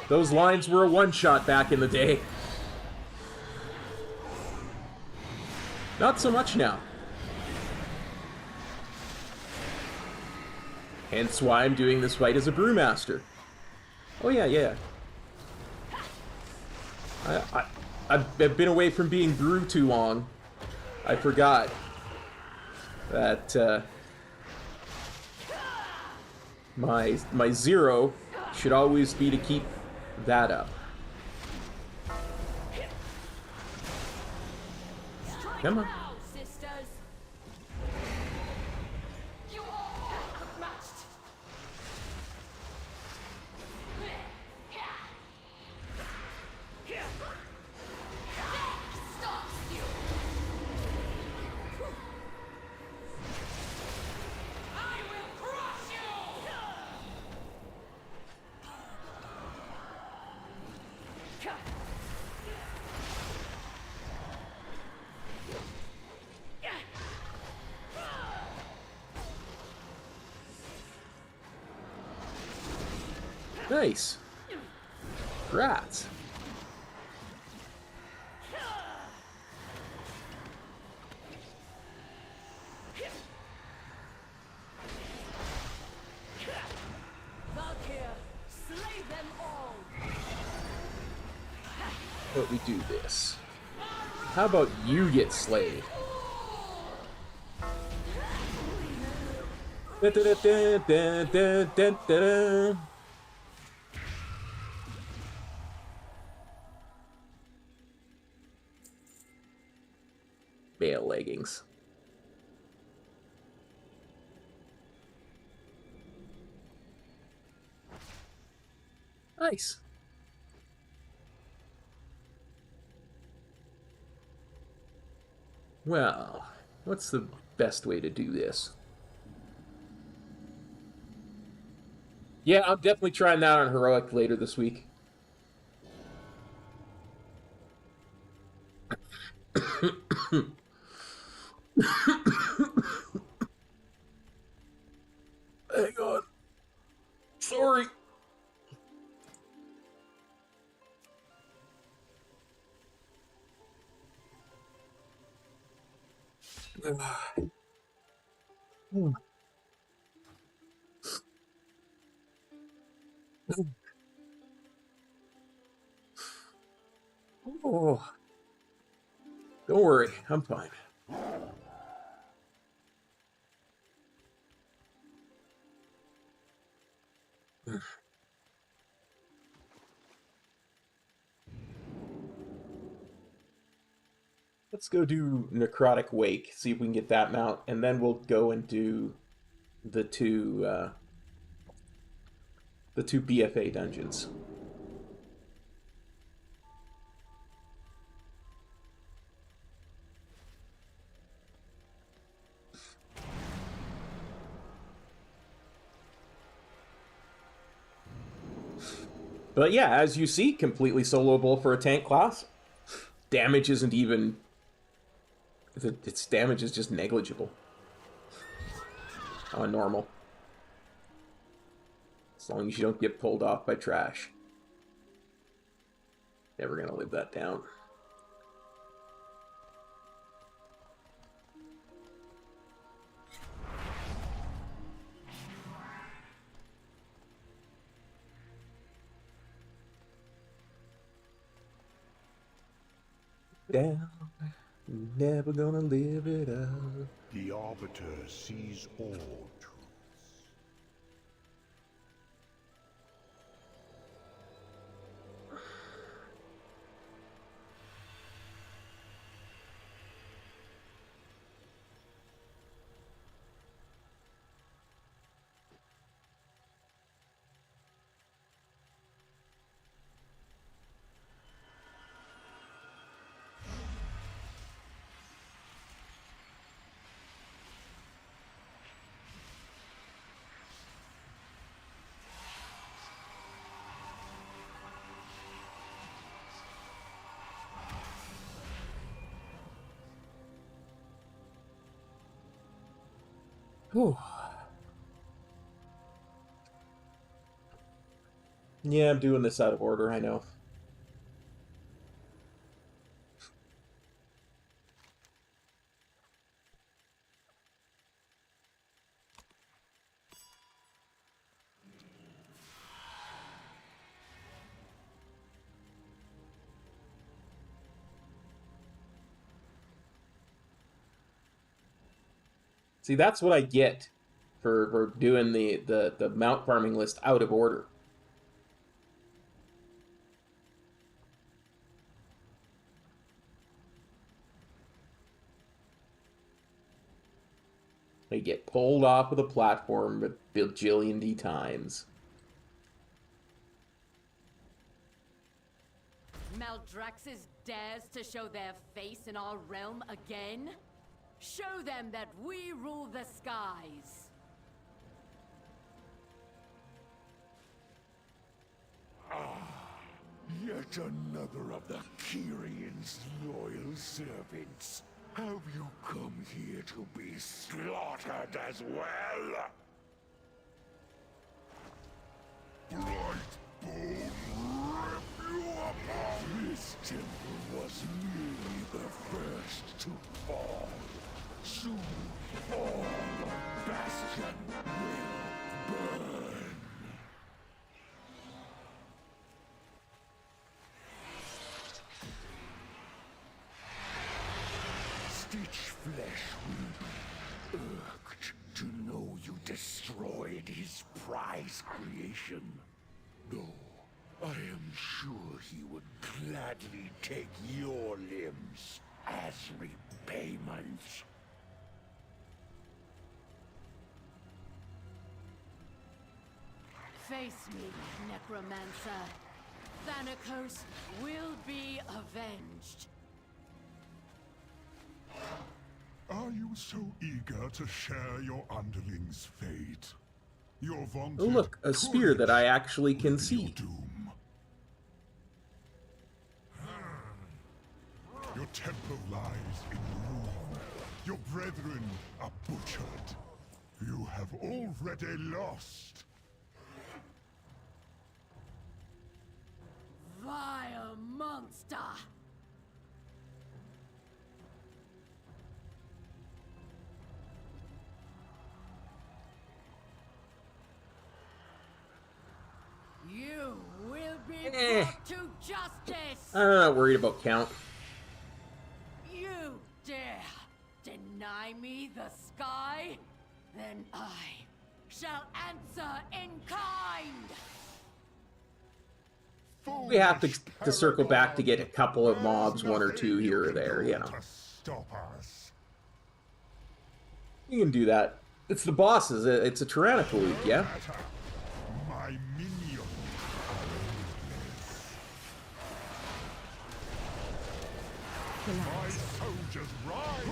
Those lines were a one-shot back in the day. Not so much now. Hence why I'm doing this fight as a Brewmaster. Oh yeah, yeah. I've been away from being Brew too long. I forgot that my 0 should always be to keep that up. Come on. Nice. Rats. But we do this. How about you get slayed? Da, da, da, da, da, da, da, da. Male leggings. Nice. Well, what's the best way to do this? Yeah, I'm definitely trying that on Heroic later this week. Hang on. Sorry. Oh, don't worry, I'm fine. Let's go do Necrotic Wake, see if we can get that mount, and then we'll go and do the two BFA dungeons. But yeah, as you see, completely soloable for a tank class. Damage isn't even... Its damage is just negligible. On normal. As long as you don't get pulled off by trash. Never gonna live that down. Down, never gonna live it up. The Arbiter sees all truths. Whew. Yeah, I'm doing this out of order, I know. See, that's what I get for doing the mount farming list out of order. They get pulled off of the platform a bajillion D times. Maldraxxus dares to show their face in our realm again? Show them that we rule the skies! Yet another of the Kyrian's loyal servants. Have you come here to be slaughtered as well? Brightbone, rip you apart! This temple was merely the first to fall. Soon all the bastion will burn. Stitch flesh will be irked to know you destroyed his prize creation. Though I am sure he would gladly take your limbs as repayment. Face me, Necromancer. Thanatos will be avenged. Are you so eager to share your underling's fate? Your vaunted Oh look, a spear that I actually can see. doom. Your temple lies in ruin. Your brethren are butchered. You have already lost. Vile monster! You will be brought to justice! I'm not worried about count. You dare deny me the sky? Then I shall answer in kind! We have to circle back to get a couple of mobs, one or two here or there, you know. Stop us. You can do that. It's the bosses. It's a tyrannical league, yeah? My minions are my soldiers rise.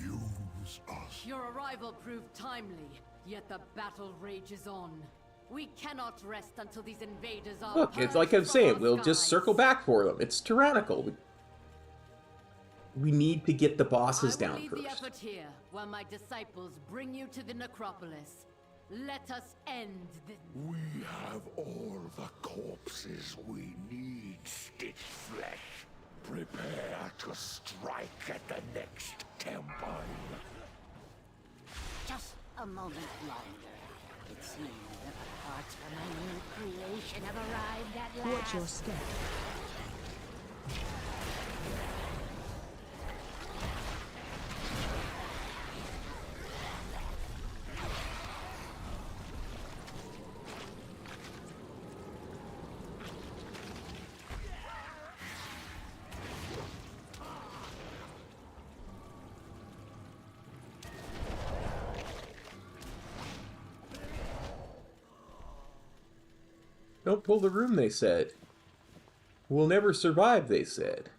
Use us. Your arrival proved timely, yet the battle rages on. We cannot rest until these invaders are Look, it's like I'm saying, we'll just circle back for them. It's tyrannical. We need to get the bosses down lead first. the effort here, while my disciples bring you to the necropolis. Let us end the... We have all the corpses we need, Stitch Flesh. Prepare to strike at the next temple. Just a moment longer. It seems that the parts for my new creation have arrived at last. Watch your step. Don't pull the room, they said. We'll never survive, they said.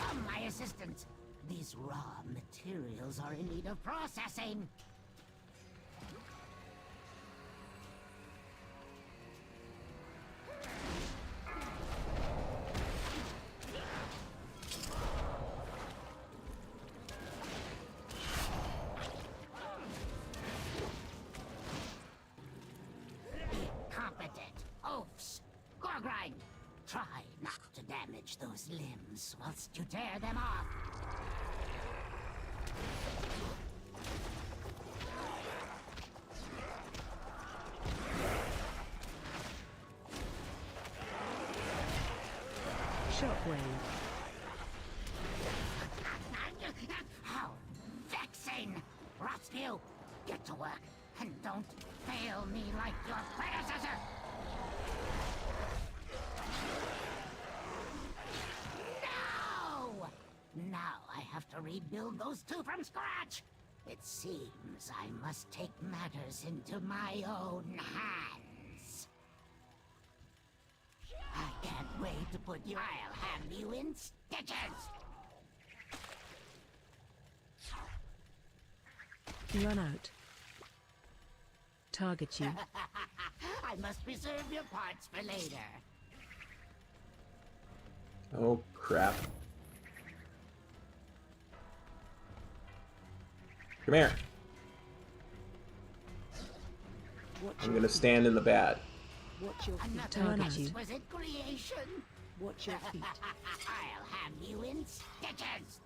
Come, my assistant. These raw materials are in need of processing. Competent oafs. Gorgrind, try not to damage those limbs whilst you tear them off. Shockwave. How vexing! Rotspew, get to work, and don't fail me like your predecessor! No! Now I have to rebuild those two from scratch! It seems I must take matters into my own hands. I can't wait to put you... I'll have you in stitches! Run out. Target you. I must reserve your parts for later. Oh, crap. Come here. I'm gonna stand in the bad. Watch your feet. Another Target you. exquisite creation. Watch your feet. I'll have you in stitches.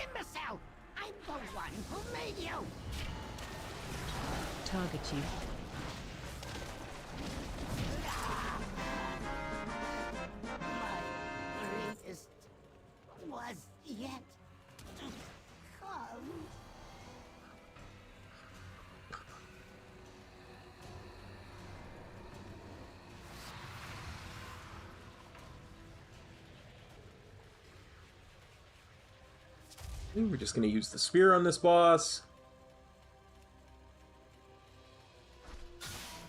Imbecile! I'm the one who made you. Target you. My greatest was yet to come. We're just gonna use the spear on this boss.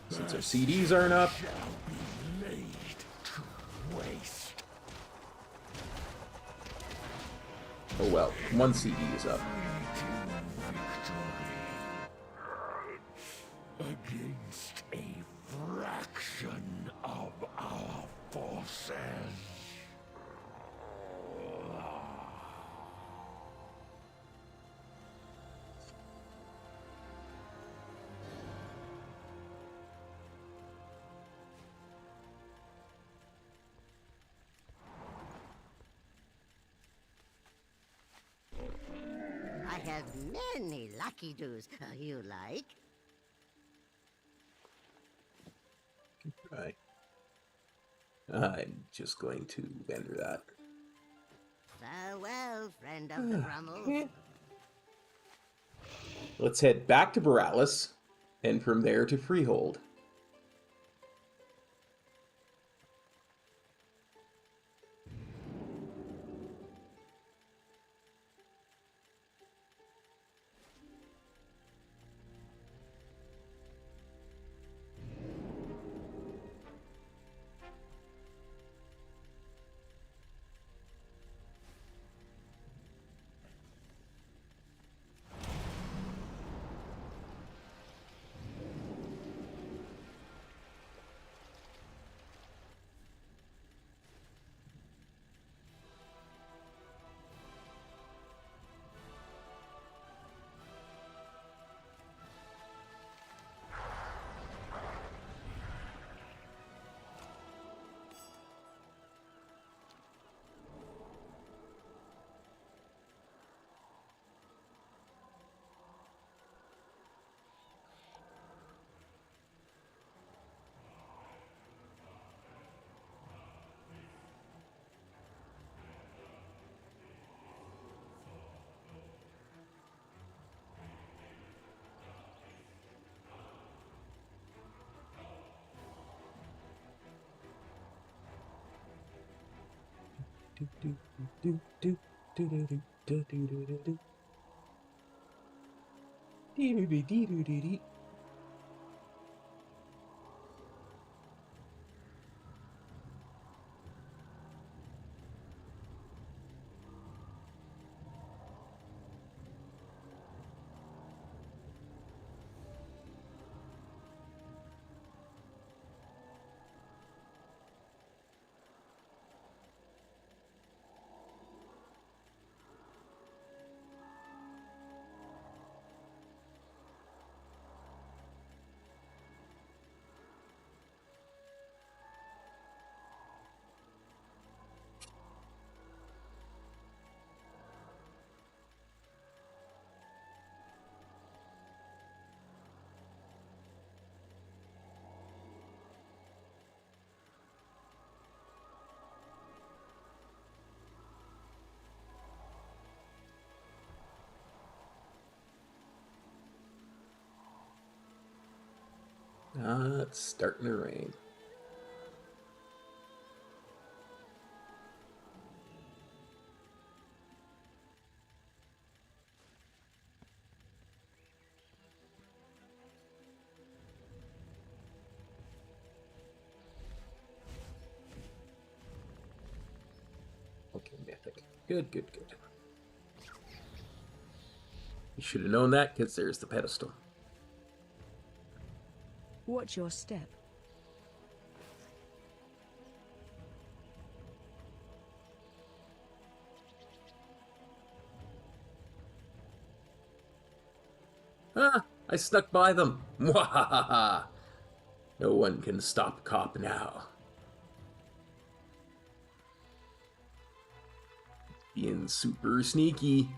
Since our CDs aren't up. Oh well, one CD is up. Against a fraction of our forces. I have many lucky doos you like. Right. I'm just going to enter that. Farewell, friend of the Brummels. Let's head back to Boralis, and from there to Freehold. It's starting to rain. Okay, mythic. Good, good, good. You should have known that, because there's the pedestal. Watch your step. Ah, I snuck by them. Mwahaha! No one can stop Cop now. Being super sneaky.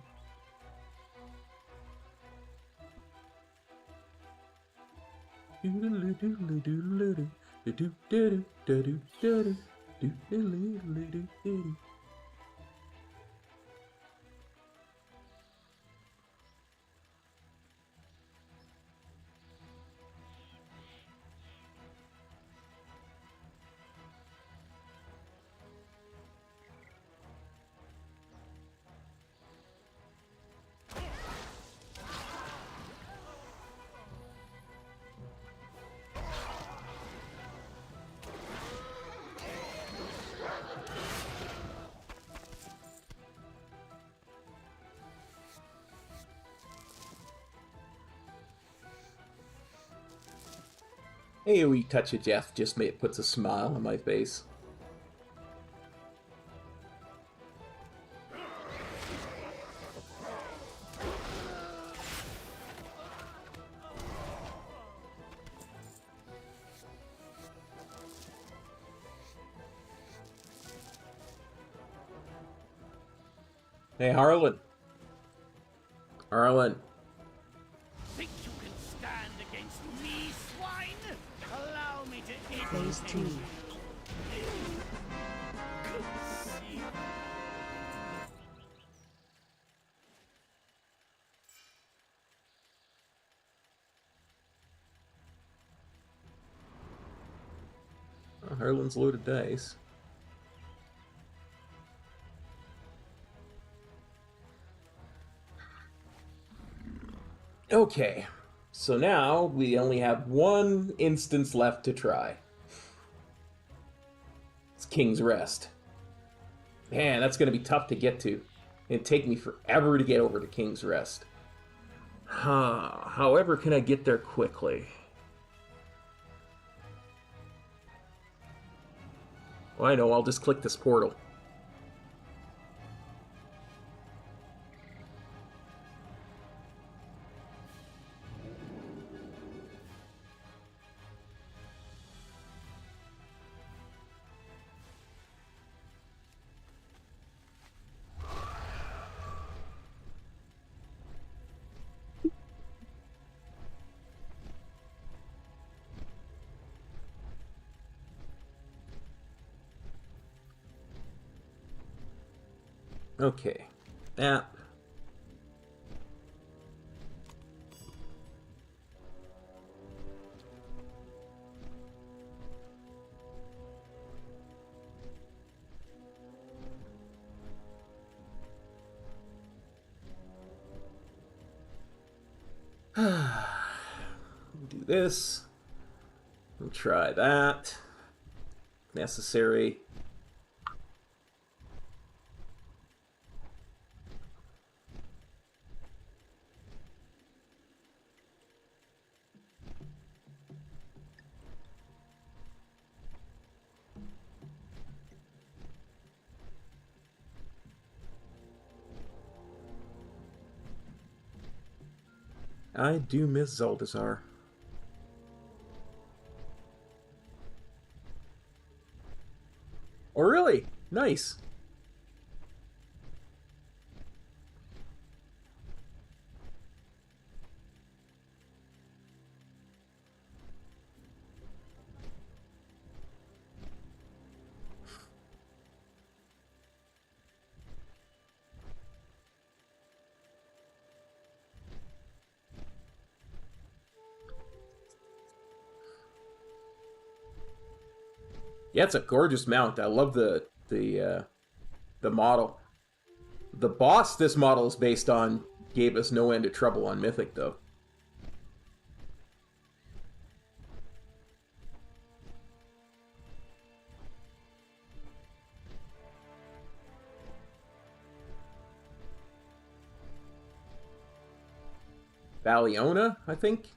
AoE touch of Jeff just puts a smile on my face. Hey, Harlan. Harlan. Think you can stand against me, swine? Allow me to eat Phase 2. Oh, Harlan's loaded dice. Okay, so now we only have one instance left to try. It's King's Rest. Man, that's going to be tough to get to. It'd take me forever to get over to King's Rest. However, can I get there quickly? Well, I know, I'll just click this portal. Okay, that. Do this. And try that. Necessary. I do miss Zuldazar. Oh, really? Nice. Yeah, it's a gorgeous mount. I love the model. The boss this model is based on gave us no end of trouble on Mythic, though. Valiona, I think.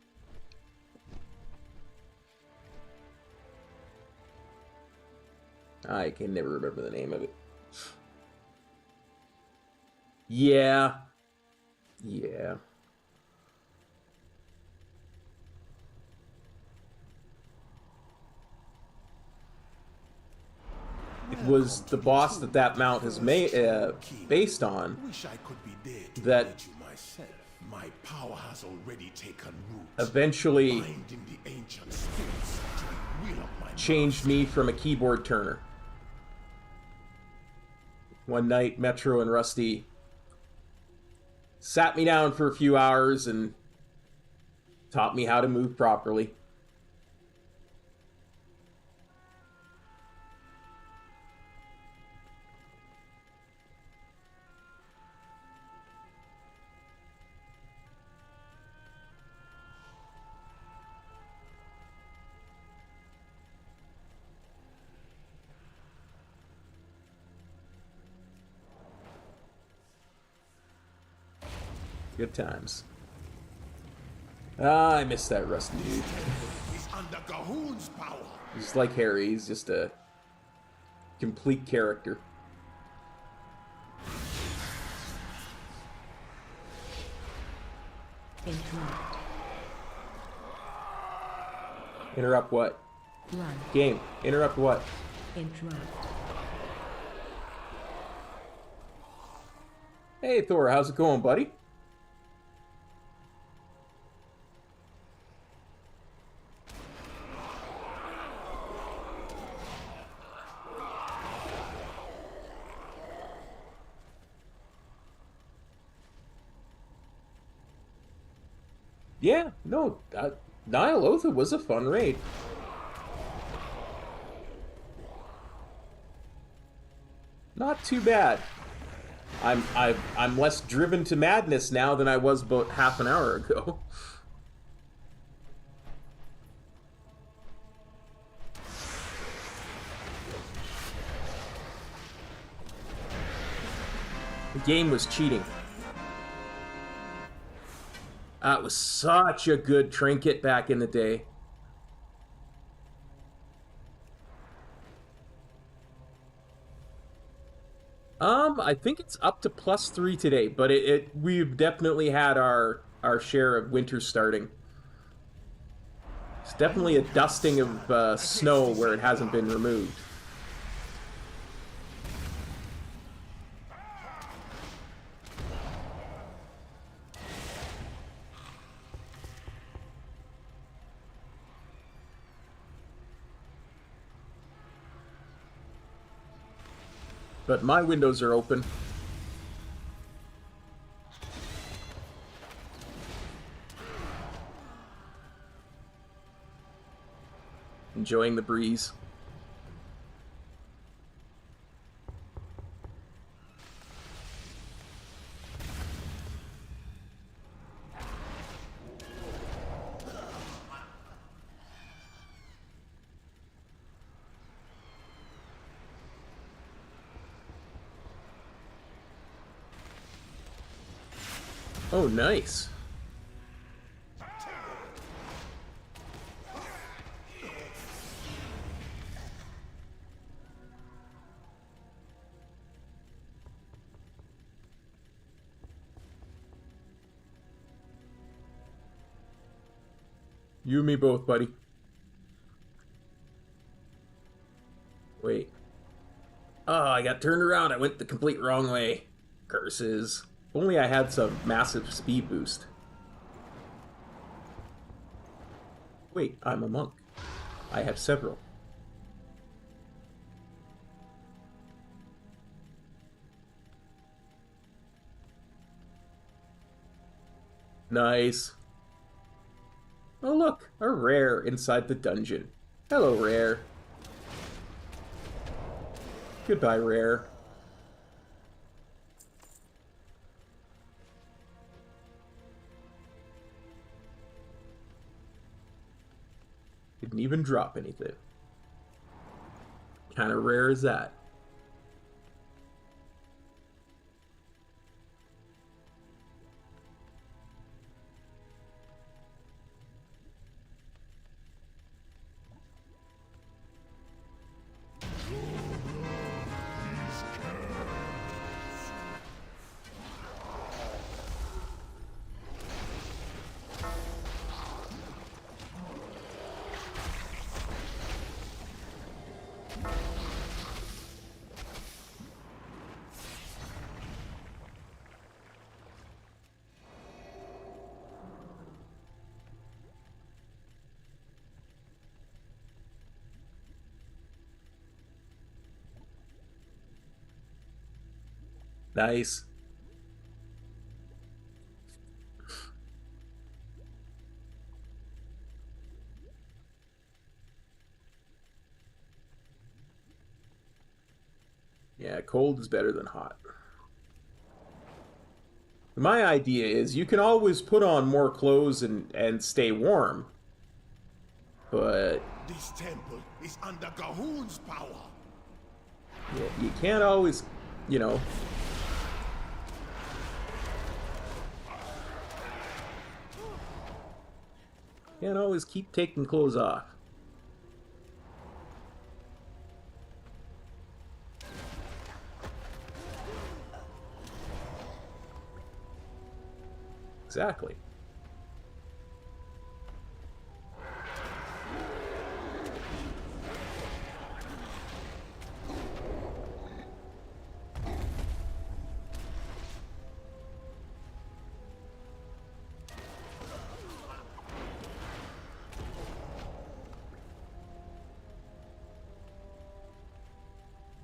I can never remember the name of it. Yeah. Yeah. It was the boss that mount is based on that my power has already taken root. Eventually changed me from a keyboard turner. One night, Metro and Rusty sat me down for a few hours and taught me how to move properly. Good times. Ah, I miss that Rusty dude. He's under Gahoon's power. He's like Harry, he's just a complete character. Interrupt. Interrupt what? Run. Game. Interrupt what? Interrupt. Hey Thor, how's it going, buddy? Yeah, no, Nyalotha was a fun raid. Not too bad. I'm less driven to madness now than I was about half an hour ago. The game was cheating. That was such a good trinket back in the day. I think it's up to +3 today, but we've definitely had our share of winter starting. It's definitely a dusting of snow where it hasn't been removed. But my windows are open. Enjoying the breeze. Oh, nice. You and me both, buddy. Wait. Oh, I got turned around. I went the complete wrong way. Curses. If only I had some massive speed boost. Wait, I'm a monk. I have several. Nice. Oh look, a rare inside the dungeon. Hello, rare. Goodbye, Rare. Didn't even drop anything. Kind of rare is that? Nice. Yeah, cold is better than hot. My idea is you can always put on more clothes and stay warm. But this temple is under Gahun's power. Yeah, you can't always, you know. Can't always keep taking clothes off. Exactly.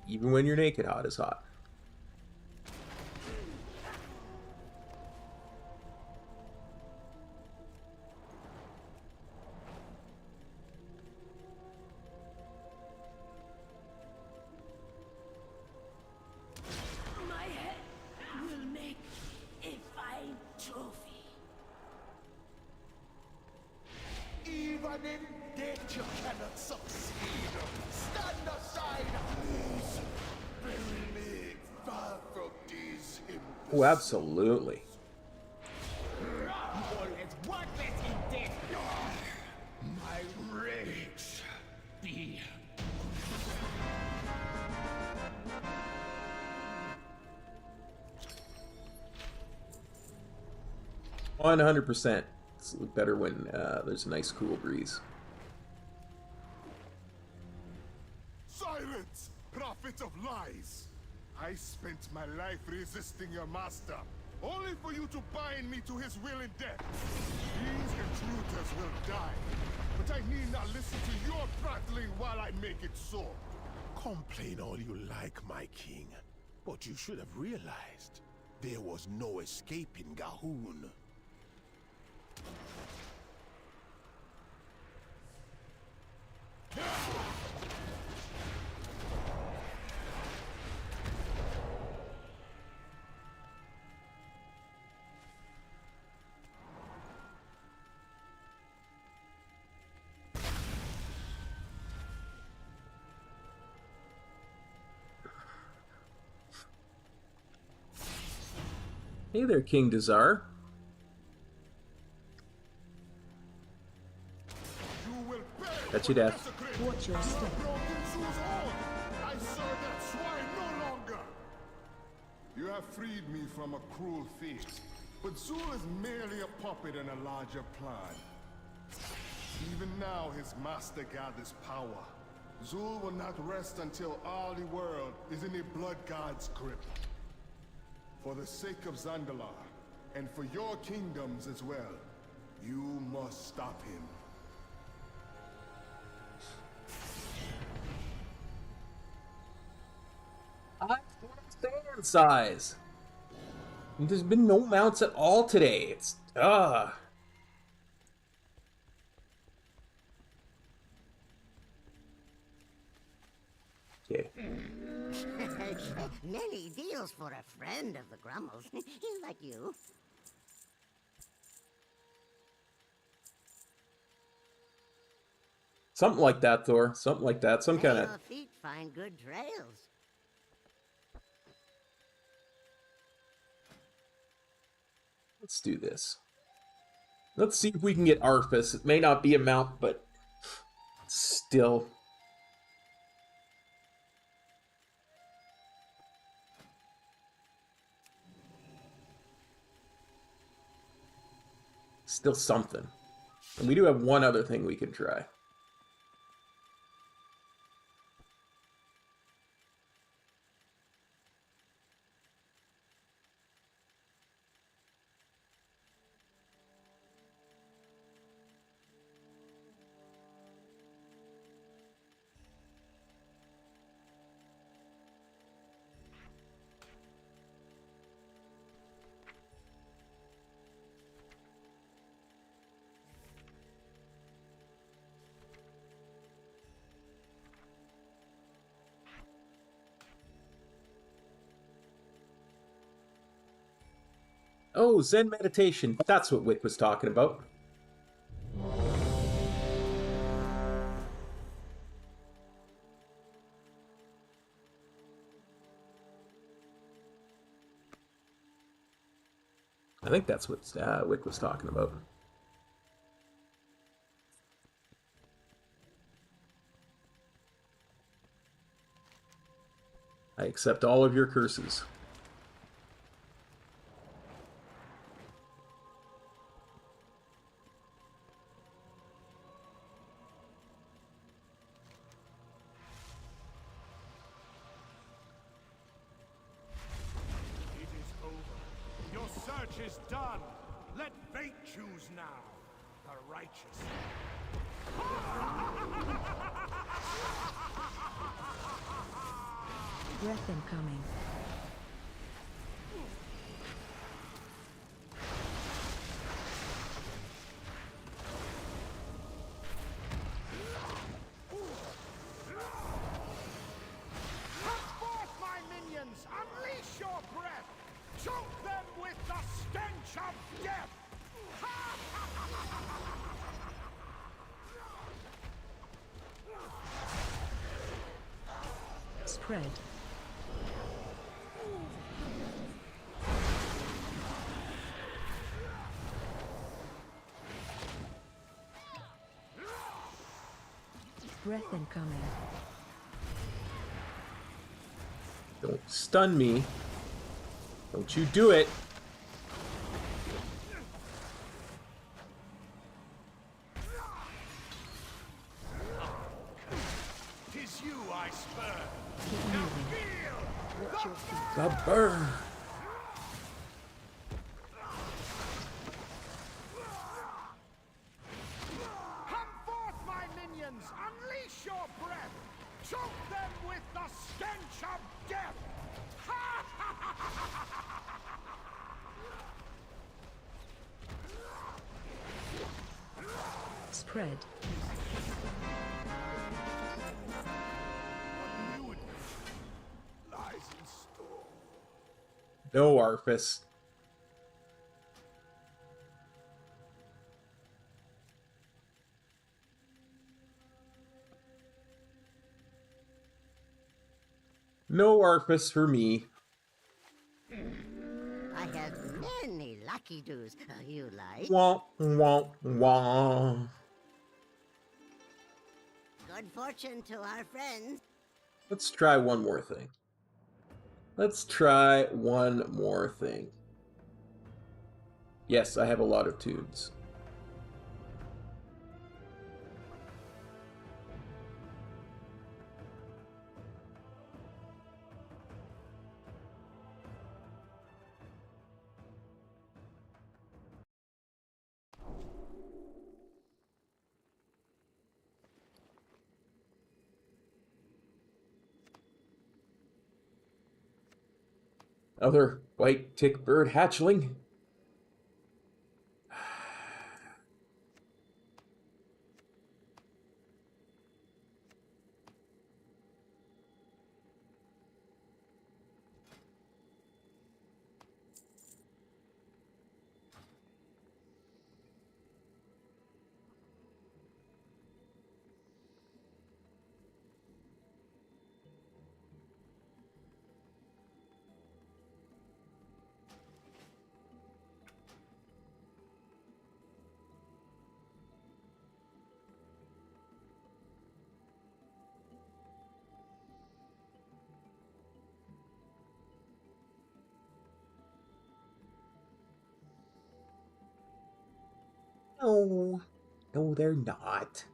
Even when you're naked, hot is hot. My head will make a fine trophy. Even in death you cannot succeed. Stand aside, please. Bury me far from these imposters. Oh, absolutely. Always worthless in death. My rage be 100%. It's better when there's a nice cool breeze. Silence, prophet of lies! I spent my life resisting your master, only for you to bind me to his will in death. These intruders will die, but I need not listen to your prattling while I make it so. complain all you like, my king, but you should have realized there was no escaping Gahun. Hey there, King Dazar. That's your death. Watch your step. I serve that swine no longer! You have freed me from a cruel fate, but Zul is merely a puppet in a larger plan. Even now, his master gathers power. Zul will not rest until all the world is in the Blood God's grip. For the sake of Zandalar, and for your kingdoms as well, you must stop him. I stand size. There's been no mounts at all today. It's Okay. Many deals for a friend of the Grummles. He's like you. Something like that, Thor. Something like that. Some kind of... Your feet find good trails. Let's do this. Let's see if we can get Arthas. It may not be a mount, but still. Still something. And we do have one other thing we can try. Oh, Zen meditation. That's what Wick was talking about. I think that's what Wick was talking about. I accept all of your curses. It is over. Your search is done. Let fate choose now. The righteous. Breath incoming. Come forth, my minions! Unleash your breath! Choke them with the stench of death! Spread. Breath incoming. Don't stun me. Don't you do it. Tis you I spurn. Now feel Watch your feet. The burn. Come forth, my minions! Unleash your breath! Choke them with the stench of death! Spread. Lies in store. No, Arthas. No Arthas for me. I have many lucky doos you like. Wah, wah, wah. Good fortune to our friends. Let's try one more thing. Let's try one more thing. Yes, I have a lot of tunes. Other white tick bird hatchling. No. No, they're not.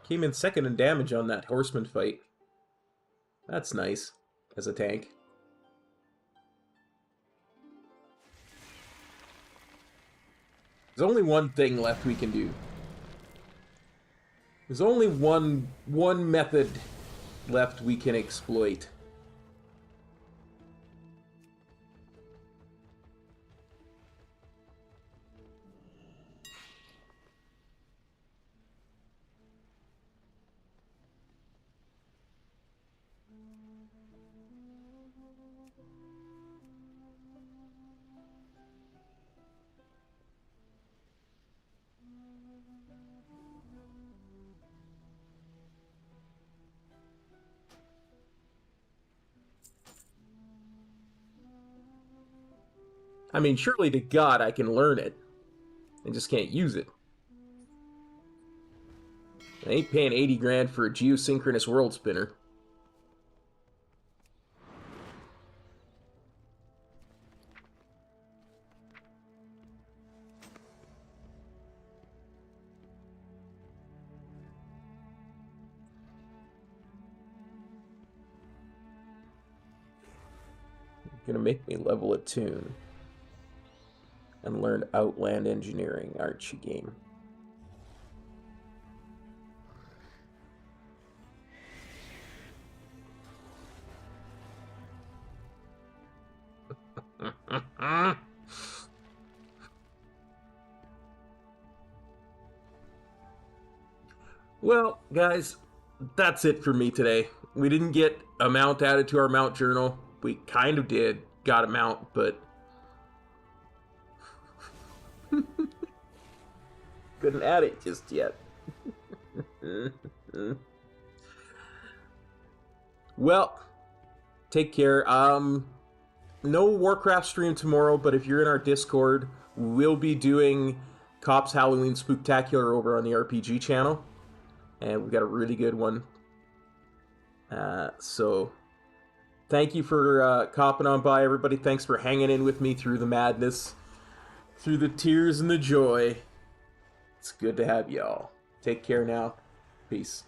Came in second in damage on that horseman fight. That's nice, as a tank. There's only one thing left we can do. There's only one method left we can exploit. I mean, surely to God I can learn it. I just can't use it. I ain't paying 80 grand for a geosynchronous world spinner. You're gonna make me level a tune and learn Outland Engineering, aren't you, game? Well, guys, that's it for me today. We didn't get a mount added to our mount journal. We kind of did, got a mount, but couldn't add it just yet. Well, take care. No Warcraft stream tomorrow, but if you're in our Discord, we'll be doing Cops Halloween Spooktacular over on the RPG channel. And we've got a really good one. So thank you for copping on by, everybody. Thanks for hanging in with me through the madness, through the tears and the joy. It's good to have y'all. Take care now. Peace.